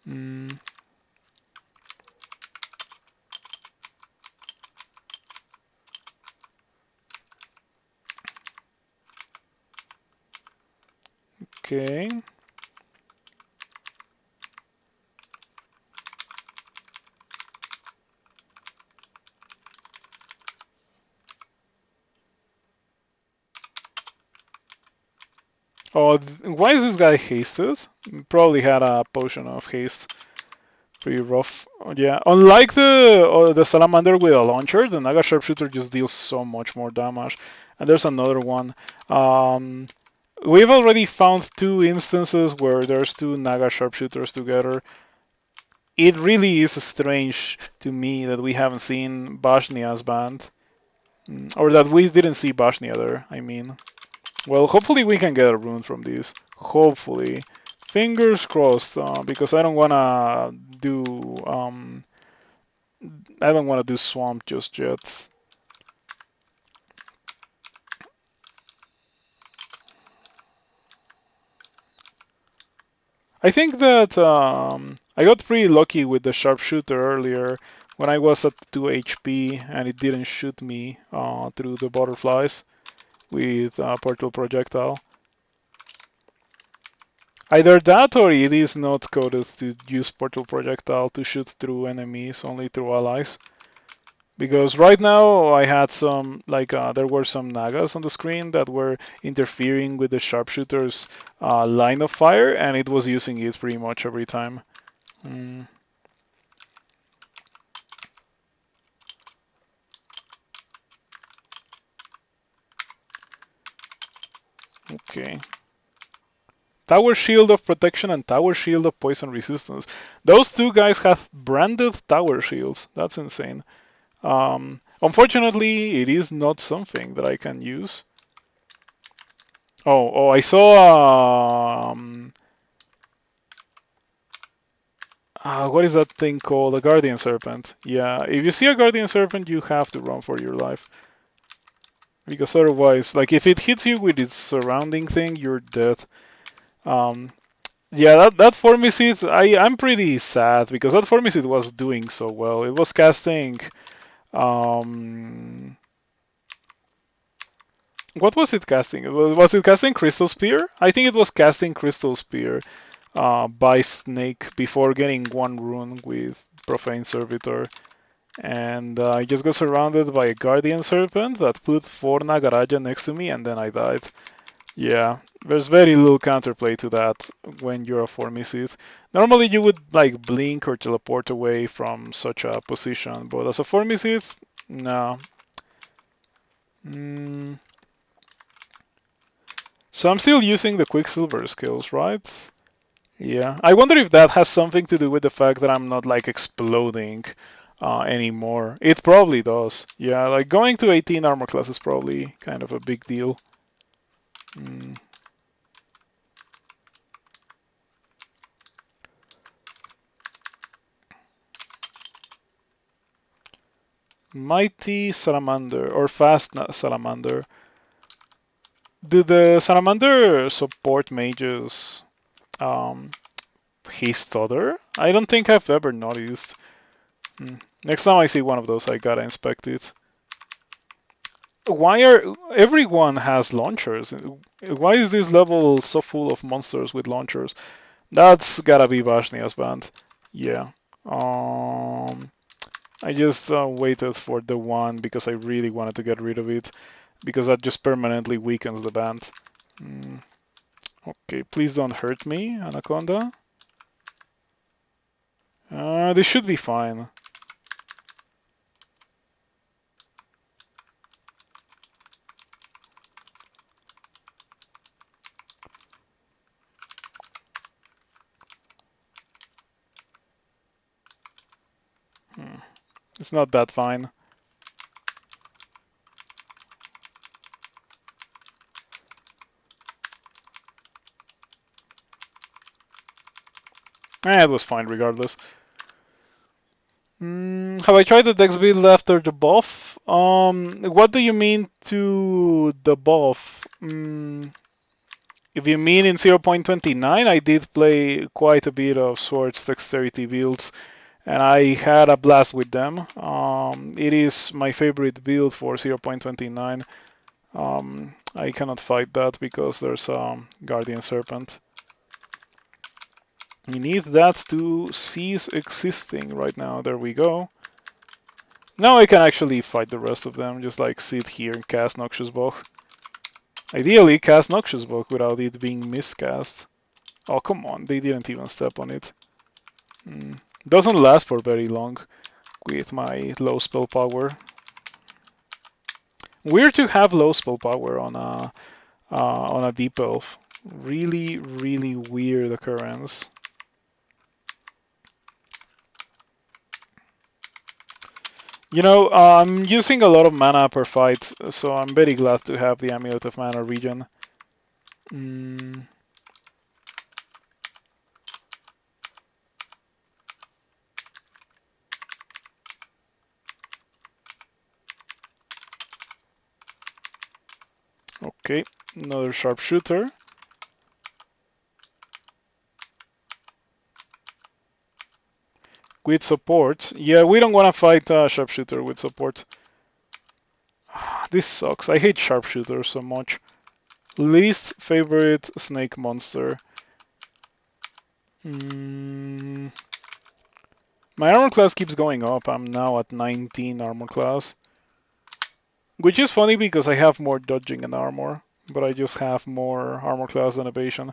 Mm, okay. Oh, why is this guy hasted? Probably had a potion of haste. Pretty rough. Yeah, unlike the salamander with a launcher, the Naga sharpshooter just deals so much more damage. And there's another one. Um, we've already found two instances where there's two Naga sharpshooters together. It really is strange to me that we haven't seen Bashnia's band, or that we didn't see Bashnia there. I mean, well, hopefully we can get a rune from this. Hopefully, fingers crossed. Because do um, I don't want to do swamp just yet. I think that I got pretty lucky with the sharpshooter earlier when I was at 2 HP and it didn't shoot me through the butterflies with portal projectile. Either that or it is not coded to use portal projectile to shoot through enemies, only through allies. Because right now I had some, there were some Nagas on the screen that were interfering with the sharpshooter's line of fire, and it was using it pretty much every time. Mm, okay. Tower Shield of Protection and Tower Shield of Poison Resistance. Those two guys have branded Tower Shields. That's insane. Unfortunately, it is not something that I can use. Oh, I saw. What is that thing called? A Guardian Serpent. Yeah, if you see a Guardian Serpent, you have to run for your life. Because otherwise, like, if it hits you with its surrounding thing, you're dead. Um, yeah, that Formicid, I'm pretty sad because that Formicid was doing so well. It was casting. Um, what was it casting? Was it casting Crystal Spear? I think it was casting Crystal Spear. by Snake before getting one rune with Profane Servitor. And I just got surrounded by a Guardian Serpent that put 4 Nagaraja next to me, and then I died. Yeah, there's very little counterplay to that when you're a 4 Misses. Normally you would like blink or teleport away from such a position, but as a 4 Misses, no. Mm. So I'm still using the Quicksilver skills, right? Yeah. I wonder if that has something to do with the fact that I'm not like exploding anymore. It probably does. Yeah, like going to 18 armor class is probably kind of a big deal. Mm. Mighty Salamander or Fast Salamander. Do the Salamander support mages his stutter? I don't think I've ever noticed. Next time I see one of those, I gotta inspect it. Why are everyone has launchers? Why is this level so full of monsters with launchers? That's gotta be Vashnia's band. Yeah. I just waited for the one because I really wanted to get rid of it because that just permanently weakens the band. Mm. Okay, please don't hurt me, Anaconda. This should be fine. It's not that fine. It was fine regardless. Have I tried the dex build after the buff? What do you mean to the buff? If you mean in 0.29, I did play quite a bit of Swords Dexterity builds, and I had a blast with them. It is my favorite build for 0.29. I cannot fight that because there's a Guardian Serpent. We need that to cease existing right now. There we go. Now I can actually fight the rest of them, just like sit here and cast Noxious Bog. Ideally, cast Noxious Bog without it being miscast. Oh, come on, they didn't even step on it. Doesn't last for very long with my low spell power. Weird to have low spell power on a deep elf. Really, really weird occurrence. You know, I'm using a lot of mana per fight, so I'm very glad to have the Amulet of Mana regen. Okay, another sharpshooter. With support. Yeah, we don't want to fight sharpshooter with support. This sucks. I hate sharpshooter so much. Least favorite snake monster. My armor class keeps going up. I'm now at 19 armor class. Which is funny because I have more dodging and armor. But I just have more armor class than evasion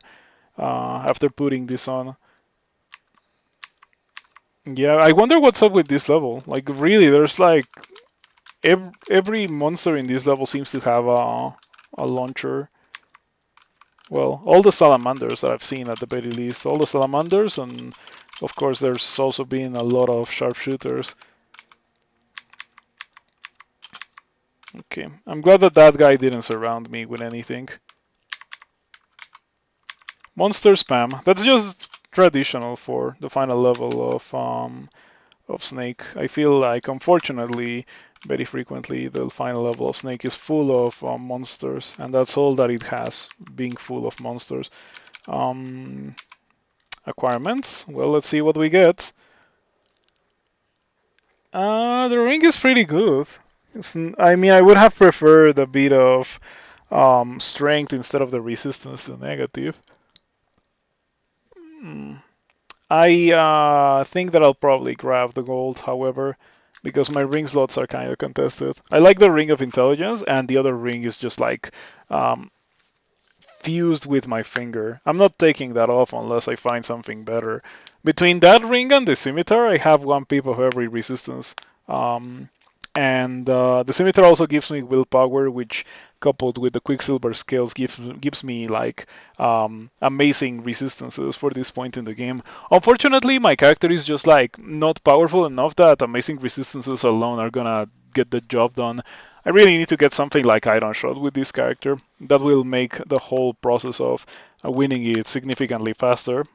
after putting this on. Yeah, I wonder what's up with this level. Like, really, there's like every monster in this level seems to have a launcher. Well, all the salamanders that I've seen at the very least. All the salamanders, and of course there's also been a lot of sharpshooters. Okay, I'm glad that that guy didn't surround me with anything. Monster spam. That's just traditional for the final level of Snake. I feel like, unfortunately, very frequently the final level of Snake is full of monsters, and that's all that it has, being full of monsters. Acquirements. Well, let's see what we get. The ring is pretty good. I mean, I would have preferred a bit of strength instead of the resistance to negative. Mm. I think that I'll probably grab the gold, however, because my ring slots are kind of contested. I like the ring of intelligence, and the other ring is just like um, fused with my finger. I'm not taking that off unless I find something better. Between that ring and the scimitar, I have one pip of every resistance. Um, and the scimitar also gives me willpower, which coupled with the quicksilver scales gives me like amazing resistances for this point in the game. Unfortunately, my character is just like not powerful enough that amazing resistances alone are gonna get the job done. I really need to get something like Iron Shot with this character. That will make the whole process of winning it significantly faster.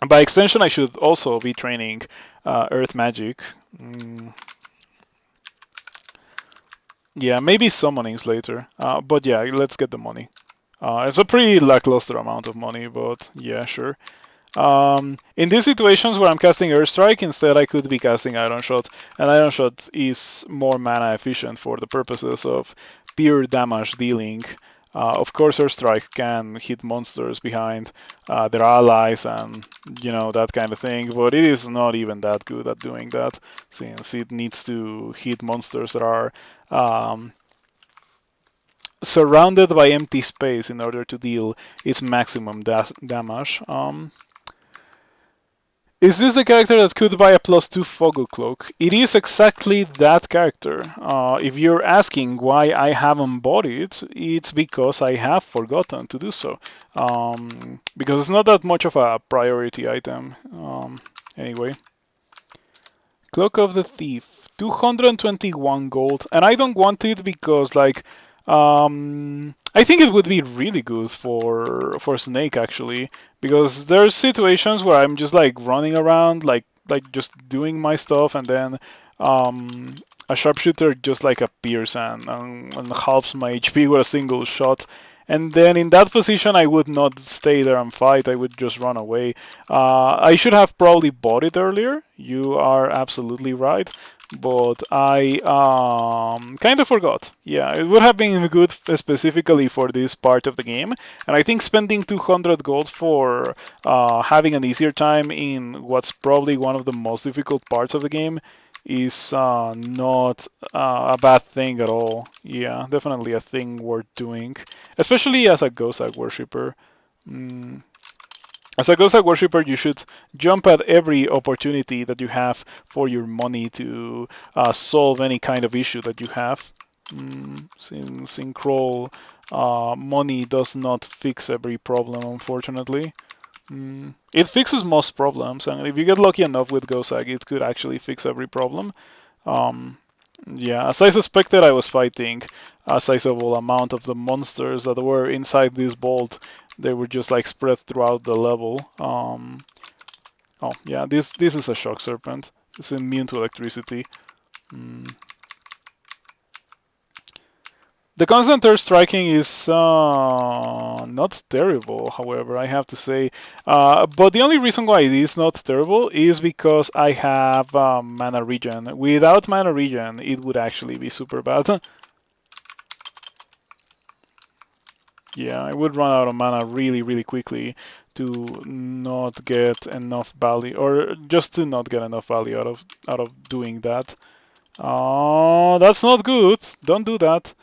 By extension, I should also be training Earth Magic. Mm, yeah, maybe summonings later. But yeah, let's get the money. It's a pretty lackluster amount of money, but yeah, sure. In these situations where I'm casting Earthstrike, instead I could be casting Iron Shot, and Iron Shot is more mana efficient for the purposes of pure damage dealing. Of course, Earthstrike can hit monsters behind their allies and that kind of thing, but it is not even that good at doing that, since it needs to hit monsters that are um, surrounded by empty space in order to deal its maximum damage. Is this the character that could buy a +2 Fogo Cloak? It is exactly that character. If you're asking why I haven't bought it, it's because I have forgotten to do so. Because it's not that much of a priority item. Anyway. Cloak of the Thief, 221 gold, and I don't want it because I think it would be really good for Snake actually, because there's situations where I'm just like running around like just doing my stuff, and then um, a sharpshooter just like appears and halves my HP with a single shot. And then in that position, I would not stay there and fight. I would just run away. I should have probably bought it earlier. You are absolutely right. But I kind of forgot. Yeah, it would have been good specifically for this part of the game. And I think spending 200 gold for having an easier time in what's probably one of the most difficult parts of the game is not a bad thing at all. Yeah, definitely a thing worth doing, especially as a Ghosak worshipper. Mm. As a Ghosak worshipper, you should jump at every opportunity that you have for your money to solve any kind of issue that you have. Since in Crawl, money does not fix every problem, unfortunately. It fixes most problems, and if you get lucky enough with Ghosak, it could actually fix every problem. Um, yeah, as I suspected, I was fighting a sizable amount of the monsters that were inside this vault. They were just like spread throughout the level. Oh yeah, this is a shock serpent. It's immune to electricity. Mm. The constant earth striking is not terrible, however, I have to say. But the only reason why it is not terrible is because I have mana regen. Without mana regen, it would actually be super bad. Yeah, I would run out of mana really, really quickly to not get enough value, or just to not get enough value out of doing that. Oh, that's not good. Don't do that.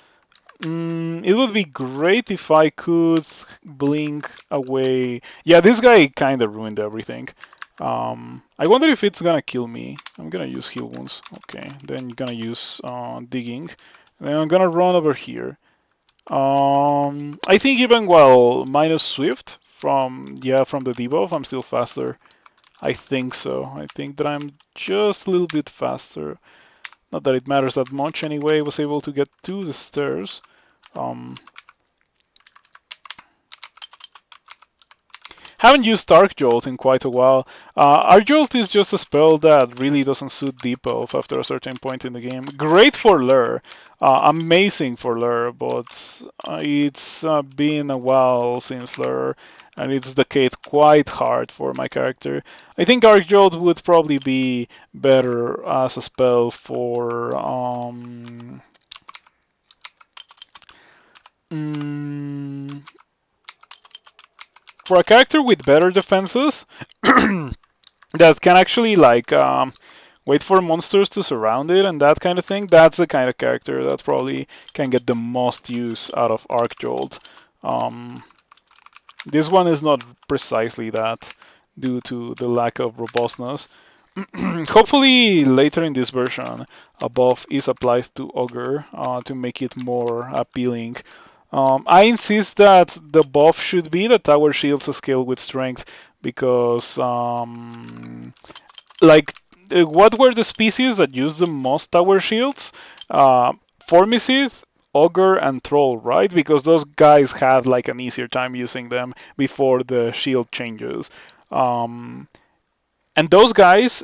It would be great if I could blink away. Yeah, this guy kind of ruined everything. I wonder if it's gonna kill me. I'm gonna use heal wounds. Okay, then gonna use digging. Then I'm gonna run over here. I think even while minus Swift from the debuff, I'm still faster. I think so. I think that I'm just a little bit faster. Not that it matters that much anyway. I was able to get to the stairs. Um, Haven't used Arc Jolt in quite a while. Arc Jolt is just a spell that really doesn't suit Deep Elf after a certain point in the game. Great for Lure, amazing for Lure, but it's been a while since Lure, and it's decayed quite hard for my character. I think Arc Jolt would probably be better as a spell for mm, for a character with better defenses that can actually like wait for monsters to surround it and that kind of thing. That's the kind of character that probably can get the most use out of Arc Jolt. Um, this one is not precisely that due to the lack of robustness. Hopefully later in this version, a buff is applied to Ogre to make it more appealing. I insist that the buff should be the Tower Shields scale with strength because like what were the species that used the most tower shields? Formicid, Ogre, and Troll, right? Because those guys had like an easier time using them before the shield changes. Um, and those guys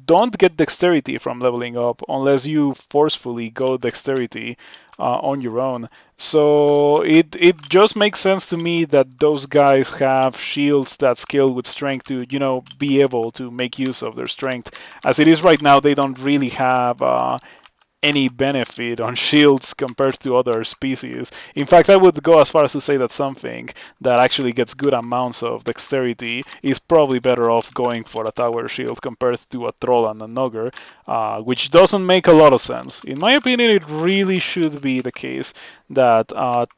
don't get dexterity from leveling up unless you forcefully go dexterity on your own. So it just makes sense to me that those guys have shields that scale with strength to be able to make use of their strength. As it is right now, they don't really have any benefit on shields compared to other species. In fact, I would go as far as to say that something that actually gets good amounts of dexterity is probably better off going for a tower shield compared to a troll and an ogre, which doesn't make a lot of sense. In my opinion, it really should be the case that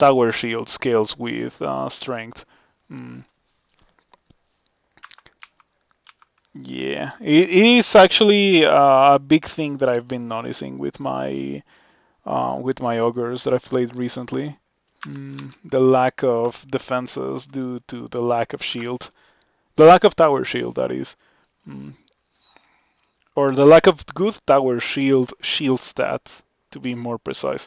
tower shield scales with strength. Mm. Yeah, it is actually a big thing that I've been noticing with my ogres that I've played recently. The lack of defenses due to the lack of shield, the lack of tower shield, that is, mm, or the lack of good tower shield stats, to be more precise.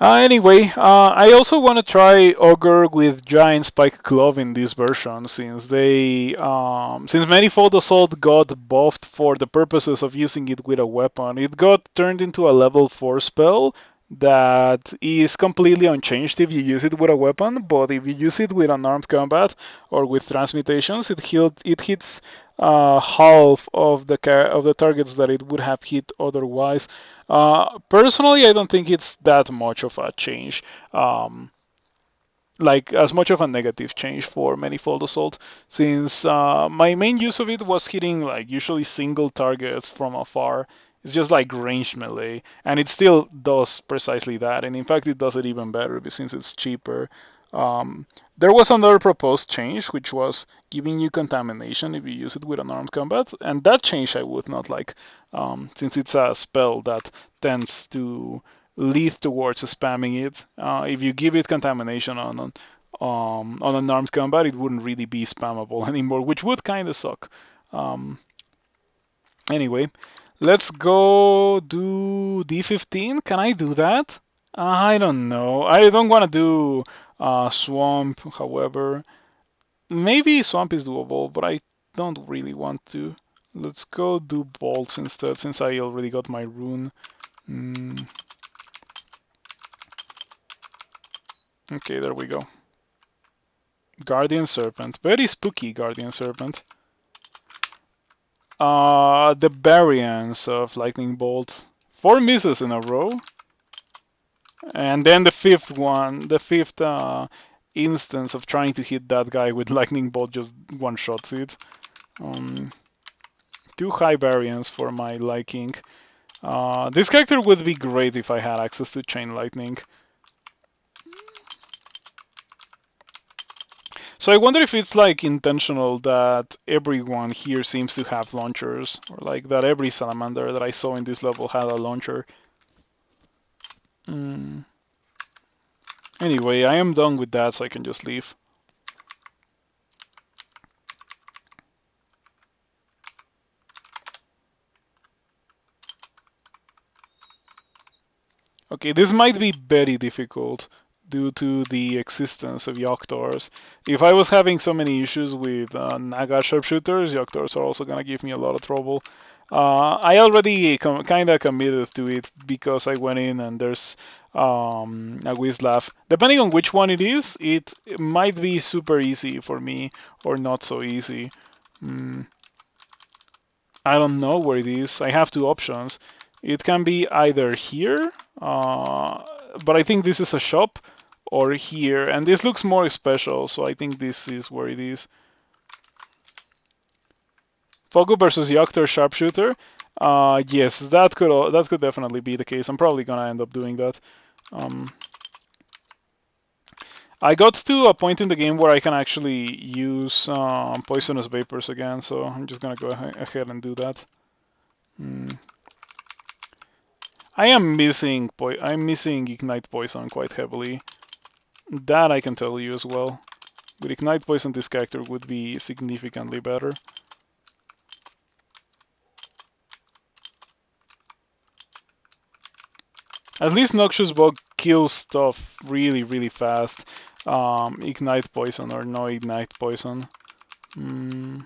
Anyway, I also want to try Ogre with Giant Spike Glove in this version, since Manifold Assault got buffed for the purposes of using it with a weapon. It got turned into a level 4 spell that is completely unchanged if you use it with a weapon, but if you use it with unarmed combat or with transmutations, it hits half of the targets that it would have hit otherwise. Personally, I don't think it's that much of a change. Like as much of a negative change for Manifold Assault, since my main use of it was hitting like usually single targets from afar. It's just like ranged melee, and it still does precisely that. And in fact, it does it even better since it's cheaper. Um, there was another proposed change, which was giving you contamination if you use it with unarmed combat, and that change I would not like, since it's a spell that tends to lead towards spamming it. If you give it contamination on unarmed combat, it wouldn't really be spammable anymore, which would kind of suck. Um, anyway, let's go do D15. Can I do that? I don't know. I don't want to do Swamp, however. Maybe Swamp is doable, but I don't really want to. Let's go do Bolts instead, since I already got my rune. Mm. Okay, there we go. Guardian Serpent. Very spooky Guardian Serpent. The variance of Lightning Bolt. 4 misses in a row. And then the fifth instance of trying to hit that guy with Lightning Bolt just one-shots it. Too high variance for my liking. This character would be great if I had access to Chain Lightning. So I wonder if it's like intentional that everyone here seems to have launchers, or like that every salamander that I saw in this level had a launcher. Anyway, I am done with that, so I can just leave. Okay, this might be very difficult due to the existence of Yoctors. If I was having so many issues with Naga sharpshooters, Yoctors are also gonna give me a lot of trouble. I already kind of committed to it because I went in and there's a Wizlav. Depending on which one it is, it might be super easy for me or not so easy. I don't know where it is. I have two options. It can be either here, but I think this is a shop, or here, and this looks more special, so I think this is where it is. Fogu versus Yoctor Sharpshooter. Yes, that could definitely be the case. I'm probably gonna end up doing that. Um, I got to a point in the game where I can actually use poisonous vapors again, so I'm just gonna go ahead and do that. Mm. I'm missing Ignite Poison quite heavily. That I can tell you as well. With Ignite Poison, this character would be significantly better. At least Noxious Bug kills stuff really, really fast. Ignite Poison or no Ignite Poison. Mm.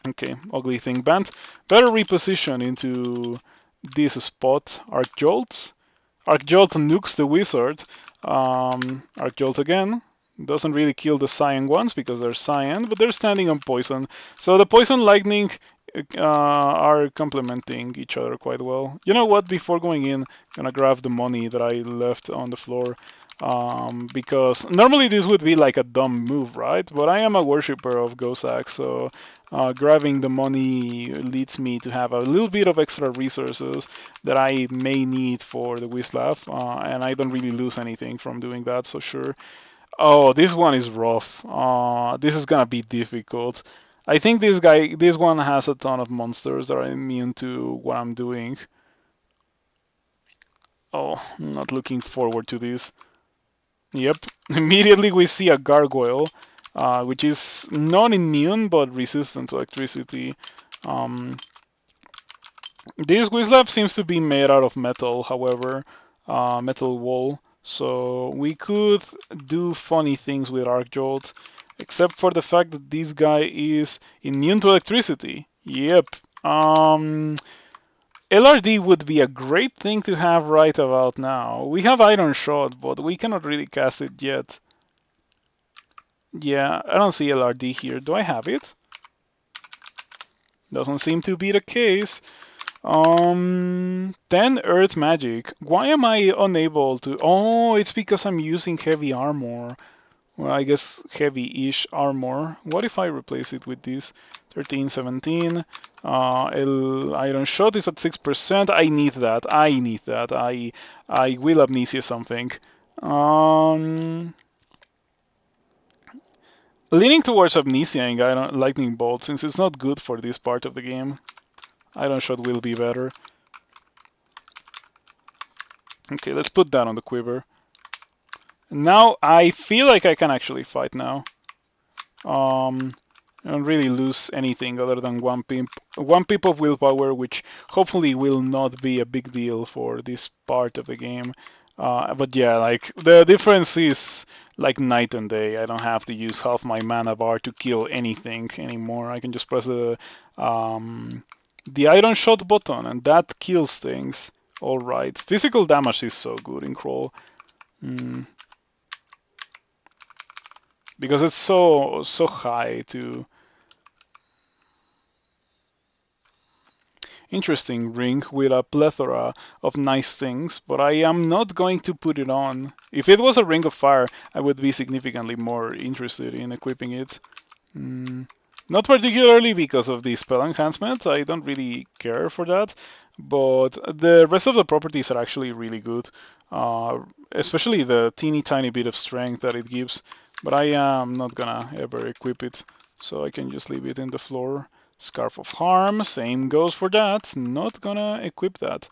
Okay, ugly thing banned. Better reposition into this spot. Arc Jolt. Arc Jolt nukes the wizard. Arc Jolt again. Doesn't really kill the cyan ones because they're cyan, but they're standing on poison. So the poison lightning are complementing each other quite well. You know what? Before going in, gonna grab the money that I left on the floor. Because normally this would be like a dumb move, right? But I am a worshipper of Gosak, so grabbing the money leads me to have a little bit of extra resources that I may need for the Wislav, and I don't really lose anything from doing that, so sure. Oh, this one is rough. This is gonna be difficult. I think this one has a ton of monsters that are immune to what I'm doing. Oh, I'm not looking forward to this. Yep. Immediately we see a gargoyle, which is not immune but resistant to electricity. Um, this Wislab seems to be made out of metal, however, metal wool. So we could do funny things with Arc Jolt, except for the fact that this guy is immune to electricity. Yep. LRD would be a great thing to have right about now. We have Iron Shot, but we cannot really cast it yet. Yeah, I don't see LRD here. Do I have it? Doesn't seem to be the case. 10 Earth Magic. Why am I unable to? Oh, it's because I'm using heavy armor. Well, I guess heavy-ish armor. What if I replace it with this? 13, 17. Iron Shot is at 6%. I need that. I need that. I will amnesia something. Um, Leaning towards amnesiaing Iron Lightning Bolt since it's not good for this part of the game. Iron Shot will be better. Okay, let's put that on the quiver. Now I feel like I can actually fight now. I don't really lose anything other than one pip of willpower, which hopefully will not be a big deal for this part of the game. But yeah, like the difference is like night and day. I don't have to use half my mana bar to kill anything anymore. I can just press the Iron Shot button, and that kills things. All right, physical damage is so good in Crawl. Because it's so high to interesting ring with a plethora of nice things, but I am not going to put it on. If it was a ring of fire, I would be significantly more interested in equipping it. Not particularly because of the spell enhancement, I don't really care for that, but the rest of the properties are actually really good, especially the teeny tiny bit of strength that it gives, but I am not gonna ever equip it, so I can just leave it in the floor. Scarf of Harm, same goes for that, not gonna equip that.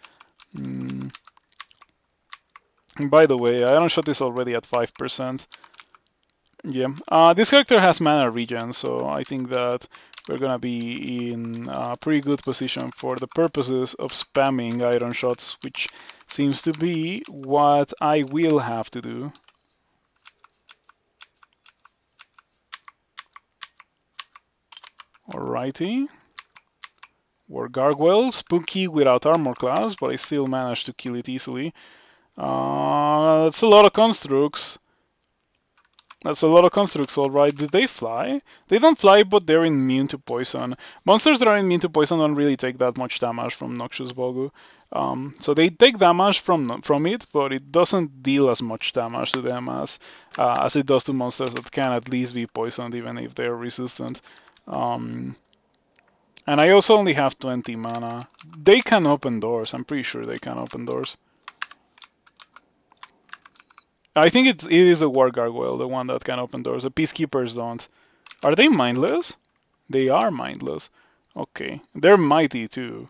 By the way, Iron Shot is already at 5%. Yeah, this character has mana regen, so I think that we're gonna be in a pretty good position for the purposes of spamming Iron Shots, which seems to be what I will have to do. Alrighty. War Gargoyle, spooky without armor class, but I still managed to kill it easily. That's a lot of constructs. That's a lot of constructs, alright. Do they fly? They don't fly, but they're immune to poison. Monsters that are immune to poison don't really take that much damage from Noxious Bogu. So they take damage from it, but it doesn't deal as much damage to them as it does to monsters that can at least be poisoned, even if they're resistant. And I also only have 20 mana. They can open doors. I'm pretty sure they can open doors. I think it is a War Gargoyle, the one that can open doors. The Peacekeepers don't. Are they mindless? They are mindless. Okay. They're mighty too.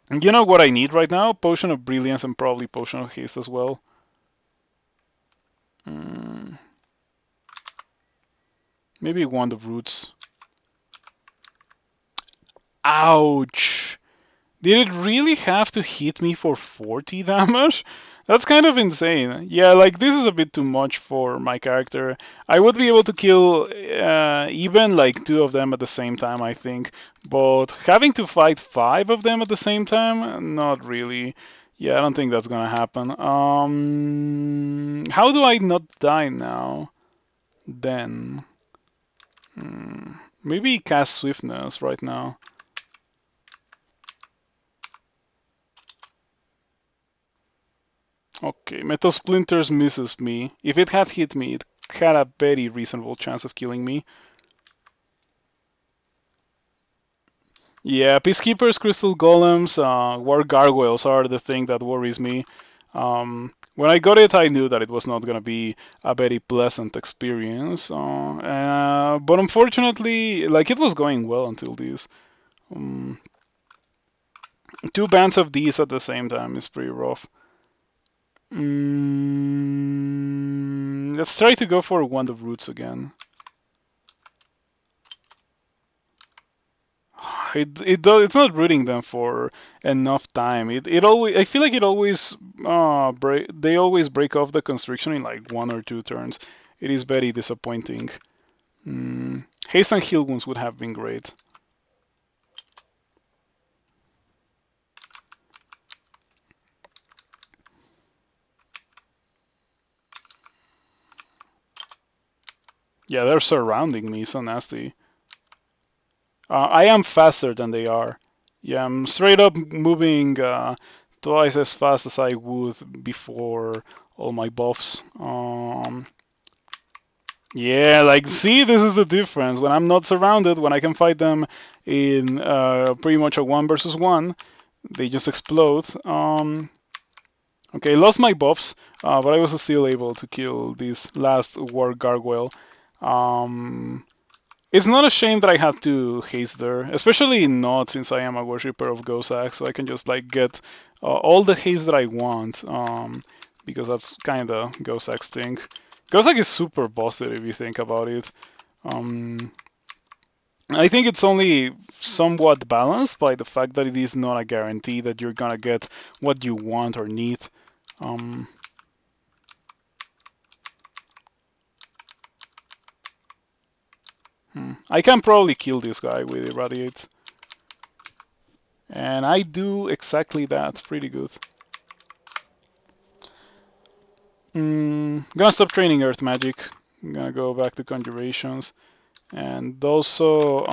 And you know what I need right now? Potion of Brilliance and probably Potion of Haste as well. Maybe Wand of Roots. Ouch! Did it really have to hit me for 40 damage? That's kind of insane. Yeah, like this is a bit too much for my character. I would be able to kill even like 2 of them at the same time, I think. But having to fight 5 of them at the same time, not really. Yeah, I don't think that's gonna happen. How do I not die now? Then maybe cast Swiftness right now. Okay, Metal Splinters misses me. If it had hit me, it had a very reasonable chance of killing me. Yeah, Peacekeepers, Crystal Golems, War Gargoyles are the thing that worries me. When I got it, I knew that it was not going to be a very pleasant experience. But unfortunately, like it was going well until this. 2 bands of these at the same time is pretty rough. Let's try to go for Wand of Roots again. It's not rooting them for enough time. It always I feel like it always they always break off the constriction in like 1 or 2 turns. It is very disappointing. Haste and heal wounds would have been great. Yeah, they're surrounding me, so nasty. I am faster than they are. Yeah, I'm straight up moving twice as fast as I would before all my buffs. Yeah, like, see, this is the difference. When I'm not surrounded, when I can fight them in pretty much a 1 versus 1, they just explode. Okay, lost my buffs, but I was still able to kill this last War Gargoyle. It's not a shame that I had to haste there, especially not since I am a worshipper of Gozak, so I can just like get all the haste that I want, because that's kind of Gozak's thing. Gozak is super busted if you think about it. I think it's only somewhat balanced by the fact that it is not a guarantee that you're gonna get what you want or need. I can probably kill this guy with Irradiate. And I do exactly that. Pretty good. Gonna stop training Earth Magic. I'm gonna go back to Conjurations. And also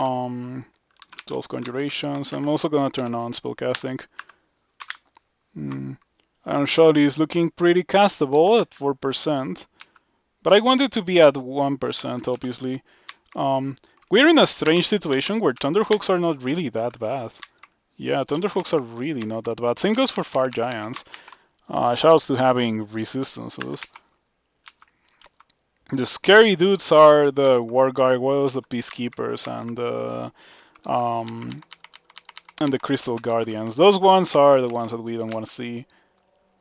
12 Conjurations. I'm also gonna turn on Spellcasting. Iron Shot is looking pretty castable at 4%. But I want it to be at 1%, obviously. We're in a strange situation where Thunderhooks are not really that bad. Yeah, Thunderhooks are really not that bad. Same goes for Fire Giants. Shouts to having resistances. The scary dudes are the War Gargoyles, the Peacekeepers, and the Crystal Guardians. Those ones are the ones that we don't want to see.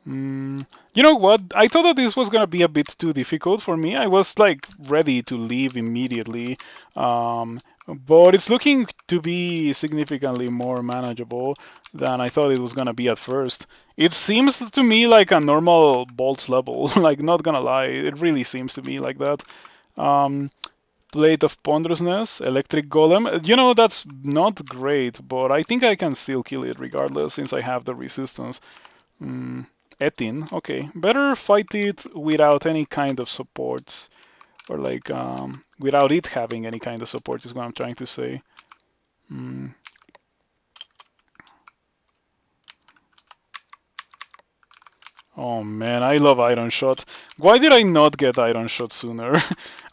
You know what? I thought that this was gonna be a bit too difficult for me. I was like ready to leave immediately, but it's looking to be significantly more manageable than I thought it was gonna be at first. It seems to me like a normal bolts level. Like, not gonna lie, it really seems to me like that. Plate of Ponderousness, Electric Golem. You know, that's not great, but I think I can still kill it regardless since I have the resistance. Etin, okay. Better fight it without any kind of supports. Or like, without it having any kind of support is what I'm trying to say. Mm. Oh man, I love Iron Shot. Why did I not get Iron Shot sooner?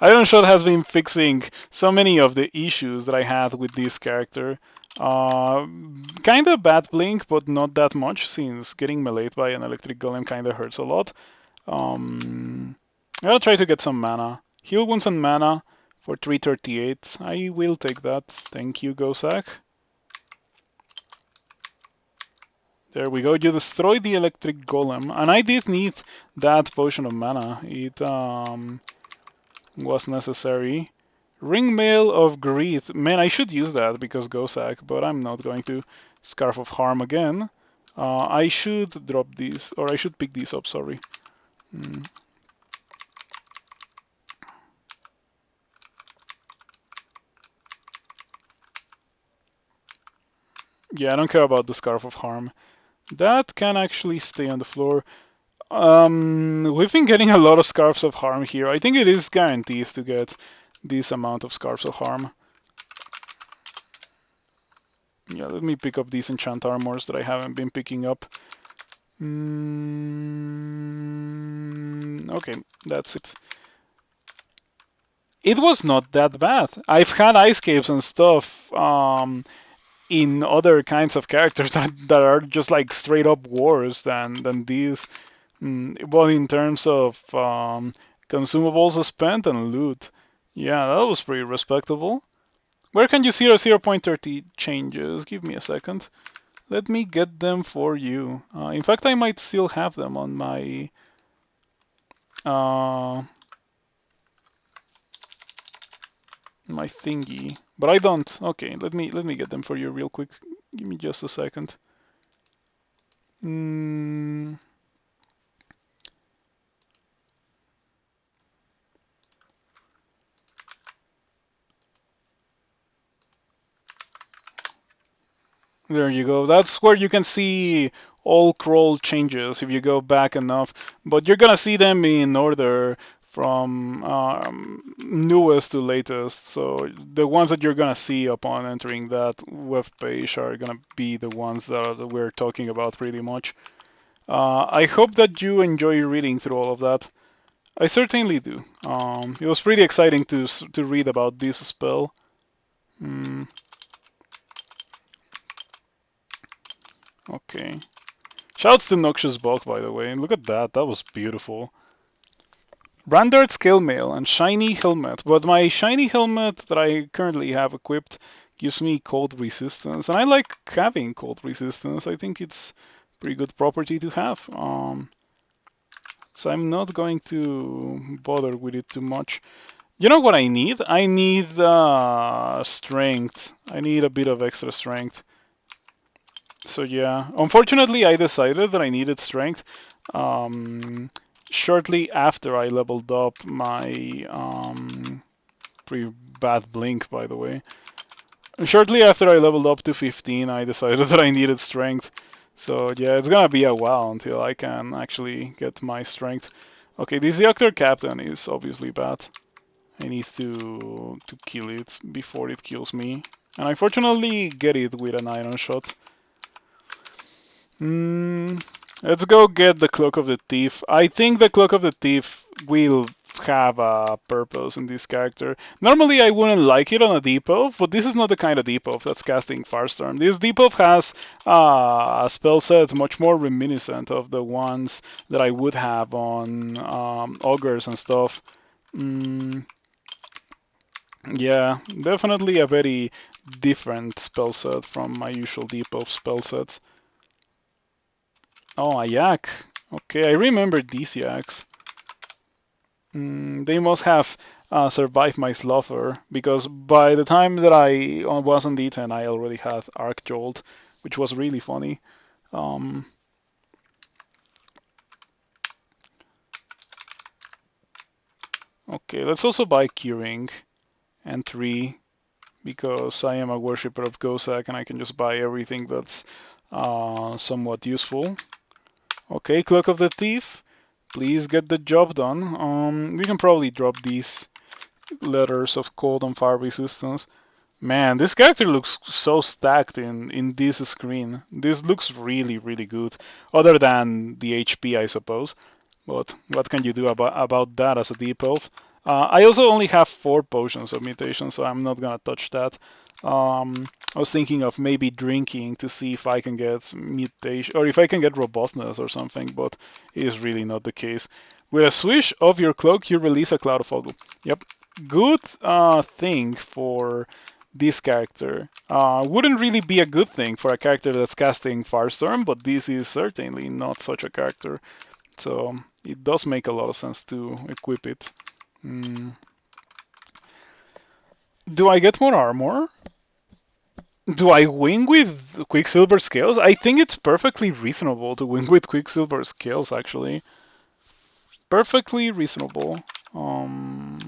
Iron Shot has been fixing so many of the issues that I had with this character. Kinda bad blink, but not that much, since getting meleeed by an electric golem kinda hurts a lot. I gotta try to get some mana. Heal wounds and mana for 338. I will take that. Thank you, Gosak. There we go. You destroyed the electric golem, and I did need that potion of mana. It was necessary. Ringmail of Greed. Man, I should use that because Gosak, but I'm not going to. Scarf of Harm again. I should drop these, or I should pick these up, sorry. Mm. Yeah, I don't care about the Scarf of Harm. That can actually stay on the floor. We've been getting a lot of Scarves of Harm here. I think it is guaranteed to get this amount of Scarves of Harm. Yeah, let me pick up these enchant armors that I haven't been picking up. Okay, that's it. It was not that bad. I've had ice caves and stuff in other kinds of characters that are just like straight up worse than these. Well, in terms of consumables spent and loot, yeah, that was pretty respectable. Where can you see our 0.30 changes? Give me a second. Let me get them for you. In fact, I might still have them on my my thingy, but I don't. Okay, let me get them for you real quick. Give me just a second. Mm, There you go. That's where you can see all crawl changes if you go back enough. But you're gonna see them in order from newest to latest. So the ones that you're gonna see upon entering that web page are gonna be the ones that we're talking about pretty much. I hope that you enjoy reading through all of that. I certainly do. It was pretty exciting to read about this spell. Mm, okay. Shouts to Noxious Bulk, by the way. Look at that. That was beautiful. Brandart Scale Mail and Shiny Helmet. But my Shiny Helmet that I currently have equipped gives me cold resistance. And I like having cold resistance. I think it's a pretty good property to have. So I'm not going to bother with it too much. You know what I need? I need strength. I need a bit of extra strength. So yeah, unfortunately, I decided that I needed strength shortly after I leveled up my pretty bad blink, by the way. Shortly after I leveled up to 15, I decided that I needed strength. So yeah, it's gonna be a while until I can actually get my strength. Okay, this Yoctor Captain is obviously bad. I need to kill it before it kills me. And I fortunately get it with an iron shot. Let's go get the Cloak of the Thief. I think the Cloak of the Thief will have a purpose in this character. Normally I wouldn't like it on a debuff, but this is not the kind of debuff that's casting Firestorm. This debuff has a spell set much more reminiscent of the ones that I would have on Ogres and stuff. Yeah, definitely a very different spell set from my usual debuff spell sets. Oh, a yak. Okay, I remember these yaks. They must have survived my Sluffer, because by the time that I was on D10, I already had Arc Jolt, which was really funny. Okay, let's also buy Curing and 3, because I am a worshipper of Gosak and I can just buy everything that's somewhat useful. Okay, Cloak of the Thief. Please get the job done. We can probably drop these letters of cold and fire resistance. Man, this character looks so stacked in this screen. This looks really, really good. Other than the HP, I suppose. But what can you do about that as a deep elf? I also only have 4 potions of mutation, so I'm not gonna touch that. I was thinking of maybe drinking to see if I can get mutation or if I can get robustness or something, but it is really not the case. With a swish of your cloak, you release a cloud of fog. Yep, good thing for this character. Wouldn't really be a good thing for a character that's casting Firestorm, but this is certainly not such a character. So it does make a lot of sense to equip it. Mm. Do I get more armor? Do I win with Quicksilver Scales? I think it's perfectly reasonable to win with Quicksilver Scales, actually. Perfectly reasonable. Um,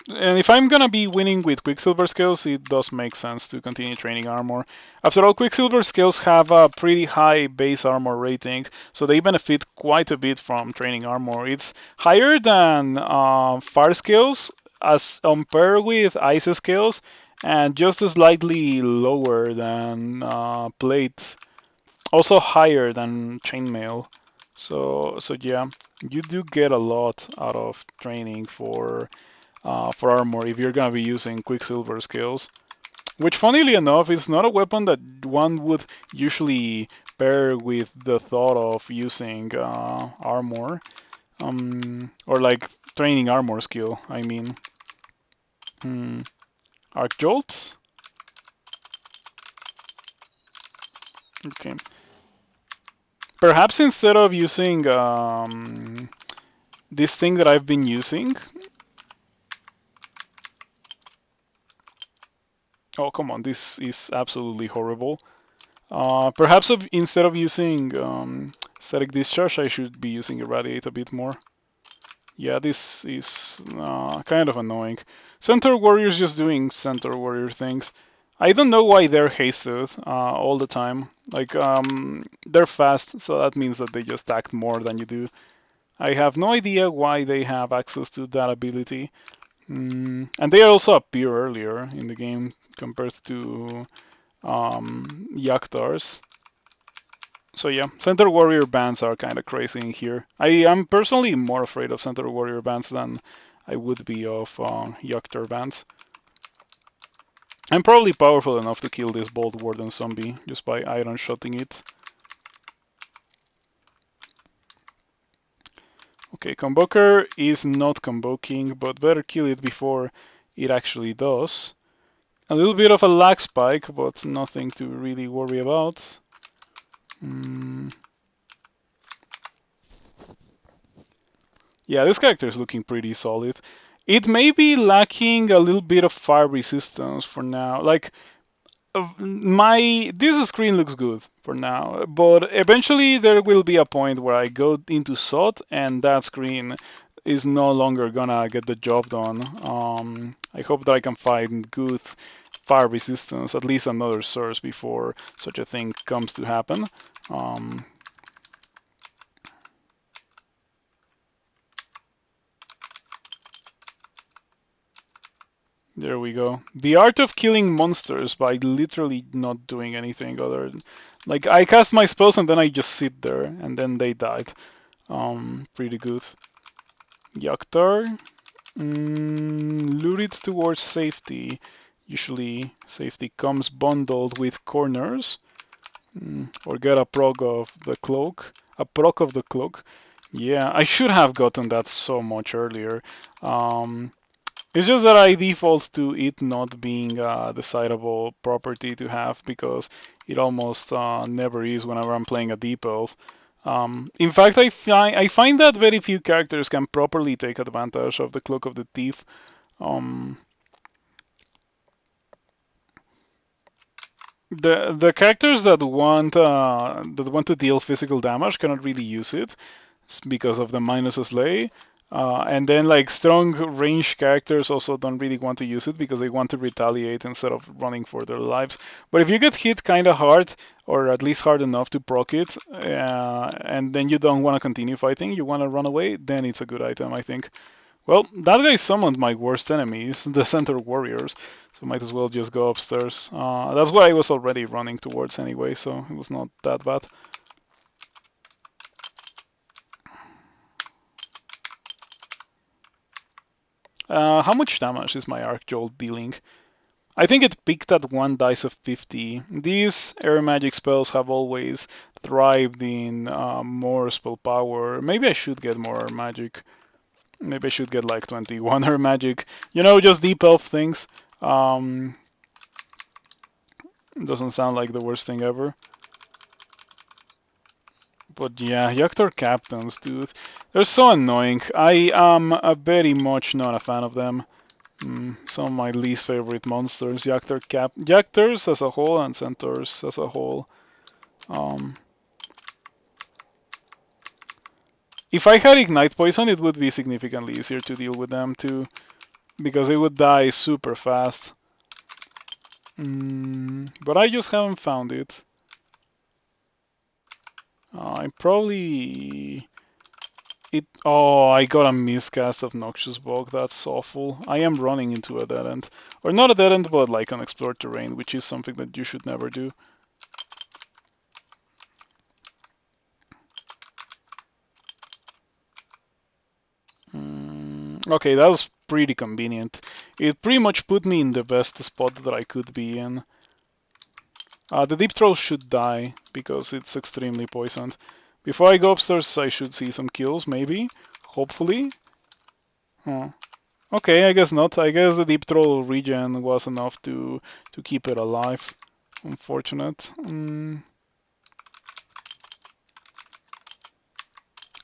And if I'm gonna be winning with Quicksilver skills, it does make sense to continue training armor. After all, Quicksilver skills have a pretty high base armor rating, so they benefit quite a bit from training armor. It's higher than fire skills as compared with ice skills, and just slightly lower than plate. Also higher than chainmail. So yeah, you do get a lot out of training for armor if you're gonna be using Quicksilver skills. Which, funnily enough, is not a weapon that one would usually pair with the thought of using armor, or like training armor skill. I mean, arc jolts. Okay. Perhaps instead of using this thing that I've been using. Oh, come on, this is absolutely horrible. Perhaps instead of using static discharge, I should be using irradiate a bit more. Yeah, this is kind of annoying. Centaur warriors just doing centaur warrior things. I don't know why they're hasted all the time. Like they're fast, so that means that they just act more than you do. I have no idea why they have access to that ability. And they also appear earlier in the game compared to Yaktars. So yeah, Centaur Warrior bands are kind of crazy in here. I am personally more afraid of Centaur Warrior bands than I would be of Yaktar bands. I'm probably powerful enough to kill this Bolt Warden zombie just by iron shotting it. Okay, Convoker is not convoking, but better kill it before it actually does. A little bit of a lag spike, but nothing to really worry about. Yeah, this character is looking pretty solid. It may be lacking a little bit of fire resistance for now. Like this screen looks good for now, but eventually there will be a point where I go into SOT and that screen is no longer gonna get the job done. I hope that I can find good fire resistance, at least another source before such a thing comes to happen. There we go. The art of killing monsters by literally not doing anything other than, like, I cast my spells and then I just sit there and then they died. Pretty good. Yaktar. Lure it towards safety. Usually safety comes bundled with corners. Or get a proc of the cloak. A proc of the cloak. Yeah, I should have gotten that so much earlier. It's just that I default to it not being a decidable property to have because it almost never is whenever I'm playing a deep elf. In fact, I find that very few characters can properly take advantage of the Cloak of the Thief. The characters that want to deal physical damage cannot really use it because of the minus slay. And then like strong range characters also don't really want to use it because they want to retaliate instead of running for their lives. But if you get hit kind of hard, or at least hard enough to proc it, and then you don't want to continue fighting, you want to run away, then it's a good item, I think. Well, that guy summoned my worst enemies, the center warriors, so might as well just go upstairs. That's what I was already running towards anyway, so it was not that bad. How much damage is my Arc Jolt dealing? I think it peaked at 1 dice of 50. These air magic spells have always thrived in more spell power. Maybe I should get more magic. Maybe I should get like 21 air magic. You know, just deep elf things. Doesn't sound like the worst thing ever. But yeah, Yoctor captains, dude. They're so annoying. I am very much not a fan of them. Some of my least favorite monsters. Yoctors as a whole and Centaurs as a whole. Um, if I had Ignite Poison, it would be significantly easier to deal with them too, because they would die super fast. But I just haven't found it. I probably... Oh, I got a miscast of Noxious Bog. That's awful. I am running into a dead end. Or not a dead end, but like unexplored terrain, which is something that you should never do. Okay, that was pretty convenient. It pretty much put me in the best spot that I could be in. The Deep Troll should die, because it's extremely poisoned. Before I go upstairs, I should see some kills, maybe? Hopefully? Huh. Okay, I guess not. I guess the Deep Troll regen was enough to keep it alive. Unfortunate.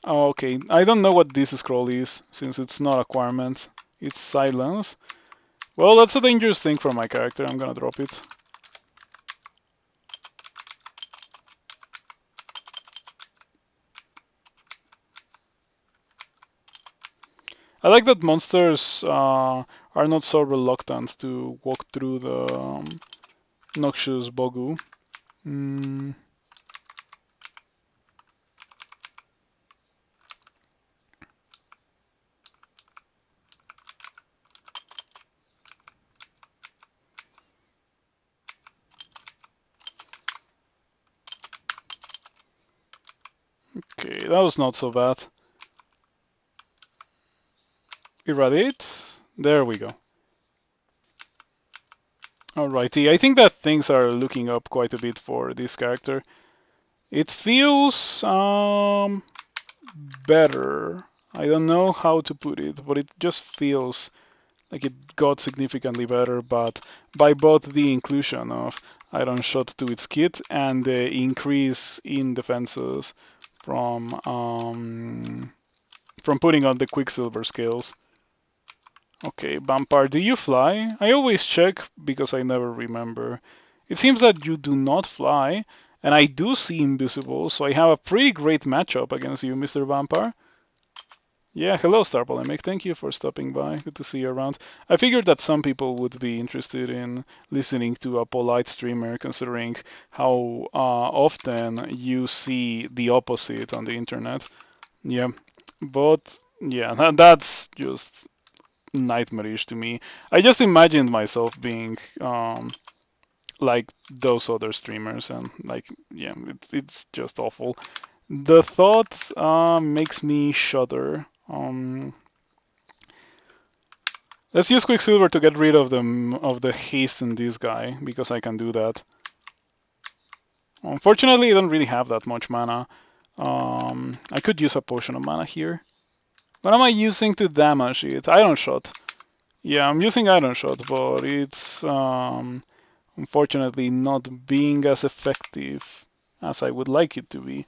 Oh, okay, I don't know what this scroll is, since it's not acquirement. It's silence. Well, that's a dangerous thing for my character. I'm gonna drop it. I like that monsters are not so reluctant to walk through the Noxious Bogu. Okay, that was not so bad. Irradiate. There we go. Alrighty, I think that things are looking up quite a bit for this character. It feels better. I don't know how to put it, but it just feels like it got significantly better, but by both the inclusion of Iron Shot to its kit and the increase in defenses from putting on the Quicksilver scales. Okay, Vampire, do you fly? I always check because I never remember. It seems that you do not fly, and I do see invisible, so I have a pretty great matchup against you, Mr. Vampire. Yeah, hello, Star Polemic. Thank you for stopping by. Good to see you around. I figured that some people would be interested in listening to a polite streamer, considering how often you see the opposite on the internet. Yeah, but yeah, that's just nightmarish to me. I just imagined myself being like those other streamers, and like, yeah, it's just awful. The thought makes me shudder. Let's use Quicksilver to get rid of the haste in this guy, because I can do that. Unfortunately, I don't really have that much mana. I could use a potion of mana here. What am I using to damage it? Iron Shot. Yeah, I'm using Iron Shot, but it's unfortunately not being as effective as I would like it to be.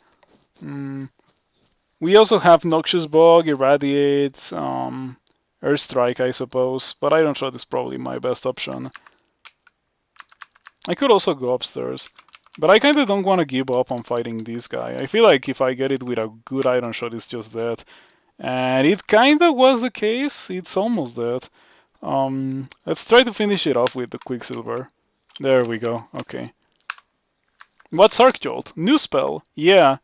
We also have Noxious Bog, Irradiate, Airstrike, I suppose, but Iron Shot is probably my best option. I could also go upstairs, but I kinda don't want to give up on fighting this guy. I feel like if I get it with a good Iron Shot, it's just dead. And it kinda was the case. It's almost dead. Let's try to finish it off with the Quicksilver. There we go. Okay. What's Arc Jolt? New spell. Yeah.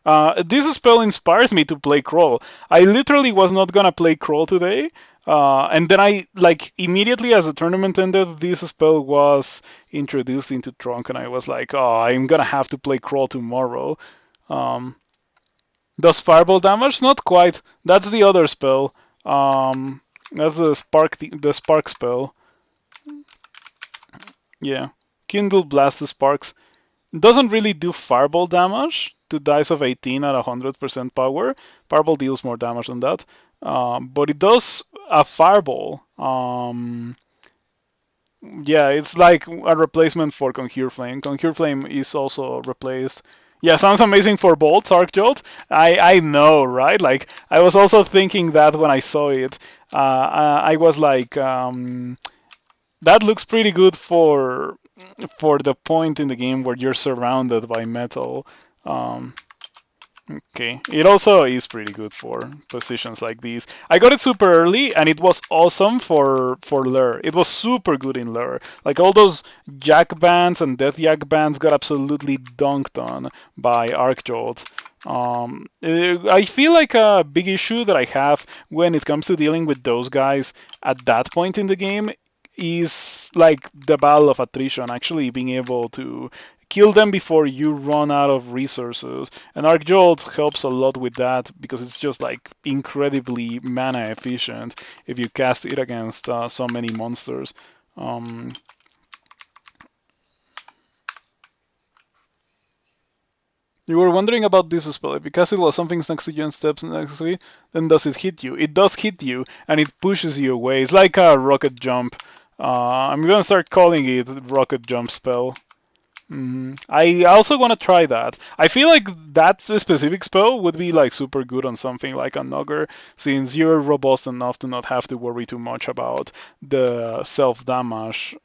This spell inspired me to play Crawl. I literally was not gonna play Crawl today. And then I, like, immediately as the tournament ended, this spell was introduced into Trunk, and I was like, oh, I'm gonna have to play Crawl tomorrow. Um, does Fireball damage? Not quite. That's the other spell. That's the Spark spell. Yeah. Kindle Blast the Sparks. Doesn't really do fireball damage to dice of 18 at 100% power. Fireball deals more damage than that. But it does a fireball. Yeah, it's like a replacement for Conjure Flame. Conjure Flame is also replaced. Yeah, sounds amazing for Bolt, Arc Jolt. I know, right? Like, I was also thinking that when I saw it. I was like, that looks pretty good for the point in the game where you're surrounded by metal. Um, okay, it also is pretty good for positions like these. I got it super early, and it was awesome for lure. It was super good in lure. Like all those Jack bands and Death Yak bands got absolutely dunked on by Arc Jolt. I feel like a big issue that I have when it comes to dealing with those guys at that point in the game is like the battle of attrition, actually being able to kill them before you run out of resources. And Arc Jolt helps a lot with that because it's just like incredibly mana efficient if you cast it against so many monsters. Um, You were wondering about this spell. Because it was something next to you and steps next to it, then does it hit you? It does hit you, and it pushes you away. It's like a rocket jump. I'm gonna start calling it rocket jump spell. I also want to try that. I feel like that specific spell would be like super good on something like a Nugger, since you're robust enough to not have to worry too much about the self damage.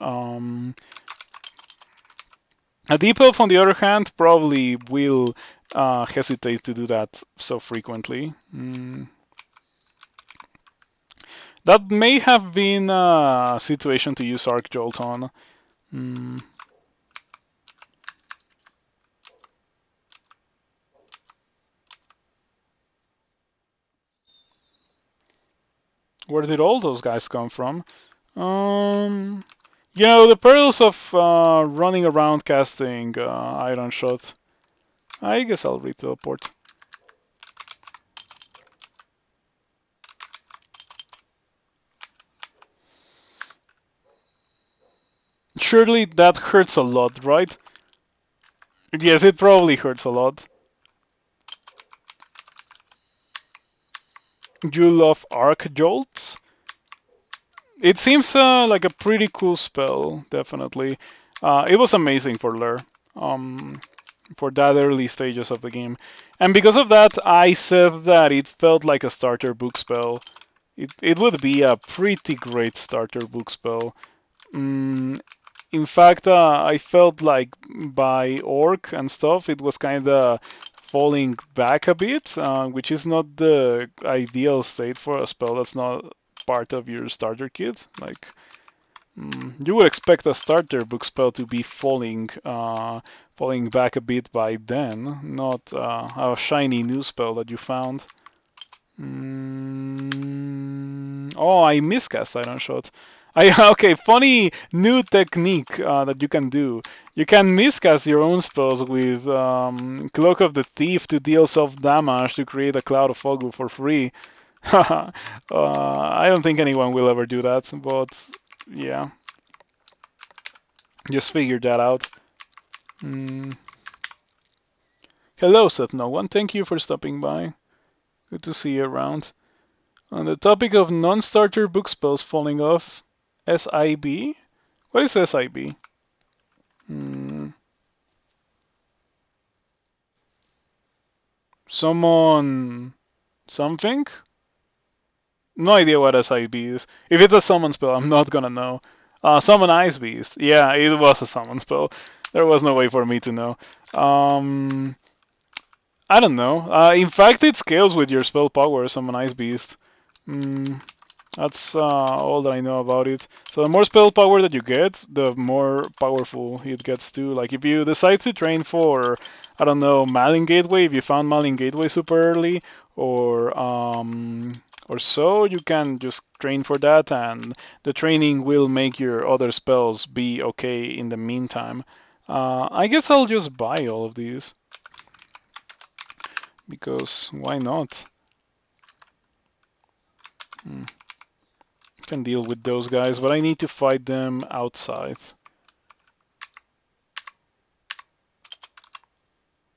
A Deep Elf, on the other hand, probably will hesitate to do that so frequently. That may have been a situation to use Arc Jolt on. Where did all those guys come from? The perils of running around casting Iron Shot. I guess I'll re-teleport. Surely that hurts a lot, right? Yes, it probably hurts a lot. You love Arc Jolts? It seems like a pretty cool spell, definitely. It was amazing for lure, for that early stages of the game. And because of that, I said that it felt like a starter book spell. It would be a pretty great starter book spell. In fact, I felt like by Orc and stuff, it was kind of falling back a bit, which is not the ideal state for a spell that's not part of your starter kit. Like, you would expect a starter book spell to be falling back a bit by then, not a shiny new spell that you found. Oh, I miscast Iron Shot. Okay, funny new technique that you can do. You can miscast your own spells with Cloak of the Thief to deal self damage to create a Cloud of Fog for free. I don't think anyone will ever do that, but yeah. Just figured that out. Hello, Seth No One. Thank you for stopping by. Good to see you around. On the topic of non-starter book spells falling off, SIB? What is SIB? Summon something? No idea what SIB is. If it's a summon spell, I'm not gonna know. Summon Ice Beast. Yeah, it was a summon spell. There was no way for me to know. I don't know. In fact, it scales with your spell power, Summon Ice Beast. Mm, that's all that I know about it. So the more spell power that you get, the more powerful it gets too. Like if you decide to train for, I don't know, Malin Gateway, if you found Malin Gateway super early, or so, you can just train for that, and the training will make your other spells be okay in the meantime. I guess I'll just buy all of these because why not? Hmm. Can deal with those guys, but I need to fight them outside.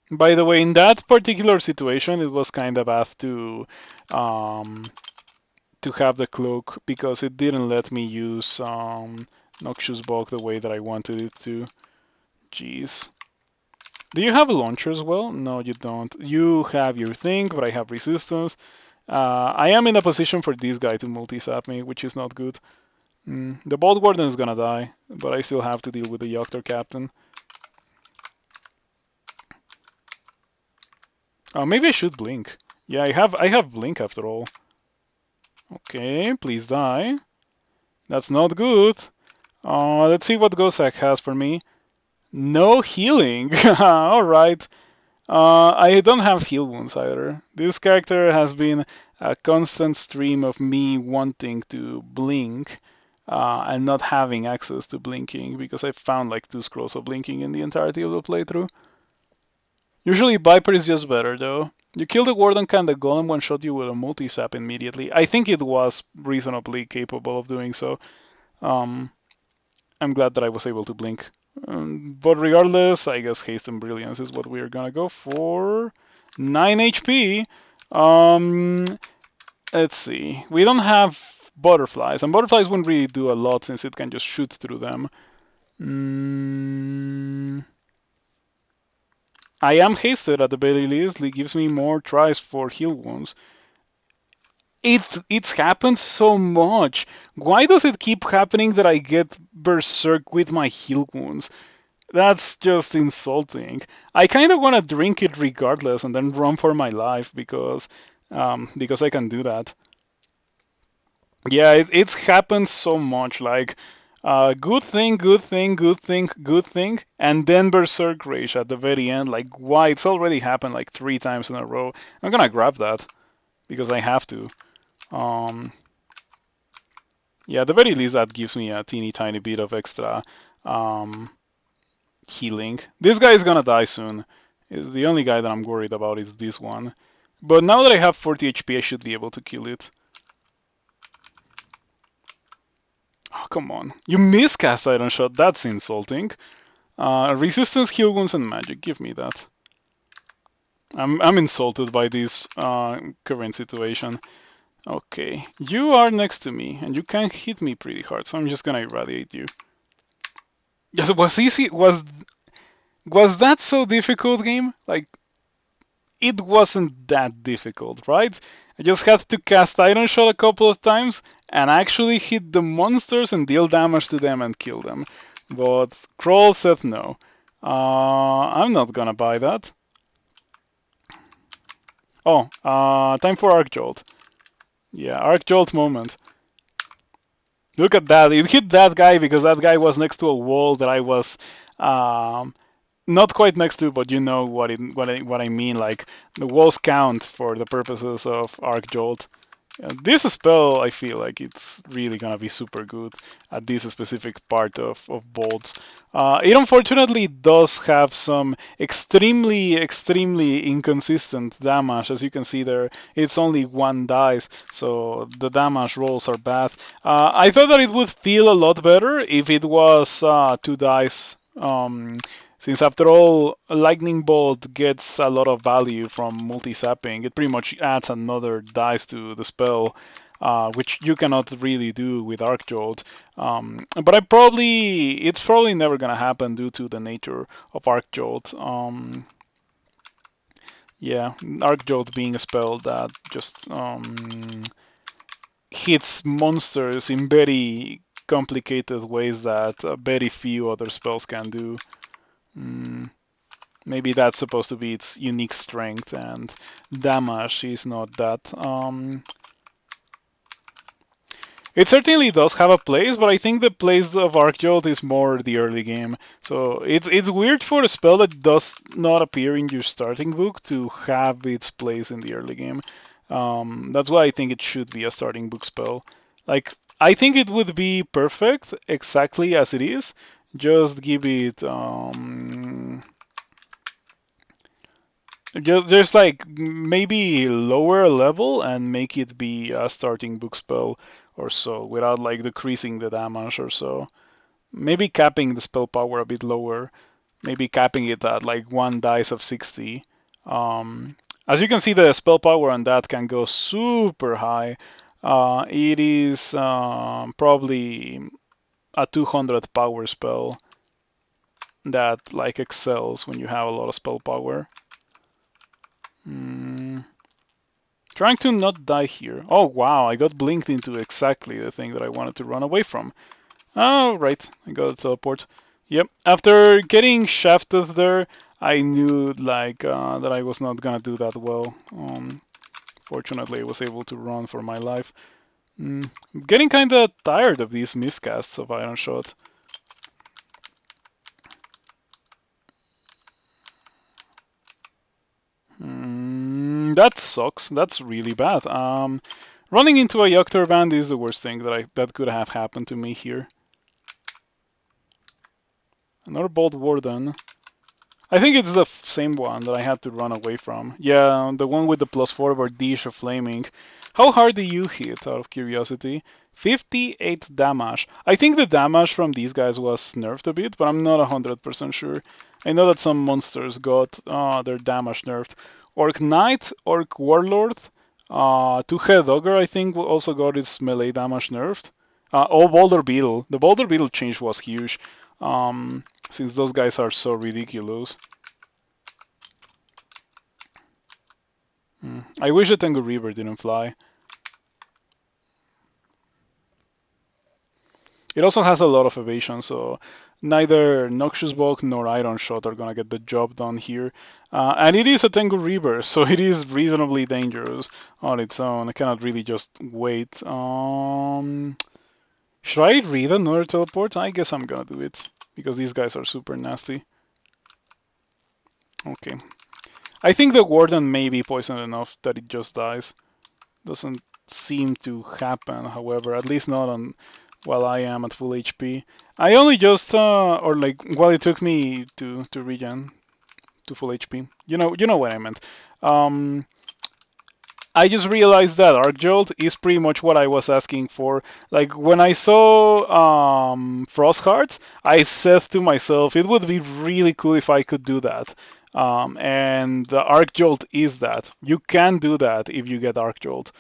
By the way, in that particular situation, it was kind of bad um, to have the cloak because it didn't let me use Noxious Bog the way that I wanted it to. Jeez. Do you have a launcher as well? No, you don't. You have your thing, but I have resistance. I am in a position for this guy to multi-sap me, which is not good. The Bolt Warden is gonna die, but I still have to deal with the Yoctor Captain. Maybe I should blink. Yeah, I have blink after all. Okay, please die. That's not good. Let's see what Gosak has for me. No healing. All right. I don't have heal wounds either. This character has been a constant stream of me wanting to blink and not having access to blinking because I found like 2 scrolls of blinking in the entirety of the playthrough. Usually Viper is just better though. You kill the Warden, can the Golem one-shot you with a multi-sap immediately? I think it was reasonably capable of doing so. Um, I'm glad that I was able to blink. But regardless, I guess Haste and Brilliance is what we're gonna go for. 9 HP. Um, let's see. We don't have butterflies, and butterflies wouldn't really do a lot since it can just shoot through them. I am hasted at the very least. It gives me more tries for heal wounds. It's happened so much. Why does it keep happening that I get berserk with my heal wounds? That's just insulting. I kind of want to drink it regardless and then run for my life because I can do that. Yeah, it's happened so much. Like, good thing, good thing, good thing, good thing, and then Berserk Rage at the very end. Like, why? It's already happened like 3 times in a row. I'm gonna grab that because I have to. Um, yeah, at the very least, that gives me a teeny tiny bit of extra healing. This guy is gonna die soon. Is the only guy that I'm worried about is this one. But now that I have 40 HP, I should be able to kill it. Oh, come on. You miscast Iron Shot. That's insulting. Resistance, heal wounds, and magic. Give me that. I'm insulted by this current situation. Okay, you are next to me, and you can hit me pretty hard, so I'm just gonna irradiate you. Yes, it was easy. Was that so difficult, game? Like, it wasn't that difficult, right? I just had to cast Iron Shot a couple of times and actually hit the monsters and deal damage to them and kill them. But Kroll said no. I'm not gonna buy that. Oh, time for Arc Jolt. Yeah, Arc Jolt moment. Look at that. It hit that guy because that guy was next to a wall that I was um, not quite next to, but you know what I mean. Like the walls count for the purposes of Arc Jolt. This spell, I feel like it's really gonna be super good at this specific part of bolts. It unfortunately does have some extremely inconsistent damage. As you can see there, it's only 1 dice, so the damage rolls are bad. I thought that it would feel a lot better if it was 2 dice. Since after all, Lightning Bolt gets a lot of value from multi-sapping, it pretty much adds another dice to the spell, which you cannot really do with Arc Jolt. But it's probably never gonna happen due to the nature of Arc Jolt. Yeah, Arc Jolt being a spell that just hits monsters in very complicated ways that very few other spells can do. Maybe that's supposed to be its unique strength, and damage is not that. It certainly does have a place, but I think the place of Arc Jolt is more the early game. So it's weird for a spell that does not appear in your starting book to have its place in the early game. That's why I think it should be a starting book spell. Like I think it would be perfect exactly as it is. Just give it just like maybe lower a level and make it be a starting book spell or so without like decreasing the damage or so. Maybe capping the spell power a bit lower. Maybe capping it at like one dice of 60. As you can see, the spell power on that can go super high. It is probably a 200 power spell that like excels when you have a lot of spell power. Mm, Trying to not die here. Oh wow, I got blinked into exactly the thing that I wanted to run away from. Oh right, I got a teleport. Yep. After getting shafted there, I knew like that I was not gonna do that well. Fortunately, I was able to run for my life. I'm getting kind of tired of these miscasts of Iron Shot. That sucks. That's really bad. Running into a Yoctor band is the worst thing that could have happened to me here. Another Bolt Warden. I think it's the same one that I had to run away from. Yeah, the one with the +4 Vardish of Flaming. How hard do you hit, out of curiosity? 58 damage. I think the damage from these guys was nerfed a bit, but I'm not 100% sure. I know that some monsters got their damage nerfed. Orc Knight, Orc Warlord, Two-Head Ogre, I think, also got its melee damage nerfed. Oh, Boulder Beetle. The Boulder Beetle change was huge. Since those guys are so ridiculous. I wish the Tengu Reaver didn't fly. It also has a lot of evasion, so neither Noxious Bulk nor Iron Shot are gonna get the job done here. And it is a Tengu Reaver, so it is reasonably dangerous on its own. I cannot really just wait. Should I read another teleport? I guess I'm gonna do it, because these guys are super nasty. Okay. I think the Warden may be poisoned enough that it just dies. Doesn't seem to happen, however, at least not on while I am at full HP. I only just or like while it took me to regen to full HP. You know what I meant. Um, I just realized that Arc Jolt is pretty much what I was asking for. Like when I saw Frost Hearts, I said to myself, it would be really cool if I could do that. And the Arc Jolt is that. You can do that if you get Arc Jolt.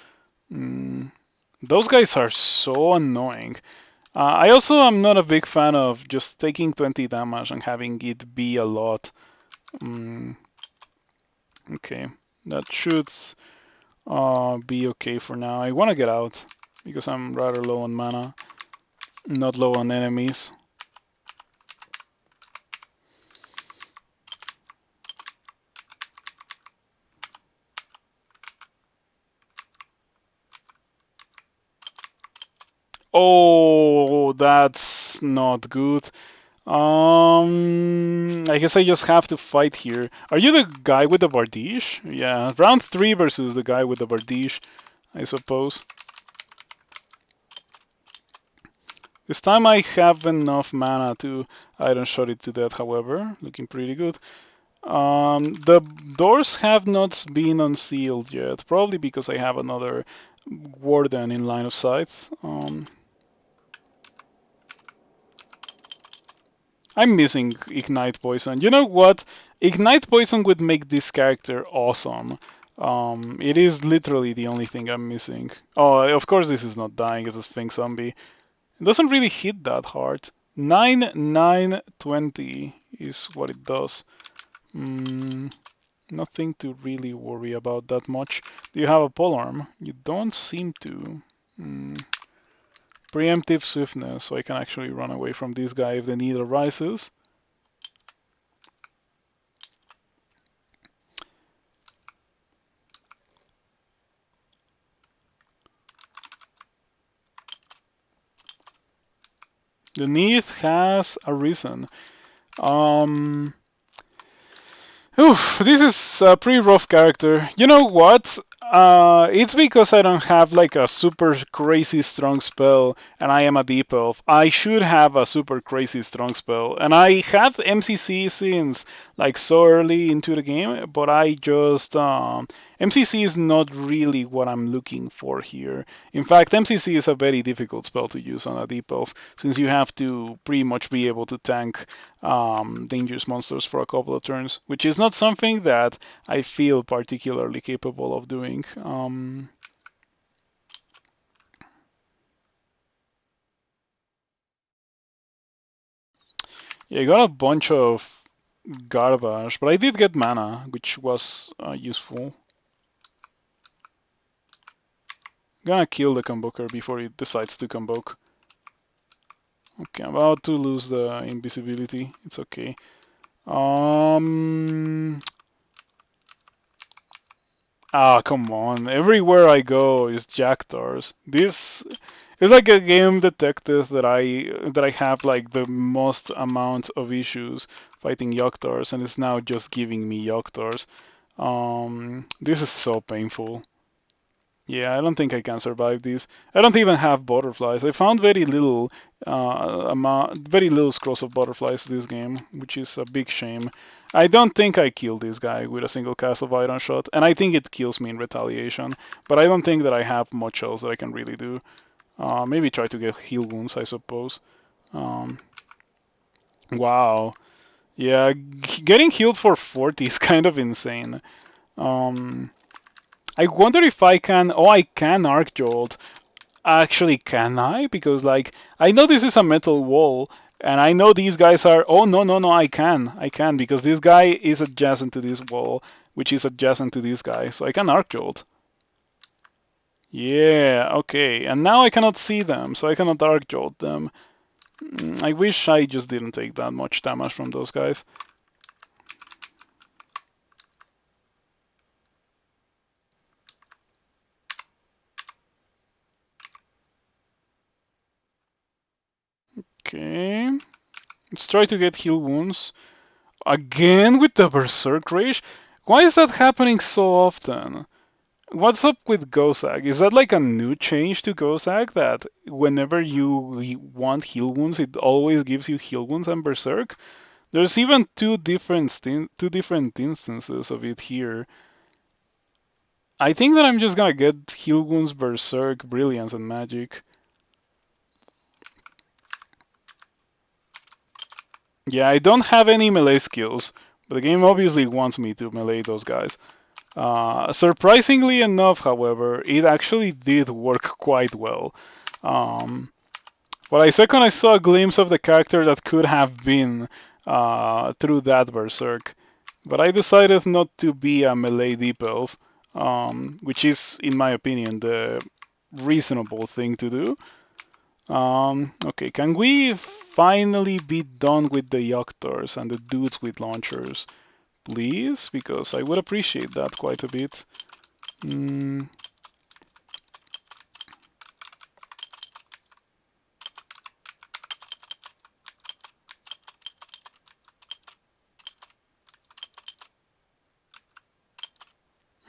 Those guys are so annoying. I also am not a big fan of just taking 20 damage and having it be a lot. Okay, that should be okay for now. I want to get out because I'm rather low on mana, not low on enemies. Oh, that's not good. I guess I just have to fight here. Are you the guy with the Vardish? Yeah, round 3 versus the guy with the Vardish, I suppose. This time I have enough mana to Iron Shot it to death, however. Looking pretty good. The doors have not been unsealed yet, probably because I have another Warden in line of sight. I'm missing Ignite Poison. You know what? Ignite Poison would make this character awesome. It is literally the only thing I'm missing. Oh, of course this is not dying as a Sphinx Zombie. It doesn't really hit that hard. 9, 9, 20 is what it does. Nothing to really worry about that much. Do you have a polearm? You don't seem to. Preemptive swiftness, so I can actually run away from this guy if the need arises. The need has arisen. Um, Oof, this is a pretty rough character. You know what? It's because I don't have like a super crazy strong spell, and I am a deep elf. I should have a super crazy strong spell, and I had MCC since like so early into the game, but I just MCC is not really what I'm looking for here. In fact, MCC is a very difficult spell to use on a deep elf, since you have to pretty much be able to tank dangerous monsters for a couple of turns, which is not something that I feel particularly capable of doing. Yeah, I got a bunch of garbage, but I did get mana, which was useful. Gonna kill the Convoker before it decides to convoke. Okay, I'm about to lose the invisibility. It's okay. Um. Ah, come on. Everywhere I go is Jacktars. This is like a game detective that I have like the most amount of issues fighting Yoctars, and it's now just giving me Yoctars. This is so painful. Yeah, I don't think I can survive this. I don't even have butterflies. I found very little scrolls of butterflies this game, which is a big shame. I don't think I killed this guy with a single cast of Iron Shot, and I think it kills me in retaliation. But I don't think that I have much else that I can really do. Maybe try to get heal wounds, I suppose. Um, wow. Yeah, getting healed for 40 is kind of insane. Um, I wonder if I can. Oh, I can Arc Jolt. Actually, can I? Because like I know this is a metal wall, and I know these guys are. Oh no no no! I can because this guy is adjacent to this wall, which is adjacent to this guy, so I can Arc Jolt. Yeah, okay. And now I cannot see them, so I cannot Arc Jolt them. I wish I just didn't take that much damage from those guys. Okay. Let's try to get heal wounds. Again with the Berserk Rage? Why is that happening so often? What's up with Gosag? Is that like a new change to Gosag that whenever you want heal wounds, it always gives you heal wounds and Berserk? There's even two different instances of it here. I think that I'm just gonna get heal wounds, Berserk, Brilliance, and Magic. Yeah, I don't have any melee skills, but the game obviously wants me to melee those guys. Surprisingly enough, however, it actually did work quite well. Um, but I second I saw a glimpse of the character that could have been through that Berserk. But I decided not to be a melee deep elf, which is, in my opinion, the reasonable thing to do. Okay, can we finally be done with the Yoctors and the dudes with launchers, please? Because I would appreciate that quite a bit. Mm,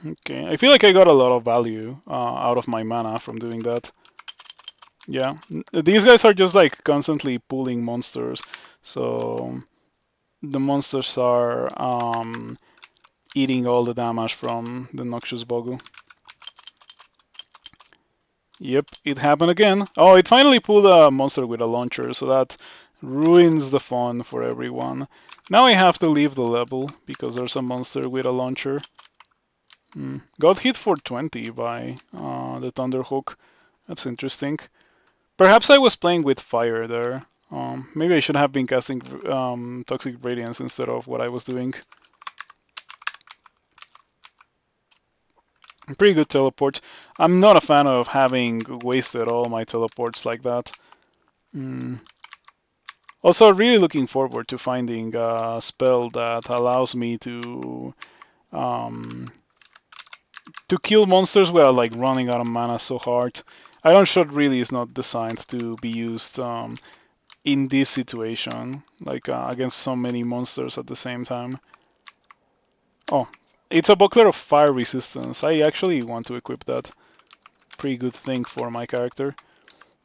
okay, I feel like I got a lot of value out of my mana from doing that. Yeah, these guys are just like constantly pulling monsters, so the monsters are eating all the damage from the Noxious Bogu. Yep, it happened again. Oh, it finally pulled a monster with a launcher, so that ruins the fun for everyone. Now I have to leave the level because there's a monster with a launcher. Got hit for 20 by the Thunderhook. That's interesting. Perhaps I was playing with fire there. Maybe I should have been casting Toxic Radiance instead of what I was doing. Pretty good teleport. I'm not a fan of having wasted all my teleports like that. Also, really looking forward to finding a spell that allows me um, to kill monsters without like running out of mana so hard. Iron Shot really is not designed to be used in this situation, like against so many monsters at the same time. Oh, it's a buckler of fire resistance. I actually want to equip that. Pretty good thing for my character.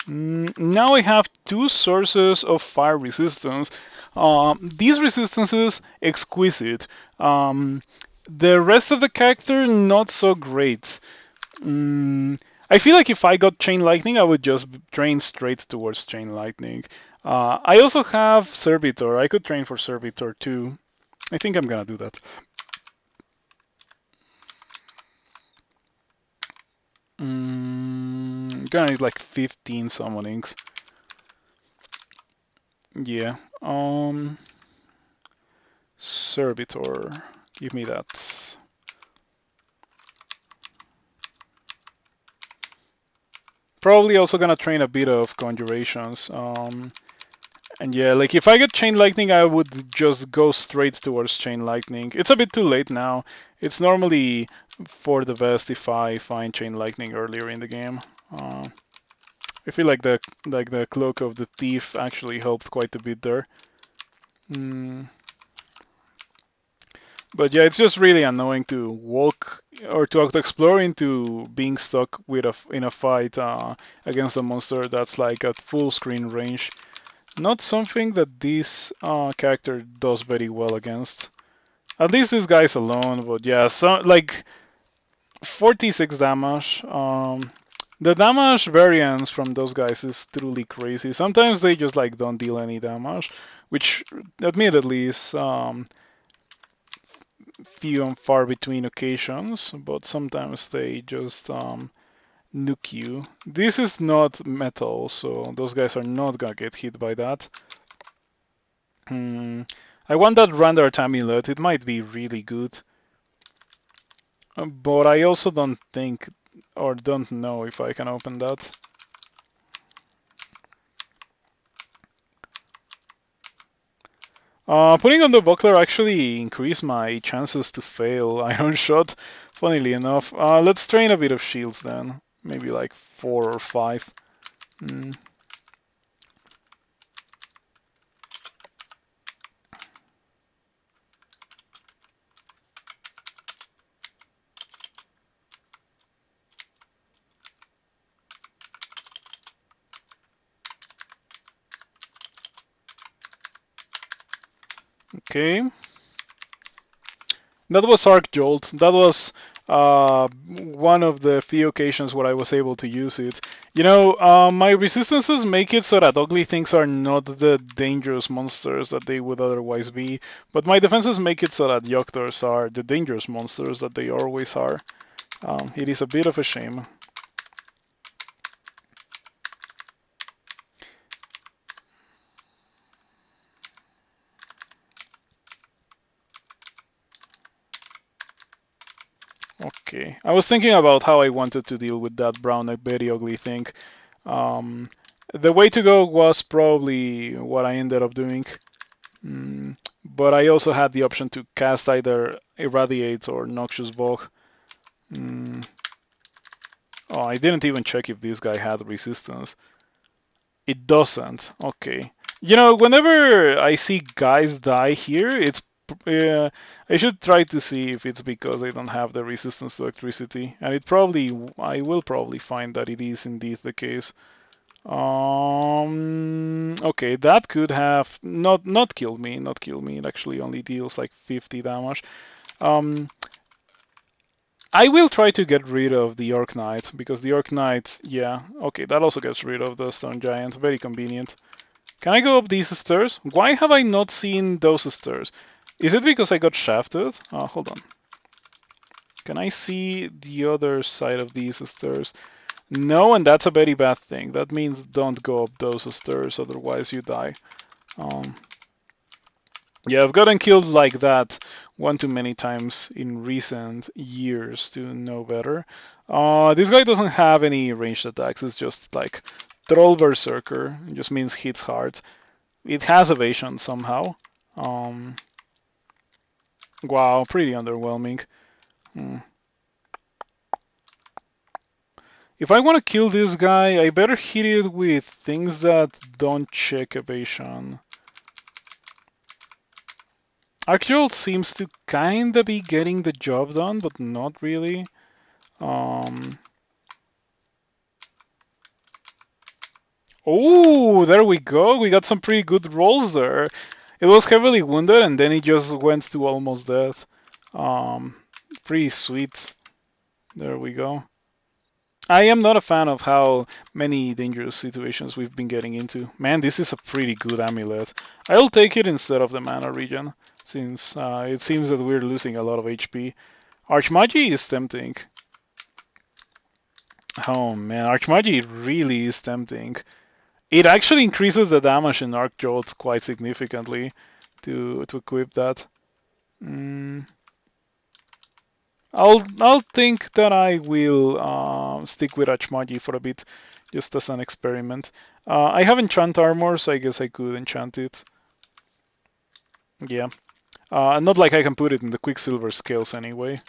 Now I have two sources of fire resistance. These resistances, exquisite. The rest of the character, not so great. I feel like if I got Chain Lightning, I would just train straight towards Chain Lightning. I also have Servitor. I could train for Servitor too. I think I'm gonna do that. Gonna need like 15 summonings. Yeah. Servitor. Give me that. Probably also gonna train a bit of conjurations. And yeah, like if I get Chain Lightning, I would just go straight towards Chain Lightning. It's a bit too late now. It's normally for the best if I find Chain Lightning earlier in the game. I feel like the Cloak of the Thief actually helped quite a bit there. But yeah, it's just really annoying to walk or to explore into being stuck with in a fight against a monster that's like at full screen range. Not something that this character does very well against. At least this guy's alone, but yeah, so like 46 damage. The damage variance from those guys is truly crazy. Sometimes they just like don't deal any damage, which admittedly is few and far between occasions, but sometimes they just nuke you. This is not metal, so those guys are not gonna get hit by that. I want that Randart amulet. It might be really good. But I also don't think or don't know if I can open that. Putting on the buckler actually increased my chances to fail Iron Shot, funnily enough. Let's train a bit of shields then. Maybe like 4 or 5. Okay. That was Arc Jolt. That was one of the few occasions where I was able to use it. You know, my resistances make it so that ugly things are not the dangerous monsters that they would otherwise be, but my defenses make it so that Yoctors are the dangerous monsters that they always are. It is a bit of a shame. Okay, I was thinking about how I wanted to deal with that brown, very ugly thing. The way to go was probably what I ended up doing. But I also had the option to cast either Irradiate or Noxious Bog. Oh, I didn't even check if this guy had resistance. It doesn't. Okay. You know, whenever I see guys die here, it's I should try to see if it's because they don't have the resistance to electricity, and I will probably find that it is indeed the case. Okay, that could have not killed me, not kill me. It actually only deals like 50 damage. I will try to get rid of the Orc Knight because the Orc Knight, yeah, okay, that also gets rid of the Stone Giant. Very convenient. Can I go up these stairs? Why have I not seen those stairs? Is it because I got shafted? Hold on. Can I see the other side of these stairs? No, and that's a very bad thing. That means don't go up those stairs, otherwise you die. Yeah, I've gotten killed like that one too many times in recent years to know better. This guy doesn't have any ranged attacks. It's just like Troll Berserker. It just means hits hard. It has evasion somehow. Wow, pretty underwhelming. If If I want to kill this guy, I better hit it with things that don't check evasion. Arcjolt seems to kinda be getting the job done, but not really. Um, oh, there we go. We got some pretty good rolls there. It was heavily wounded, and then he just went to almost death. Um, Pretty sweet. There we go. I am not a fan of how many dangerous situations we've been getting into. Man, this is a pretty good amulet. I'll take it instead of the mana regen, since it seems that we're losing a lot of HP. Archmagi is tempting. Oh man, Archmagi really is tempting. It actually increases the damage in Arc Jolt quite significantly to equip that. Mm, I'll think that I will stick with Archmagi for a bit, just as an experiment. I have enchant armor, so I guess I could enchant it. Yeah, not like I can put it in the Quicksilver scales anyway.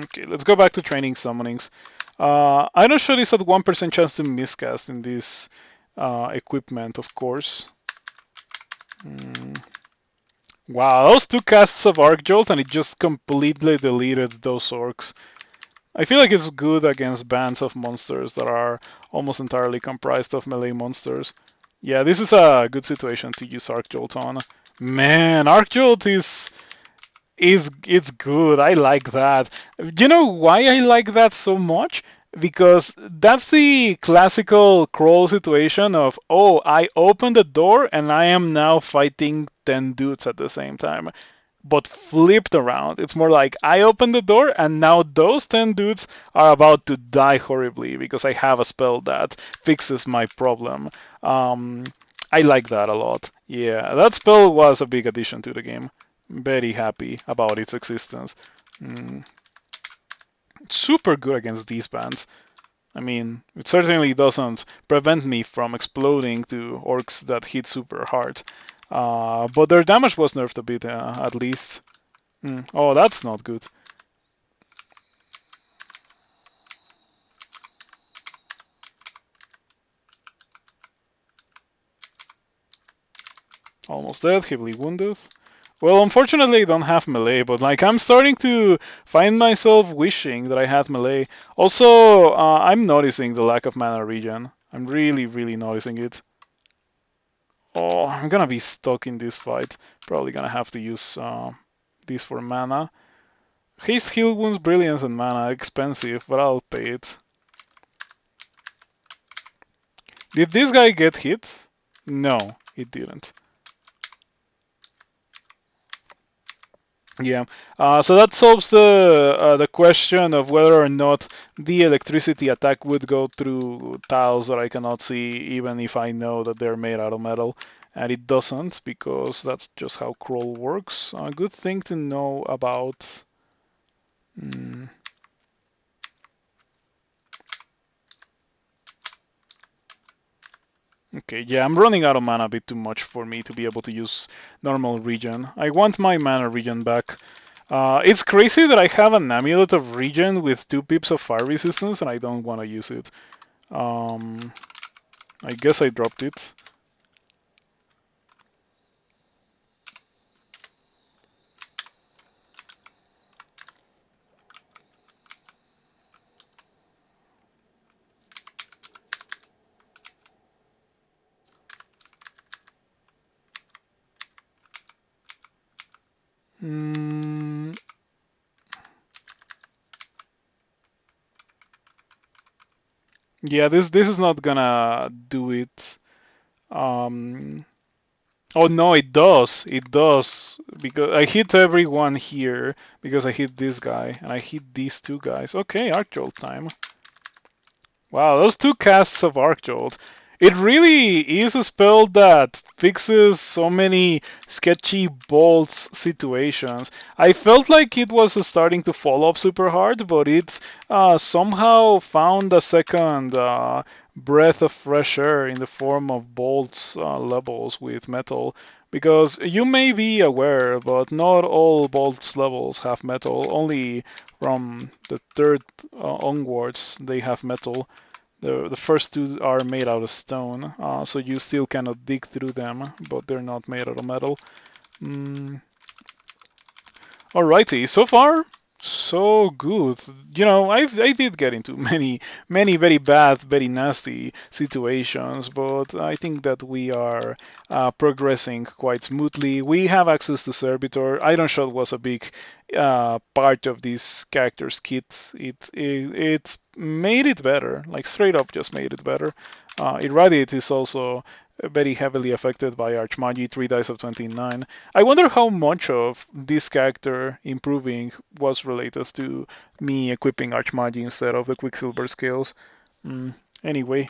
Okay, let's go back to training summonings. I don't show this at 1% chance to miscast in this equipment, of course. Wow, those two casts of Arc Jolt and it just completely deleted those orcs. I feel like it's good against bands of monsters that are almost entirely comprised of melee monsters. Yeah, this is a good situation to use Arc Jolt on. Man, Arc Jolt is it's good. I like that. You know why I like that so much? Because that's the classical crawl situation of, oh, I open the door and I am now fighting 10 dudes at the same time. But flipped around, it's more like I open the door and now those 10 dudes are about to die horribly because I have a spell that fixes my problem. Um, I like that a lot. Yeah, that spell was a big addition to the game. Very happy about its existence. Mm, super good against these bands. I mean, it certainly doesn't prevent me from exploding to orcs that hit super hard. But their damage was nerfed a bit, at least. Oh, that's not good. Almost dead, heavily wounded. Well, unfortunately, I don't have melee, but like I'm starting to find myself wishing that I had melee. Also, I'm noticing the lack of mana regen. I'm really, really noticing it. Oh, I'm gonna be stuck in this fight. Probably gonna have to use this for mana. Haste, heal wounds, brilliance, and mana. Expensive, but I'll pay it. Did this guy get hit? No, he didn't. Yeah, so that solves the question of whether or not the electricity attack would go through tiles that I cannot see, even if I know that they're made out of metal, and it doesn't because that's just how crawl works. A good thing to know about. Okay, yeah, I'm running out of mana a bit too much for me to be able to use normal regen. I want my mana regen back. It's crazy that I have an amulet of regen with 2 pips of fire resistance and I don't want to use it. I guess I dropped it. Yeah, this is not gonna do it. Oh no, it does. It does because I hit everyone here because I hit this guy and I hit these 2 guys. Okay, Arc Jolt time. Wow, those 2 casts of Arc Jolt. It really is a spell that fixes so many sketchy bolts situations. I felt like it was starting to fall off super hard, but it somehow found a second breath of fresh air in the form of bolts levels with metal. Because you may be aware, but not all bolts levels have metal. Only from the third onwards they have metal. The first two are made out of stone, so you still cannot dig through them, but they're not made out of metal. Mm, Alrighty, so far so good. I did get into many very bad, very nasty situations, but I think that we are progressing quite smoothly. We have access to Servitor. Iron Shot was a big part of this character's kit. It made it better, like straight up just made it better. Irradiate is also very heavily affected by Archmagi, 3 dice of 29. I wonder how much of this character improving was related to me equipping Archmagi instead of the Quicksilver skills. Anyway,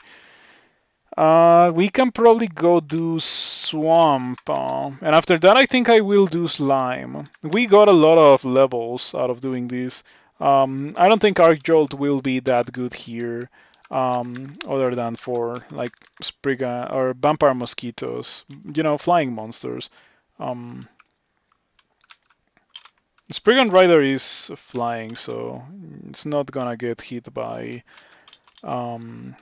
we can probably go do Swamp, and after that I think I will do Slime. We got a lot of levels out of doing this. I don't think Arc Jolt will be that good here, other than for like Spriggan or Vampire Mosquitoes, flying monsters. Um, Spriggan Rider is flying, so it's not gonna get hit um,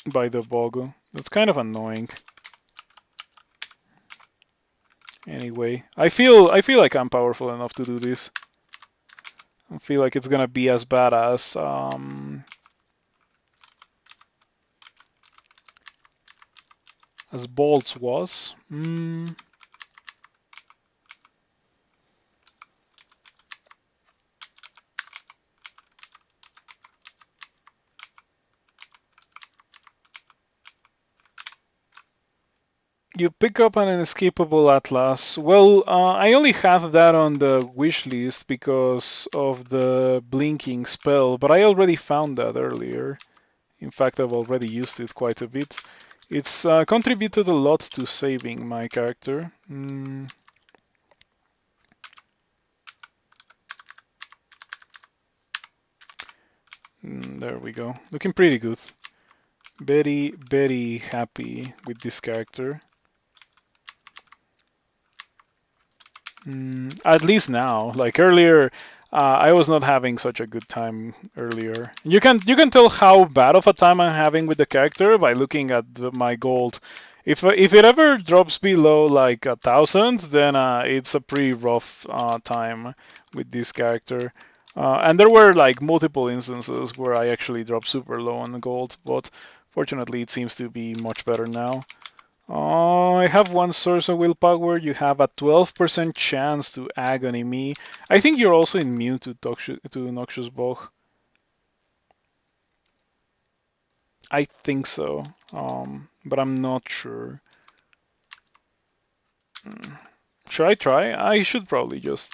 by the bug. That's kind of annoying. Anyway, I feel like I'm powerful enough to do this. I feel like it's gonna be as bad as Bolts was. You pick up an inescapable atlas. Well, I only have that on the wish list because of the blinking spell, but I already found that earlier. In fact, I've already used it quite a bit. It's contributed a lot to saving my character. There we go. Looking pretty good. Very, very happy with this character. At least now. Like earlier, I was not having such a good time earlier. You can tell how bad of a time I'm having with the character by looking at my gold. If it ever drops below like 1,000, then it's a pretty rough time with this character. And there were like multiple instances where I actually dropped super low on the gold, but fortunately it seems to be much better now. I have one source of willpower. You have a 12% chance to agony me. I think you're also immune to Noxious Bog. I think so, but I'm not sure. Should I try? I should probably just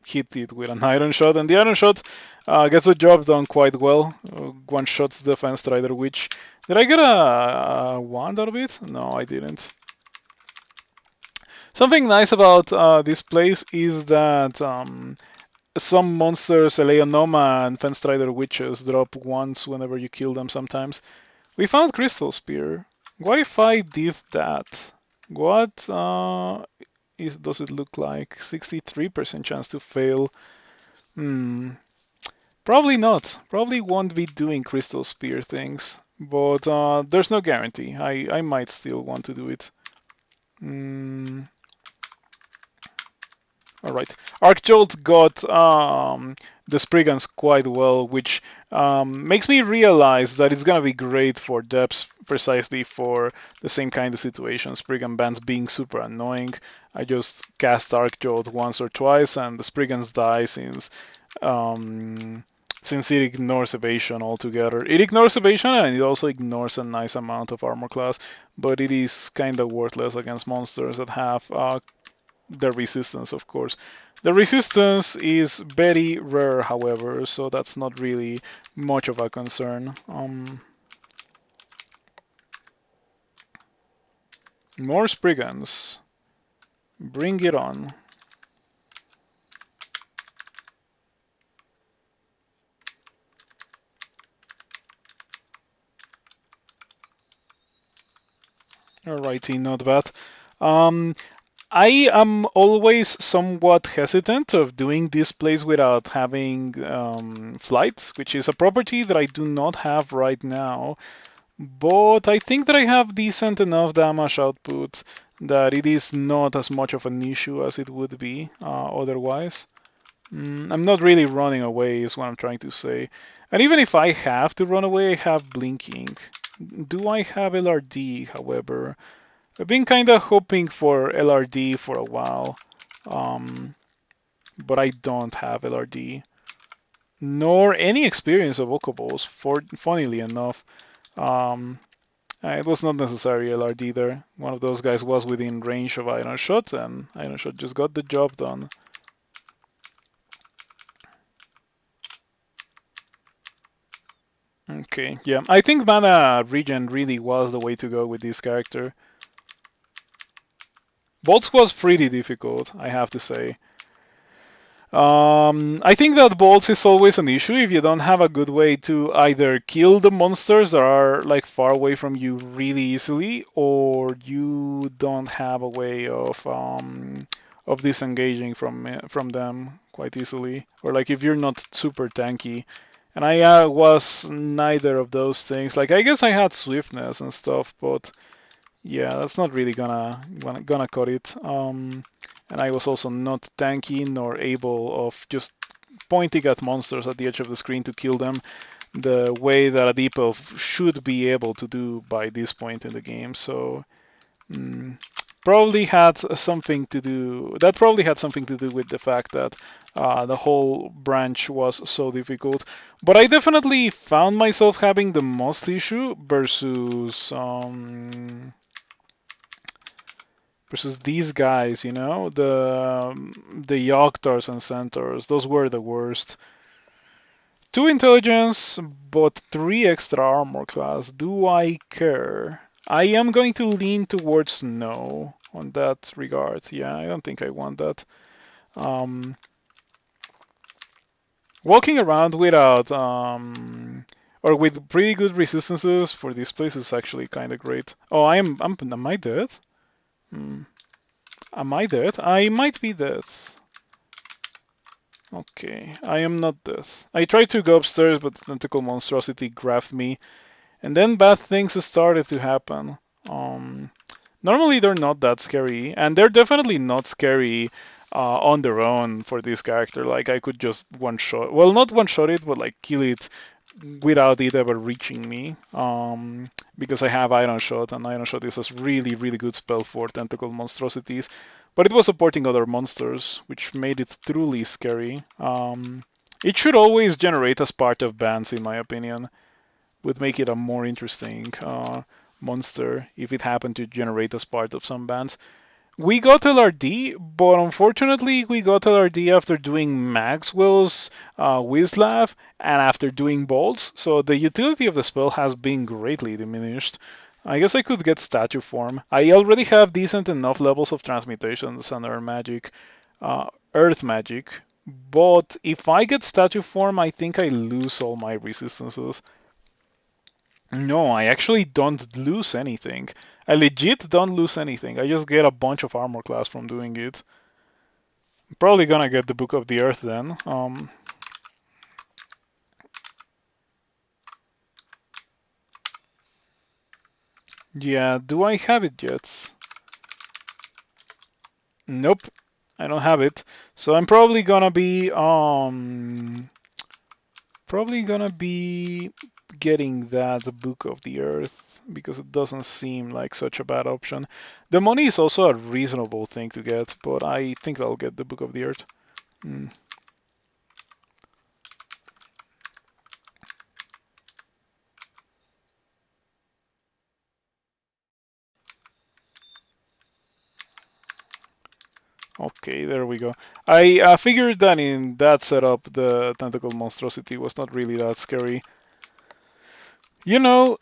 hit it with an Iron Shot, and the Iron Shot gets the job done quite well. One shots the Fence Strider Witch. Did I get a wand out of it? No, I didn't. Something nice about this place is that some monsters, Eleonoma and Fenstrider Witches, drop once whenever you kill them sometimes. We found Crystal Spear. What if I did that? What does it look like? 63% chance to fail. Probably not. Probably won't be doing Crystal Spear things. But there's no guarantee. I might still want to do it. All right. Arcjolt got the Spriggans quite well, which makes me realize that it's gonna be great for depths, precisely for the same kind of situation. Spriggan bands being super annoying. I just cast Arcjolt once or twice, and the Spriggans die since it ignores evasion altogether. It ignores evasion and it also ignores a nice amount of armor class, but it is kind of worthless against monsters that have the resistance, of course. The resistance is very rare, however, so that's not really much of a concern. More Spriggans. Bring it on. Alrighty, not bad. Um, I am always somewhat hesitant of doing this plays without having flight, which is a property that I do not have right now. But I think that I have decent enough damage output that it is not as much of an issue as it would be otherwise. I'm not really running away, is what I'm trying to say. And even if I have to run away, I have blinking. Do I have LRD, however? I've been kind of hoping for LRD for a while, um, but I don't have LRD, nor any experience of Okoballs, funnily enough. Um, it was not necessary LRD there. One of those guys was within range of Iron Shot, and Iron Shot just got the job done. Okay, yeah, I think mana regen really was the way to go with this character. Bolts was pretty difficult, I have to say. I think that bolts is always an issue if you don't have a good way to either kill the monsters that are like far away from you really easily, or you don't have a way of disengaging from them quite easily, or like if you're not super tanky. And I was neither of those things. Like I guess I had swiftness and stuff, but yeah, that's not really gonna cut it. And I was also not tanky nor able of just pointing at monsters at the edge of the screen to kill them the way that a deep elf should be able to do by this point in the game. So probably had something to do. That probably had something to do with the fact that the whole branch was so difficult. But I definitely found myself having the most issue versus these guys, you know, the Yoghtars and Centaurs. Those were the worst. 2 intelligence, but 3 extra armor class. Do I care? I am going to lean towards no on that regard. Yeah, I don't think I want that. Walking around without or with pretty good resistances for this place is actually kind of great. Oh, am I dead? Am I dead? I might be dead. Okay, I am not dead. I tried to go upstairs, but the tentacle monstrosity grabbed me, and then bad things started to happen. Um, Normally they're not that scary, and they're definitely not scary on their own for this character. Like I could just one shot, well, not one shot it, but like kill it without it ever reaching me. Because I have Iron Shot, and Iron Shot is a really, really good spell for tentacle monstrosities. But it was supporting other monsters, which made it truly scary. It should always generate as part of bans, in my opinion. Would make it a more interesting monster if it happened to generate as part of some bans. We got LRD, but unfortunately we got LRD after doing Maxwell's Wizlav and after doing Bolts, so the utility of the spell has been greatly diminished. I guess I could get statue form. I already have decent enough levels of transmutations and earth magic, but if I get statue form, I think I lose all my resistances. No, I actually don't lose anything. I legit don't lose anything. I just get a bunch of armor class from doing it. I'm probably gonna get the Book of the Earth then. Yeah, do I have it yet? Nope, I don't have it. So I'm probably gonna be getting that Book of the Earth because it doesn't seem like such a bad option. The money is also a reasonable thing to get, but I think I'll get the Book of the Earth. Okay, there we go. I figured that in that setup, the tentacle monstrosity was not really that scary. You know,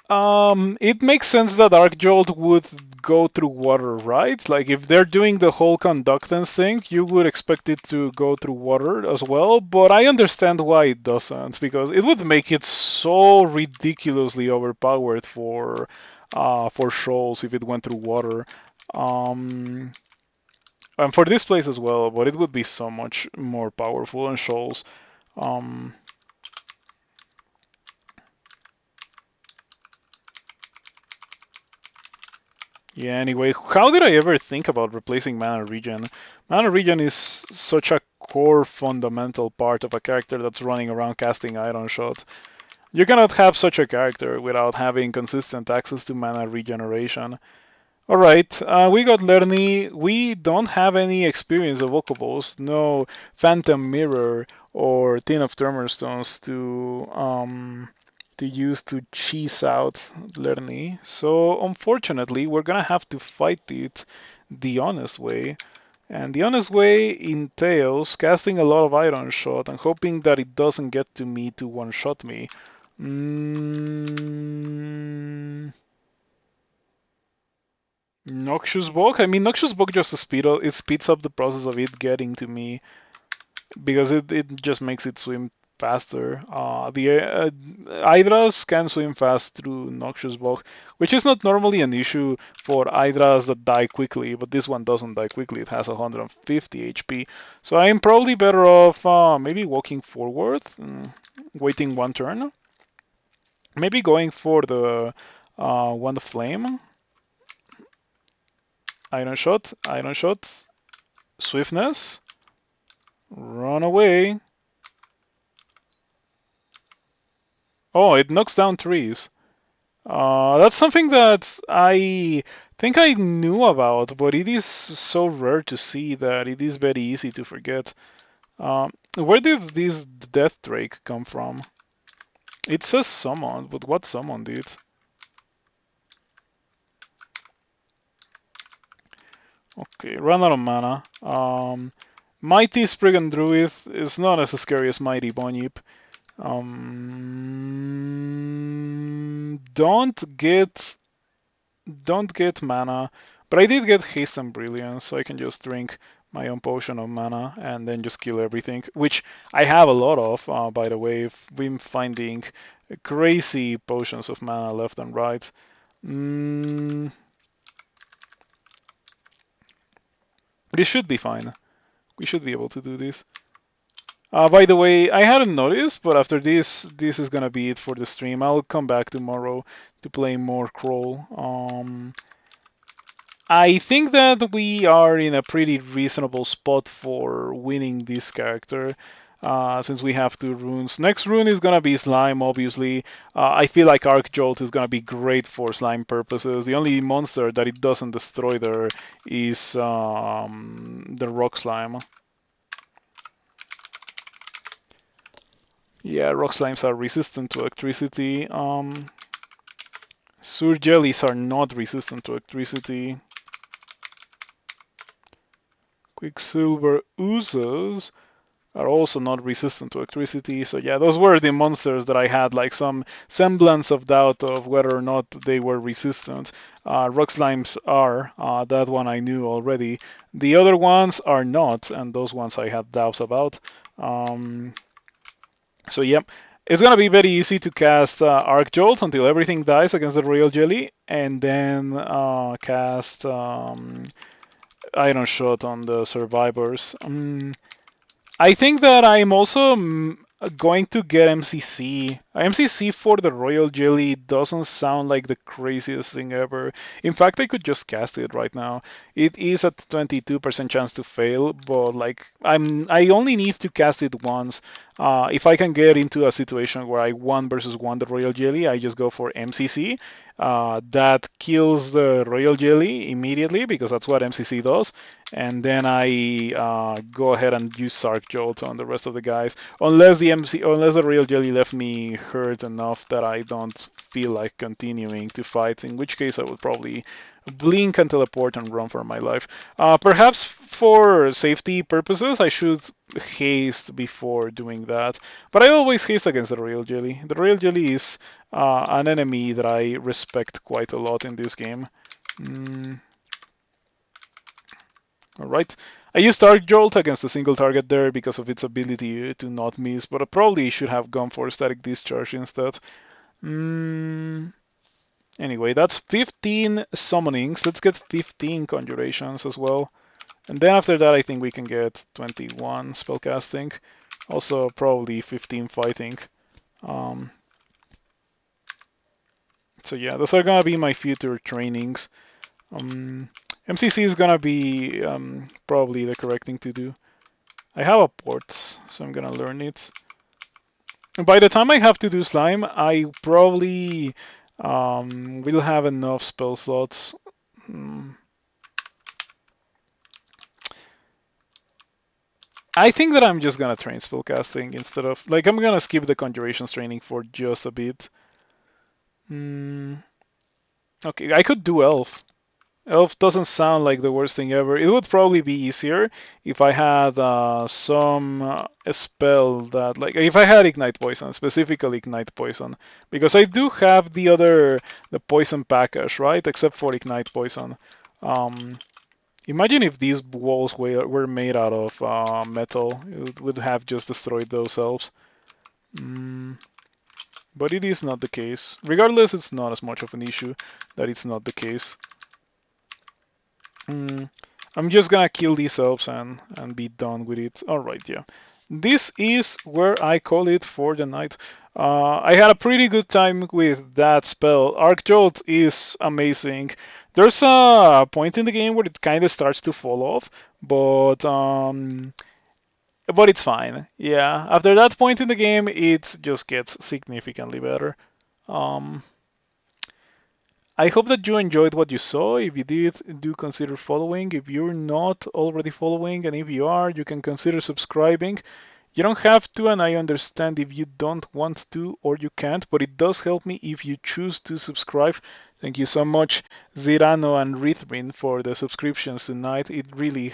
it makes sense that Arcjolt would go through water, right? Like if they're doing the whole conductance thing, you would expect it to go through water as well, but I understand why it doesn't, because it would make it so ridiculously overpowered for for shoals if it went through water. Um, and for this place as well, but it would be so much more powerful on shoals. Um, yeah, anyway, how did I ever think about replacing mana regen? Mana regen is such a core fundamental part of a character that's running around casting Iron Shot. You cannot have such a character without having consistent access to mana regeneration. Alright, we got Lerny. We don't have any experience of Okobos, no Phantom Mirror or Tin of Tremorstones to use to cheese out Lerny. So unfortunately, we're gonna have to fight it the honest way. And the honest way entails casting a lot of Iron Shot and hoping that it doesn't get to me to one-shot me. Mm, Noxious Bog? I mean, Noxious Bog just it speeds up the process of it getting to me because it just makes it swim faster. The Hydras can swim fast through Noxious Bog, which is not normally an issue for Hydras that die quickly, but this one doesn't die quickly. It has 150 HP. So I'm probably better off maybe walking forward, waiting one turn. Maybe going for the Wand of Flame. Iron Shot, Swiftness, run away. Oh, it knocks down trees. That's something that I think I knew about, but it is so rare to see that it is very easy to forget. Where did this Death Drake come from? It says summon, but what summon did? Okay, run out of mana. Mighty Spriggan Druid is not as scary as Mighty Bunyip. Don't get mana, but I did get haste and brilliance, so I can just drink my own potion of mana and then just kill everything, which I have a lot of, by the way. I've been finding crazy potions of mana left and right. This should be fine. We should be able to do this. By the way, I hadn't noticed, but after this is gonna be it for the stream. I'll come back tomorrow to play more Crawl. I think that we are in a pretty reasonable spot for winning this character, since we have two runes. Next rune is gonna be Slime, obviously. I feel like Arc Jolt is gonna be great for Slime purposes. The only monster that it doesn't destroy there is the Rock Slime. Yeah, rock slimes are resistant to electricity. Sur jellies are not resistant to electricity. Quicksilver oozes are also not resistant to electricity. So yeah, those were the monsters that I had like some semblance of doubt of whether or not they were resistant. Rock slimes are. That one I knew already. The other ones are not, and those ones I had doubts about. So yep, it's gonna be very easy to cast Arc Jolt until everything dies against the Royal Jelly, and then cast Iron Shot on the survivors. I think that I'm also going to get MCC. MCC for the Royal Jelly doesn't sound like the craziest thing ever. In fact, I could just cast it right now. It is at 22% chance to fail, but like I only need to cast it once. If I can get into a situation where I 1 versus 1 the Royal Jelly, I just go for MCC. That kills the Royal Jelly immediately because that's what MCC does, and then I go ahead and use Sark Jolt on the rest of the guys, unless the Royal Jelly left me hurt enough that I don't feel like continuing to fight, in which case I would probably blink and teleport and run for my life. Perhaps for safety purposes, I should haste before doing that. But I always haste against the Royal Jelly. The Royal Jelly is an enemy that I respect quite a lot in this game. Alright. I used Arc Jolt against a single target there because of its ability to not miss, but I probably should have gone for Static Discharge instead. Anyway, that's 15 summonings. Let's get 15 conjurations as well. And then after that, I think we can get 21 spellcasting. Also, probably 15 fighting. Um, so yeah, those are gonna be my future trainings. MCC is gonna be probably the correct thing to do. I have a port, so I'm gonna learn it. And by the time I have to do slime, I probably will have enough spell slots. I think that I'm just gonna train spellcasting instead of like I'm gonna skip the conjurations training for just a bit. Okay, I could do elf. Elf doesn't sound like the worst thing ever. It would probably be easier if I had some spell that, like, if I had Ignite Poison, specifically Ignite Poison, because I do have the poison package, right? Except for Ignite Poison. Um, Imagine if these walls were made out of metal. It would have just destroyed those elves. But it is not the case. Regardless, it's not as much of an issue that it's not the case. I'm just gonna kill these elves and be done with it. Alright, yeah. This is where I call it for the night. I had a pretty good time with that spell. Arc Jolt is amazing. There's a point in the game where it kind of starts to fall off, but it's fine. Yeah, after that point in the game, it just gets significantly better. Um, I hope that you enjoyed what you saw. If you did, do consider following. If you're not already following, and if you are, you can consider subscribing. You don't have to, and I understand if you don't want to or you can't, but it does help me if you choose to subscribe. Thank you so much, Zirano and Rithrin, for the subscriptions tonight. It really helps.